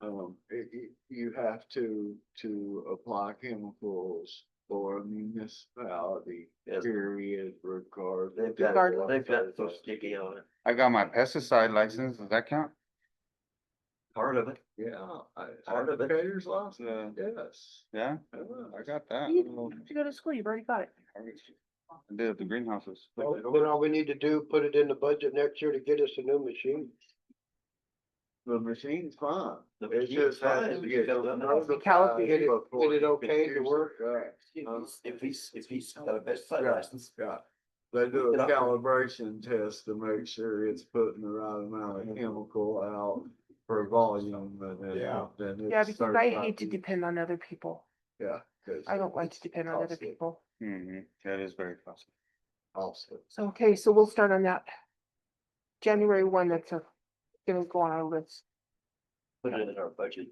You have to apply chemicals for a municipality, Yes. period, regardless. They've got, Regardless. they've got so sticky on it. I got my pesticide license. Does that count? Part of it. Yeah. Part of it. Educator's license, Yeah. yes. Yeah, Yeah. I got that. you don't have to go to school, you've already got it. I did at the greenhouses. Well, then all we need to do, put it in the budget next year to get us a new machine. The machine's fine. The It just machine's has fine. to get Caliper. notified Get it- before get it you can okay to use work? it. Right. If he's got a pesticide Yeah. license. Yeah, they do a Get up there. calibration test to make sure it's putting the right amount of chemical out per volume and then. Yeah. then Yeah, it's because I certified hate to be- depend on other people. Yeah. 'cause I don't like to it's depend on other costly, people. Mm-hmm. That is very possible. costly. So, okay, so we'll start on that January one, that's gonna go on our list. Put it in our budget.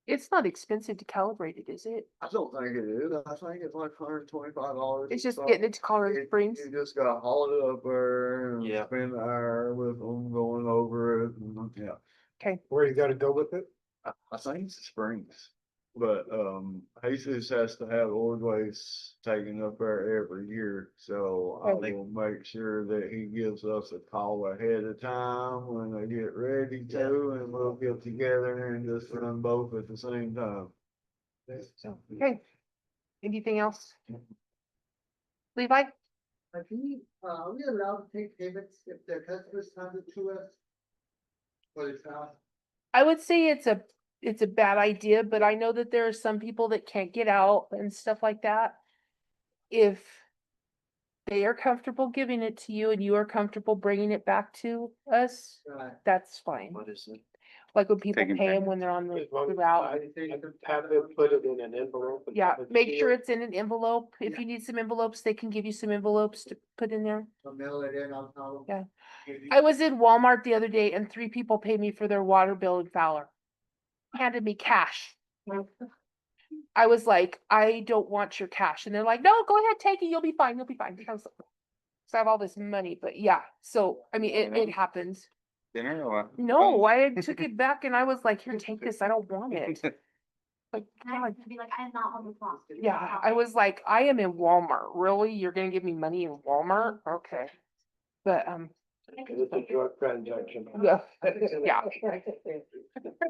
It's not expensive to calibrate it, is it? I don't think it is. I think it's like $125. It's just getting it to Colorado Springs. You just gotta haul it up there and Yeah. spend an hour with them going over it and, yeah. Okay, Where you gotta go with it? I think it's the Springs. But, Jesus has to have Ordways taken up there every year, so I Okay. will make sure that he gives us a call ahead of time when they get ready to, and we'll get together and just run both at the same time. okay. Anything else? Levi? Are we allowed to take payments if the customers come to us? For the town? I would say it's a bad idea, but I know that there are some people that can't get out and stuff like that. If they are comfortable giving it to you and you are comfortable bringing it back to us, Right. that's fine. What is it? Like when people Taking pay them payments. when they're on the As long as route. I have them put it in an envelope. and Yeah, have it make sure sealed. it's in an envelope. If you need some envelopes, they can give you some envelopes to put in there. So mail it in, I'll tell them. Yeah. I was in Walmart the other day and 3 people paid me for their water bill in Fowler. Handed me cash. I was like, I don't want your cash. And they're like, no, go ahead, take it. You'll be fine. You'll be fine. I was like, so I have all this money, but yeah. So, I mean, it happens. Dinner or what? No, I took it back and I was like, here, take this. I don't want it. Like, And I'm God, gonna be like, I am not on the clock. yeah, I was like, I am in Walmart. Really? You're gonna give me money in Walmart? Okay. But, It's a drug transaction. yeah, yeah. You're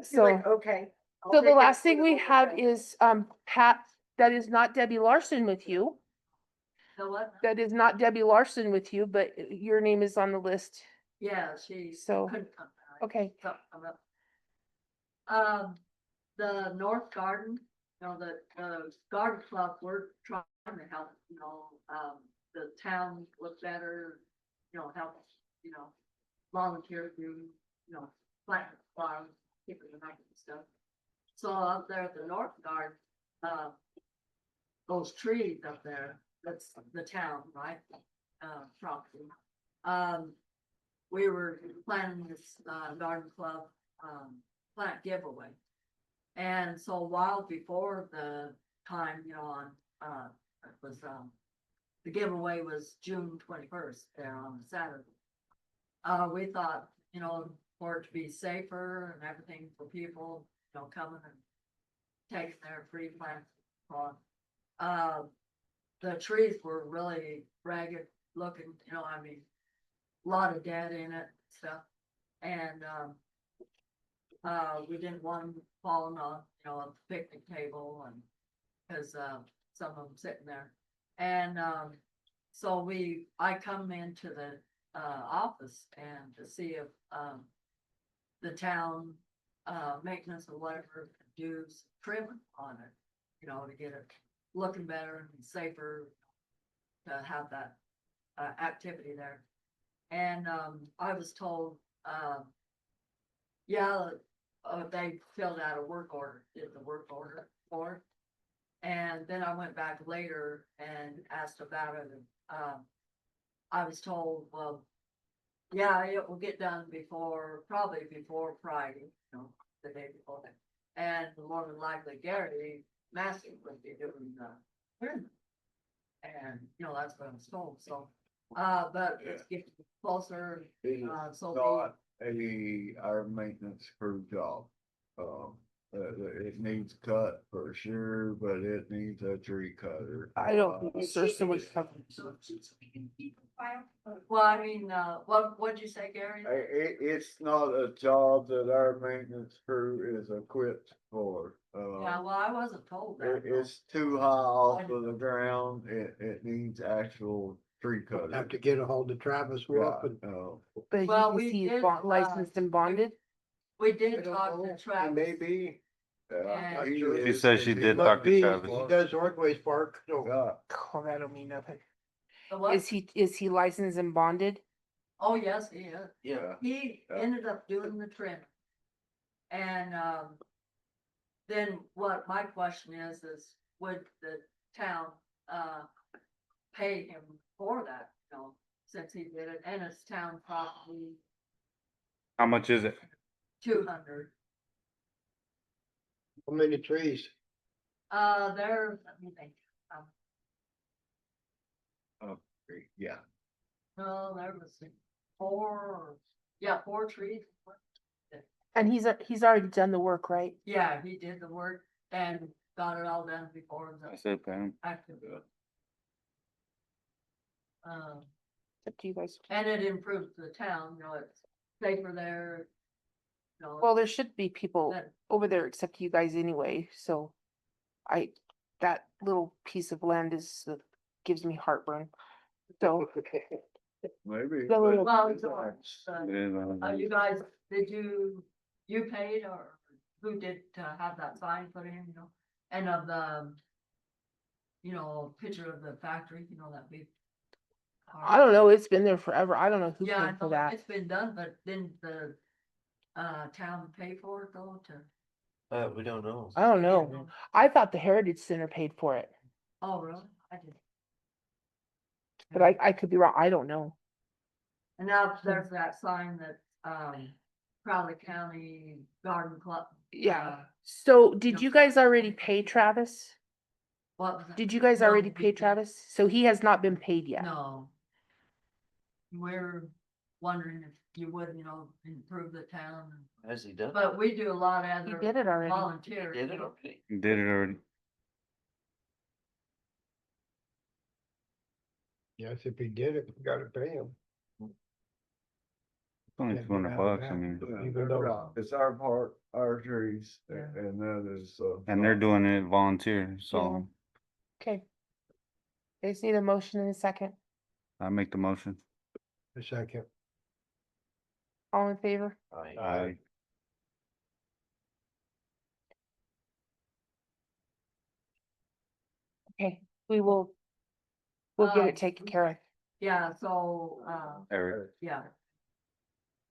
So, like, okay. I'll so the take it, last thing put it we on the have check. is, Pat, that is not Debbie Larson with you. So what? That is not Debbie Larson with you, but your name is on the list. Yeah, she So, couldn't come tonight. okay. Something come up. The North Garden, you know, the garden club, we're trying to help, you know, the town look better, you know, help, you know, volunteer do, you know, plant flowers, keeping them up and stuff. So up there at the North Garden, those trees up there, that's the town, right? Property. We were planning this, garden club, plant giveaway. And so a while before the time, you know, on, it was, the giveaway was June 21st there on Saturday. We thought, you know, for it to be safer and everything for people, you know, coming and taking their free plants. The trees were really ragged looking, you know, I mean, a lot of dead in it, stuff. And, we didn't want them falling on, you know, a picnic table and, cause, some of them sitting there. And, so I come into the, office and to see if, the town, maintenance or whatever could do some trim on it, you know, to get it looking better and safer to have that, activity there. And, I was told, yeah, they filled out a work order, did the work order for it. And then I went back later and asked about it. And, I was told, well, yeah, it will get done probably before Friday, you know, the day before. And more than likely Gary Massey would be doing the tournament. And, you know, that's what I was told, so, but it's getting closer, so Not our maintenance crew job. It needs cut for sure, but it needs a tree cutter. I don't think there's so much coverage. well, I mean, what'd you say, Gary? It's not a job that our maintenance crew is equipped for. Yeah, well, I wasn't told that. It's too high off of the ground. It needs actual tree cutter. Have to get a hold of Travis Wolf Right, and. But Well, you we see did, licensed and bonded. We did talk to Travis. Maybe. yeah, And- he She is, said she 'cause did he- talk to He Travis. does Ordways Park, so. Yeah, Oh, that don't mean nothing. The what? Is he licensed and bonded? Oh, yes, he is. Yeah, He Yeah. ended up doing the trim. And, then what my question is would the town, pay him for that, you know, since he did it, and it's town property, How much is it? 200. How many trees? There, let me think, Yeah. no, there was 4, yeah, 4 trees. And he's already done the work, right? Yeah, he did the work and got it all done before I the said, Pam. active. Um, Up to you guys. and it improves the town, you know, it's safer there. You know, Well, there should be people that- over there except you guys anyway, so that little piece of land gives me heartburn. So, Maybe. The little- Well, It's It is, you guys, did you paid or who did have that sign put in, you know? And of the, you know, picture of the factory, you know, that big. I don't know, it's been there forever. I don't know who Yeah, I paid for know that. it's been done, but didn't the town pay for it though to? We don't know. I don't know. I thought the Heritage Center paid for it, Oh, really? I did. but I could be wrong. I don't know. And now there's that sign that, Crowley County Garden Club. Yeah. So did you guys already pay Travis? What was that? Did you guys No, already we pay didn't. Travis? So he has not been paid yet. No. We're wondering if you would, you know, improve the town, Has he done? but we do a lot of He other did it already. volunteer. Did it already? Did it already. Yes, if he did it, we gotta pay him. It's only Can't get 200 out of bucks, I that. mean, Even though- It's our part, our trees, Yeah. and that is, and they're doing it volunteer, so Okay. They just need a motion in a second. I make the motion. A second. All in favor? I Okay, we'll get Um, it taken care of. Yeah, so, Eric. yeah.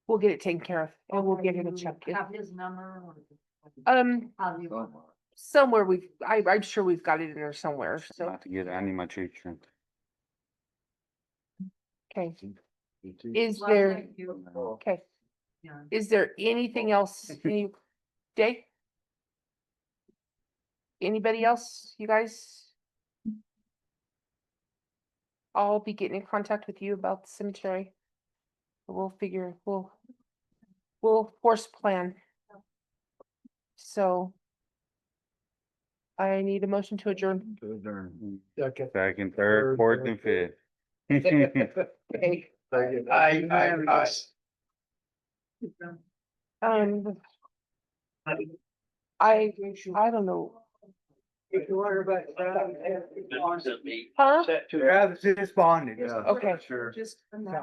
We'll get it taken care of and we'll get him a You check. Have his number or? How do you? Somewhere I'm sure we've got it in there somewhere, so, Not to get, I need my tree trimmed. okay. Is Well, there, thank you. okay, Yeah. is there anything else, Jay? Anybody else, you guys? I'll be getting in contact with you about the cemetery. We'll force plan. So. I need a motion to adjourn. Second. Second, third, fourth, and fifth. Okay, I. I don't know. If you wonder about. Huh? Travis is bonded. Okay. Sure.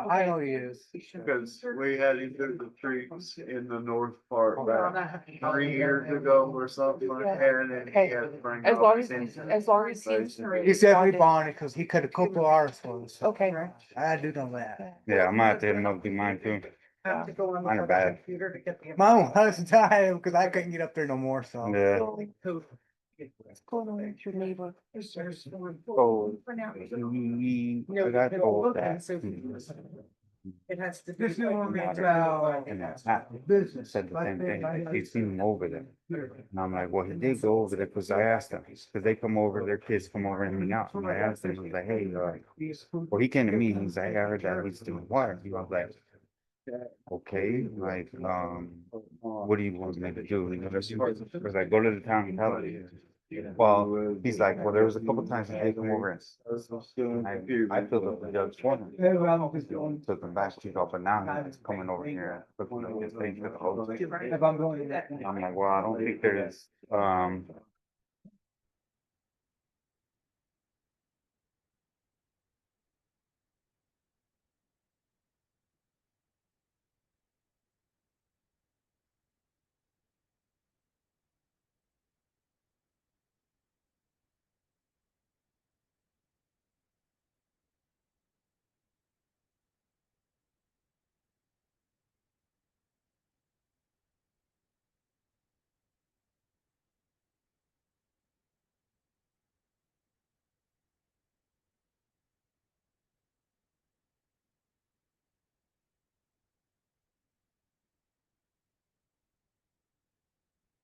I know he is. Because we had him do the trees in the north part back 3 years ago or something like that, and then Okay. he had to bring. As all long his as, insurance. as long as he's. He's definitely bonded, cause he cut a couple of ours for us. Okay. I do know that. Yeah, I might have to hit him up, do mine too. Mine are bad. My own husband time, cause I couldn't get up there no more, so. Yeah. What's going on with your neighbor? Oh, I got told that. It has to be. This is one Water. about And that's happened. Said the same thing. He's seen him over there. And I'm like, well, he did go over there because I asked him, because they come over, their kids come over and hang out. And I asked him, he's like, hey, well, he came to me, he's like, I heard that he's doing water. He was like, okay, like, what do you want me to do? Because I go to the town and tell him. Well, he's like, well, there was a couple times that they come over and I filled up the jugs for him. Took them back to go, but now he's coming over here. Looking at his thing for the hose. if I'm going to that. I'm like, well, I don't think there's,